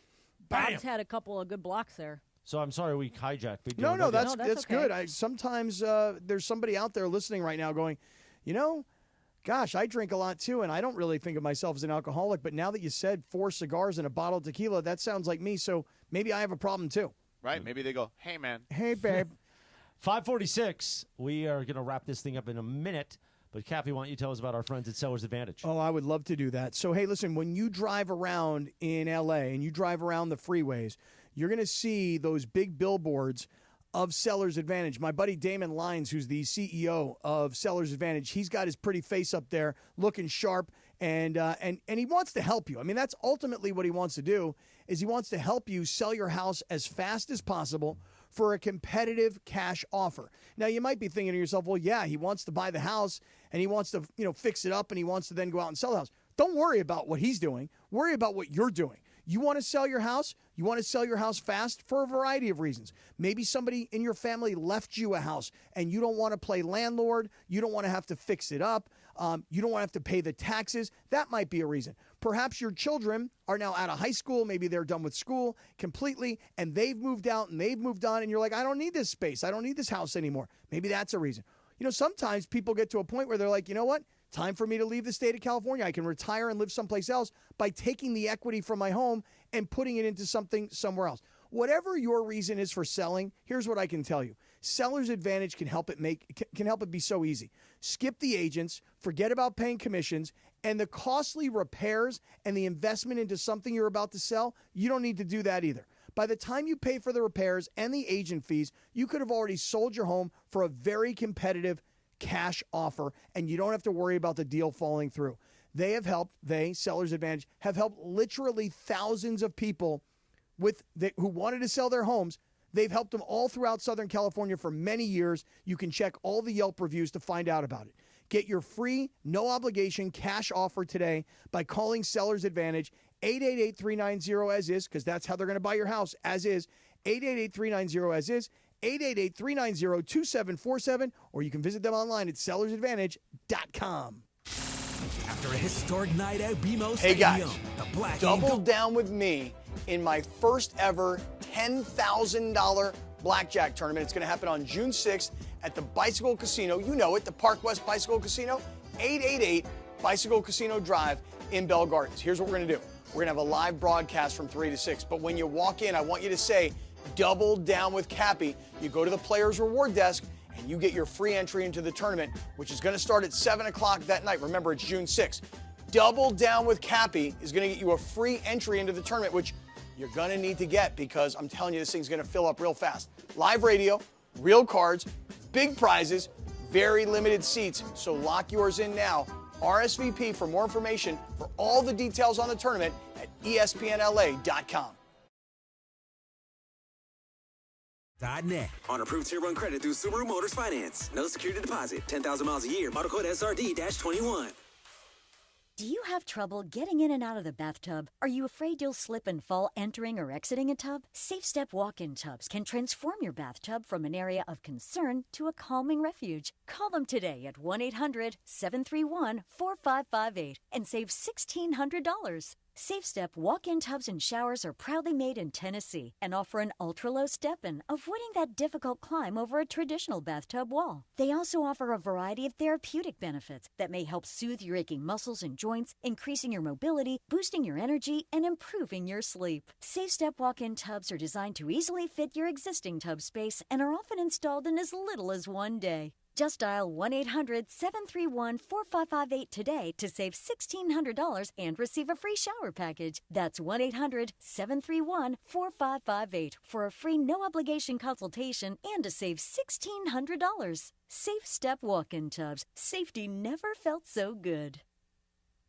[SPEAKER 4] Bob's had a couple of good blocks there.
[SPEAKER 1] So I'm sorry we hijacked. Big
[SPEAKER 2] No,
[SPEAKER 1] Joe.
[SPEAKER 2] that's
[SPEAKER 4] okay.
[SPEAKER 2] good. Sometimes there's somebody out there listening right now going, gosh, I drink a lot too, and I don't really think of myself as an alcoholic. But now that you said 4 cigars and a bottle of tequila, that sounds like me. So maybe I have a problem too.
[SPEAKER 3] Right? Maybe they go, hey, man.
[SPEAKER 2] Hey, babe.
[SPEAKER 1] 5:46. We are going to wrap this thing up in a minute. But, Cappy, why don't you tell us about our friends at Sellers Advantage?
[SPEAKER 2] Oh, I would love to do that. So, hey, listen, when you drive around in L.A. and you drive around the freeways, you're going to see those big billboards of Sellers Advantage. My buddy Damon Lyons, who's the CEO of Sellers Advantage, he's got his pretty face up there looking sharp, and he wants to help you. I mean, that's ultimately what he wants to do, is he wants to help you sell your house as fast as possible for a competitive cash offer. Now, you might be thinking to yourself, well, yeah, he wants to buy the house and he wants to, fix it up and he wants to then go out and sell the house. Don't worry about what he's doing. Worry about what you're doing. You want to sell your house? You want to sell your house fast for a variety of reasons. Maybe somebody in your family left you a house and you don't want to play landlord. You don't want to have to fix it up. You don't want to have to pay the taxes. That might be a reason. Perhaps your children are now out of high school. Maybe they're done with school completely and they've moved out and they've moved on and you're like, I don't need this space. I don't need this house anymore. Maybe that's a reason. Sometimes people get to a point where they're like, you know what? Time for me to leave the state of California. I can retire and live someplace else by taking the equity from my home and putting it into something somewhere else. Whatever your reason is for selling, here's what I can tell you. Seller's Advantage can help it be so easy. Skip the agents, forget about paying commissions, and the costly repairs and the investment into something you're about to sell, you don't need to do that either. By the time you pay for the repairs and the agent fees, you could have already sold your home for a very competitive cash offer, and you don't have to worry about the deal falling through. Sellers Advantage, have helped literally thousands of people who wanted to sell their homes. They've helped them all throughout Southern California for many years. You can check all the Yelp reviews to find out about it. Get your free, no-obligation cash offer today by calling Sellers Advantage, 888-390-AS-IS, because that's how they're going to buy your house, as is, 888-390-AS-IS, 888-390-2747, or you can visit them online at sellersadvantage.com.
[SPEAKER 19] After a historic night at BMO
[SPEAKER 2] Hey
[SPEAKER 19] Stadium,
[SPEAKER 2] guys,
[SPEAKER 19] the Black
[SPEAKER 2] double down with me in my first ever $10,000 blackjack tournament. It's going to happen on June 6th at the Bicycle Casino. You know it, the Park West Bicycle Casino, 888 Bicycle Casino Drive in Bell Gardens. Here's what we're going to do. We're going to have a live broadcast from 3 to 6. But when you walk in, I want you to say, double down with Cappy. You go to the Players Reward Desk and you get your free entry into the tournament, which is going to start at 7 o'clock that night. Remember, it's June 6th. Double down with Cappy is going to get you a free entry into the tournament, which you're going to need to get because I'm telling you, this thing's going to fill up real fast. Live radio, real cards, big prizes, very limited seats. So lock yours in now. RSVP for more information for all the details on the tournament at ESPNLA.com.
[SPEAKER 19] .net.
[SPEAKER 8] On approved Tier 1 credit through Subaru Motors Finance. No security deposit. 10,000 miles a year. Model code SRD-21.
[SPEAKER 12] Do you have trouble getting in and out of the bathtub? Are you afraid you'll slip and fall entering or exiting a tub? Safe Step walk-in tubs can transform your bathtub from an area of concern to a calming refuge. Call them today at 1-800-731-4558 and save $1,600. Safe Step walk-in tubs and showers are proudly made in Tennessee and offer an ultra-low step-in, avoiding that difficult climb over a traditional bathtub wall. They also offer a variety of therapeutic benefits that may help soothe your aching muscles and joints, increasing your mobility, boosting your energy, and improving your sleep. Safe Step walk-in tubs are designed to easily fit your existing tub space and are often installed in as little as 1 day. Just dial 1-800-731-4558 today to save $1,600 and receive a free shower package. That's 1-800-731-4558 for a free no-obligation consultation and to save $1,600. Safe Step walk-in tubs. Safety never felt so good.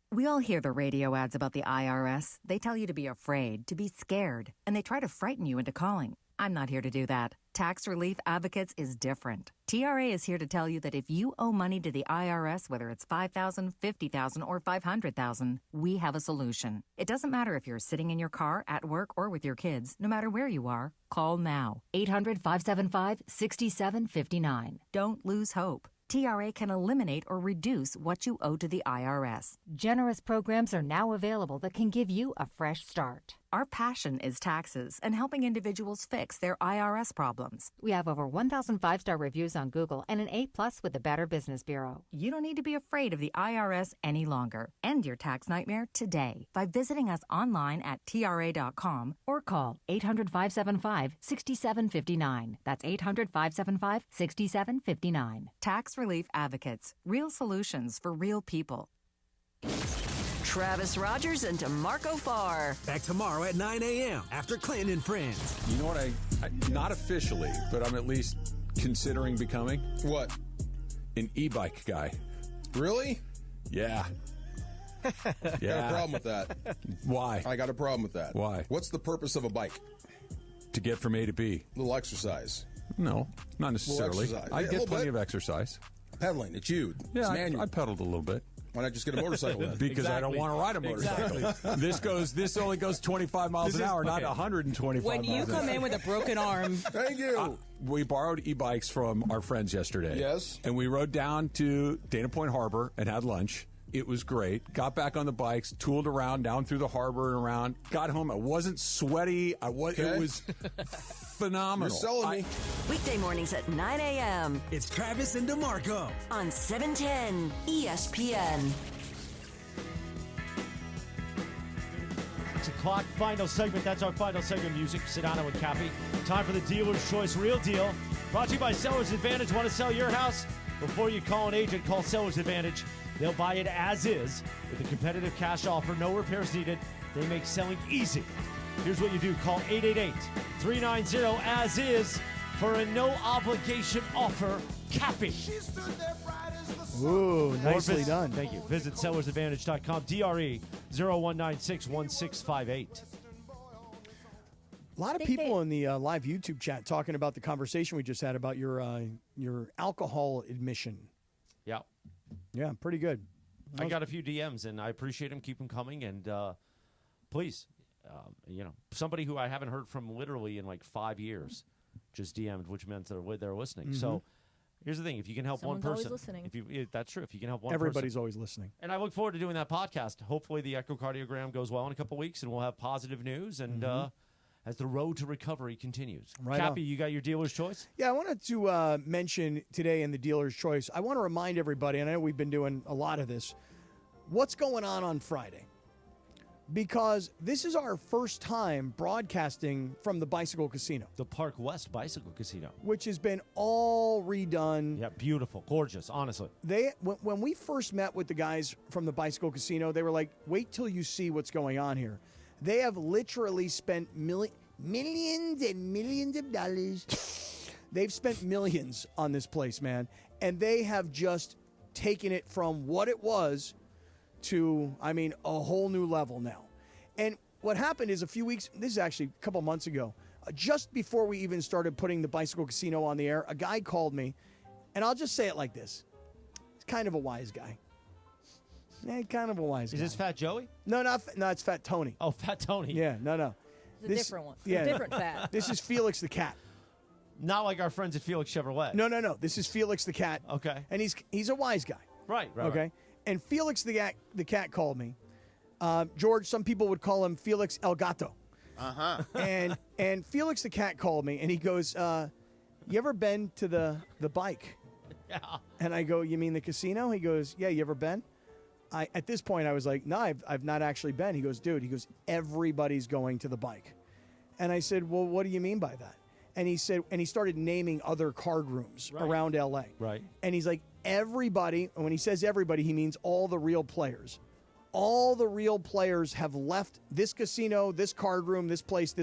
[SPEAKER 10] We all hear the radio ads about the IRS. They tell you to be afraid, to be scared, and they try to frighten you into calling. I'm not here to do that. Tax Relief Advocates is different. TRA is here to tell you that if you owe money to the IRS, whether it's $5,000, $50,000, or $500,000, we have a solution. It doesn't matter if you're sitting in your car, at work, or with your kids. No matter where you are, call now. 800-575-6759. Don't lose hope. TRA can eliminate or reduce what you owe to the IRS. Generous programs are now available that can give you a fresh start. Our passion is taxes and helping individuals fix their IRS problems. We have over 1,000 five-star reviews on Google and an A+ with the Better Business Bureau. You don't need to be afraid of the IRS any longer. End your tax nightmare today by visiting us online at TRA.com or call 800-575-6759. That's 800-575-6759. Tax Relief Advocates. Real solutions for real people.
[SPEAKER 14] Travis Rogers and DeMarco Farr.
[SPEAKER 19] Back tomorrow at 9 a.m. after Clinton and Friends.
[SPEAKER 11] You know what? I not officially, but I'm at least considering becoming.
[SPEAKER 15] What?
[SPEAKER 11] An e-bike guy.
[SPEAKER 15] Really?
[SPEAKER 11] Yeah.
[SPEAKER 15] Got a problem with that.
[SPEAKER 11] Why?
[SPEAKER 15] I got a problem with that.
[SPEAKER 11] Why?
[SPEAKER 15] What's the purpose of a bike?
[SPEAKER 11] To get from A to B.
[SPEAKER 15] A little exercise.
[SPEAKER 11] No, not necessarily.
[SPEAKER 15] Exercise.
[SPEAKER 11] I
[SPEAKER 15] Yeah, a
[SPEAKER 11] get
[SPEAKER 15] little
[SPEAKER 11] plenty
[SPEAKER 15] bit.
[SPEAKER 11] of exercise.
[SPEAKER 15] Pedaling. It's you.
[SPEAKER 11] Yeah,
[SPEAKER 15] It's
[SPEAKER 11] I
[SPEAKER 15] manual.
[SPEAKER 11] pedaled a little bit.
[SPEAKER 15] Why not just get a motorcycle then?
[SPEAKER 11] Because I don't want to ride a motorcycle.
[SPEAKER 15] Exactly.
[SPEAKER 11] This only goes 25 miles an hour, not 125
[SPEAKER 21] When you
[SPEAKER 11] miles an
[SPEAKER 21] come
[SPEAKER 11] hour.
[SPEAKER 21] in with a broken arm.
[SPEAKER 15] Thank you.
[SPEAKER 11] We borrowed e-bikes from our friends yesterday.
[SPEAKER 15] Yes.
[SPEAKER 11] And we rode down to Dana Point Harbor and had lunch. It was great. Got back on the bikes, tooled around down through the harbor and around. Got home. I wasn't sweaty. It was phenomenal.
[SPEAKER 15] You're selling me.
[SPEAKER 14] Weekday mornings at 9 a.m.
[SPEAKER 19] It's Travis and DeMarco
[SPEAKER 14] on 710 ESPN.
[SPEAKER 1] 6 o'clock, final segment. That's our final segment music. Sedano and Cappy. Time for the Dealer's Choice Real Deal. Brought to you by Seller's Advantage. Want to sell your house? Before you call an agent, call Seller's Advantage. They'll buy it as is with a competitive cash offer. No repairs needed. They make selling easy. Here's what you do. Call 888-390-AS-IS for a no-obligation offer. Cappy.
[SPEAKER 2] Ooh, nicely done.
[SPEAKER 1] Thank you. Visit sellersadvantage.com. DRE 0196-1658.
[SPEAKER 2] A lot of people in the live YouTube chat talking about the conversation we just had about your alcohol admission.
[SPEAKER 1] Yeah.
[SPEAKER 2] Yeah, pretty good.
[SPEAKER 1] I got a few DMs, and I appreciate them. Keep them coming. And please, somebody who I haven't heard from literally in like 5 years just DM'd, which meant they're listening.
[SPEAKER 2] Mm-hmm.
[SPEAKER 1] So here's the thing. If you can help
[SPEAKER 4] Someone's
[SPEAKER 1] one person.
[SPEAKER 4] always listening.
[SPEAKER 1] That's true. If you can help one
[SPEAKER 2] Everybody's
[SPEAKER 1] person.
[SPEAKER 2] always listening.
[SPEAKER 1] And I look forward to doing that podcast. Hopefully the echocardiogram goes well in a couple weeks, and we'll have positive news. And as the road to recovery continues.
[SPEAKER 2] Right
[SPEAKER 1] Cappy,
[SPEAKER 2] on.
[SPEAKER 1] you got your dealer's choice?
[SPEAKER 2] Yeah, I wanted to mention today in the Dealer's Choice, I want to remind everybody, and I know we've been doing a lot of this, what's going on Friday. Because this is our first time broadcasting from the Bicycle Casino.
[SPEAKER 1] The Park West Bicycle Casino.
[SPEAKER 2] Which has been all redone.
[SPEAKER 1] Yeah, beautiful, gorgeous, honestly.
[SPEAKER 2] When we first met with the guys from the Bicycle Casino, they were like, wait till you see what's going on here. They have literally spent millions and millions of dollars. They've spent millions on this place, man. And they have just taken it from what it was to, a whole new level now. And what happened is this is actually a couple months ago, just before we even started putting the Bicycle Casino on the air, a guy called me, and I'll just say it like this. He's kind of a wise guy. Yeah, kind of a wise guy.
[SPEAKER 1] Is this Fat Joey?
[SPEAKER 2] No, it's Fat Tony.
[SPEAKER 1] Oh, Fat Tony.
[SPEAKER 2] Yeah, no.
[SPEAKER 4] It's a different one.
[SPEAKER 2] Yeah,
[SPEAKER 4] A different fat.
[SPEAKER 2] This is Felix the cat.
[SPEAKER 1] Not like our friends at Felix Chevrolet.
[SPEAKER 2] No. This is Felix the cat.
[SPEAKER 1] Okay.
[SPEAKER 2] And he's a wise guy.
[SPEAKER 1] Right.
[SPEAKER 2] Okay.
[SPEAKER 1] Right.
[SPEAKER 2] And Felix the cat called me. George, some people would call him Felix El Gato.
[SPEAKER 3] Uh-huh.
[SPEAKER 2] And Felix the cat called me, and he goes, you ever been to the bike?
[SPEAKER 1] Yeah.
[SPEAKER 2] And I go, you mean the casino? He goes, yeah, you ever been? At this point, I was like, no, I've not actually been. He goes, dude, everybody's going to the bike. And I said, well, what do you mean by that? And he said, and he started naming other card rooms around LA.
[SPEAKER 1] Right.
[SPEAKER 2] And he's like, everybody, and when he says everybody, he means all the real players. All the real players have left this casino, this card room, this place,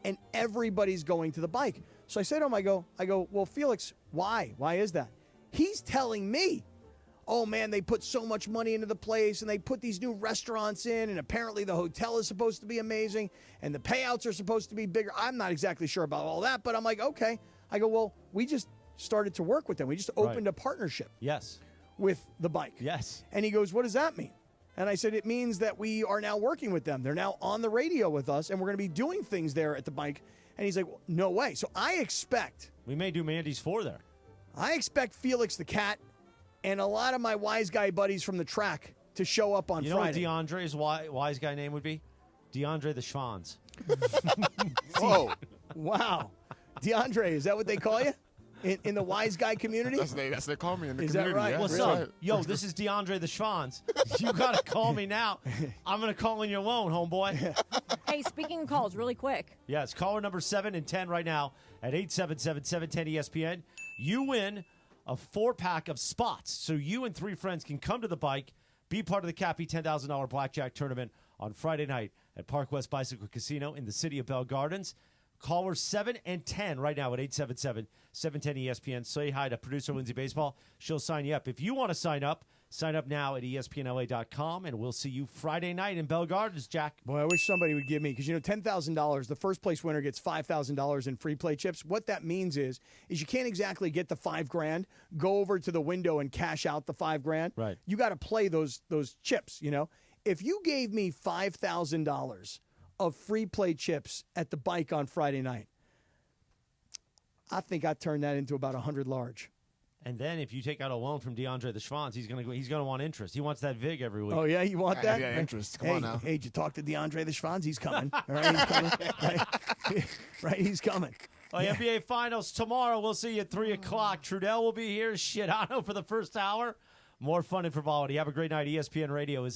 [SPEAKER 2] and everybody's going to the bike. So I said to him, I go, well, Felix, why? Why is that? He's telling me, oh man, they put so much money into the place and they put these new restaurants in, and apparently the hotel is supposed to be amazing and the payouts are supposed to be bigger. I'm not exactly sure about all that, but I'm like, okay. I go, well, we just started to work with them. We just opened a partnership.
[SPEAKER 1] Yes.
[SPEAKER 2] With the bike.
[SPEAKER 1] Yes.
[SPEAKER 2] And he goes, what does that mean? And I said, it means that we are now working with them. They're now on the radio with us, and we're going to be doing things there at the bike. And he's like, well, no way. So I expect.
[SPEAKER 1] We may do Mandy's 4 there.
[SPEAKER 2] I expect Felix the Cat and a lot of my wise guy buddies from the track to show up on Friday.
[SPEAKER 1] You know what DeAndre's wise guy name would be? DeAndre the Schwanz.
[SPEAKER 2] Whoa. Wow. DeAndre, is that what they call you? In the wise guy community?
[SPEAKER 6] That's what they call me in the
[SPEAKER 2] Is
[SPEAKER 6] community.
[SPEAKER 2] that right?
[SPEAKER 6] Yeah,
[SPEAKER 1] What's
[SPEAKER 6] that's
[SPEAKER 1] up?
[SPEAKER 6] right.
[SPEAKER 1] Yo, this is DeAndre the Schwanz. You got to call me now. I'm going to call on your loan, homeboy.
[SPEAKER 4] Hey, speaking of calls, really quick.
[SPEAKER 1] Yes, caller number 7 and 10 right now at 877-710-ESPN. You win a 4-pack of spots, so you and 3 friends can come to the bike, be part of the Cappy $10,000 blackjack tournament on Friday night at Park West Bicycle Casino in the city of Bell Gardens. Caller 7 and 10 right now at 877-710-ESPN. Say hi to producer Lindsay Baseball. She'll sign you up. If you want to sign up now at ESPNLA.com, and we'll see you Friday night in Bell Gardens, Jack.
[SPEAKER 2] Boy, I wish somebody would give me, because, $10,000, the first place winner gets $5,000 in free play chips. What that means is you can't exactly get the $5,000, go over to the window and cash out the $5,000.
[SPEAKER 1] Right.
[SPEAKER 2] You got to play those chips, If you gave me $5,000 of free play chips at the bike on Friday night, I think I'd turn that into about 100 large.
[SPEAKER 1] And then if you take out a loan from DeAndre the Schwanz, he's going to want interest. He wants that VIG every week.
[SPEAKER 2] Oh, yeah? You want that?
[SPEAKER 6] Yeah, interest. Come
[SPEAKER 2] hey,
[SPEAKER 6] on now.
[SPEAKER 2] Hey, did you talk to DeAndre the Schwanz? He's coming. All right, he's coming. Right, he's coming.
[SPEAKER 1] Well, NBA Finals tomorrow. We'll see you at 3 o'clock. Trudell will be here. Sedano for the first hour. More fun and frivolity. Have a great night. ESPN Radio is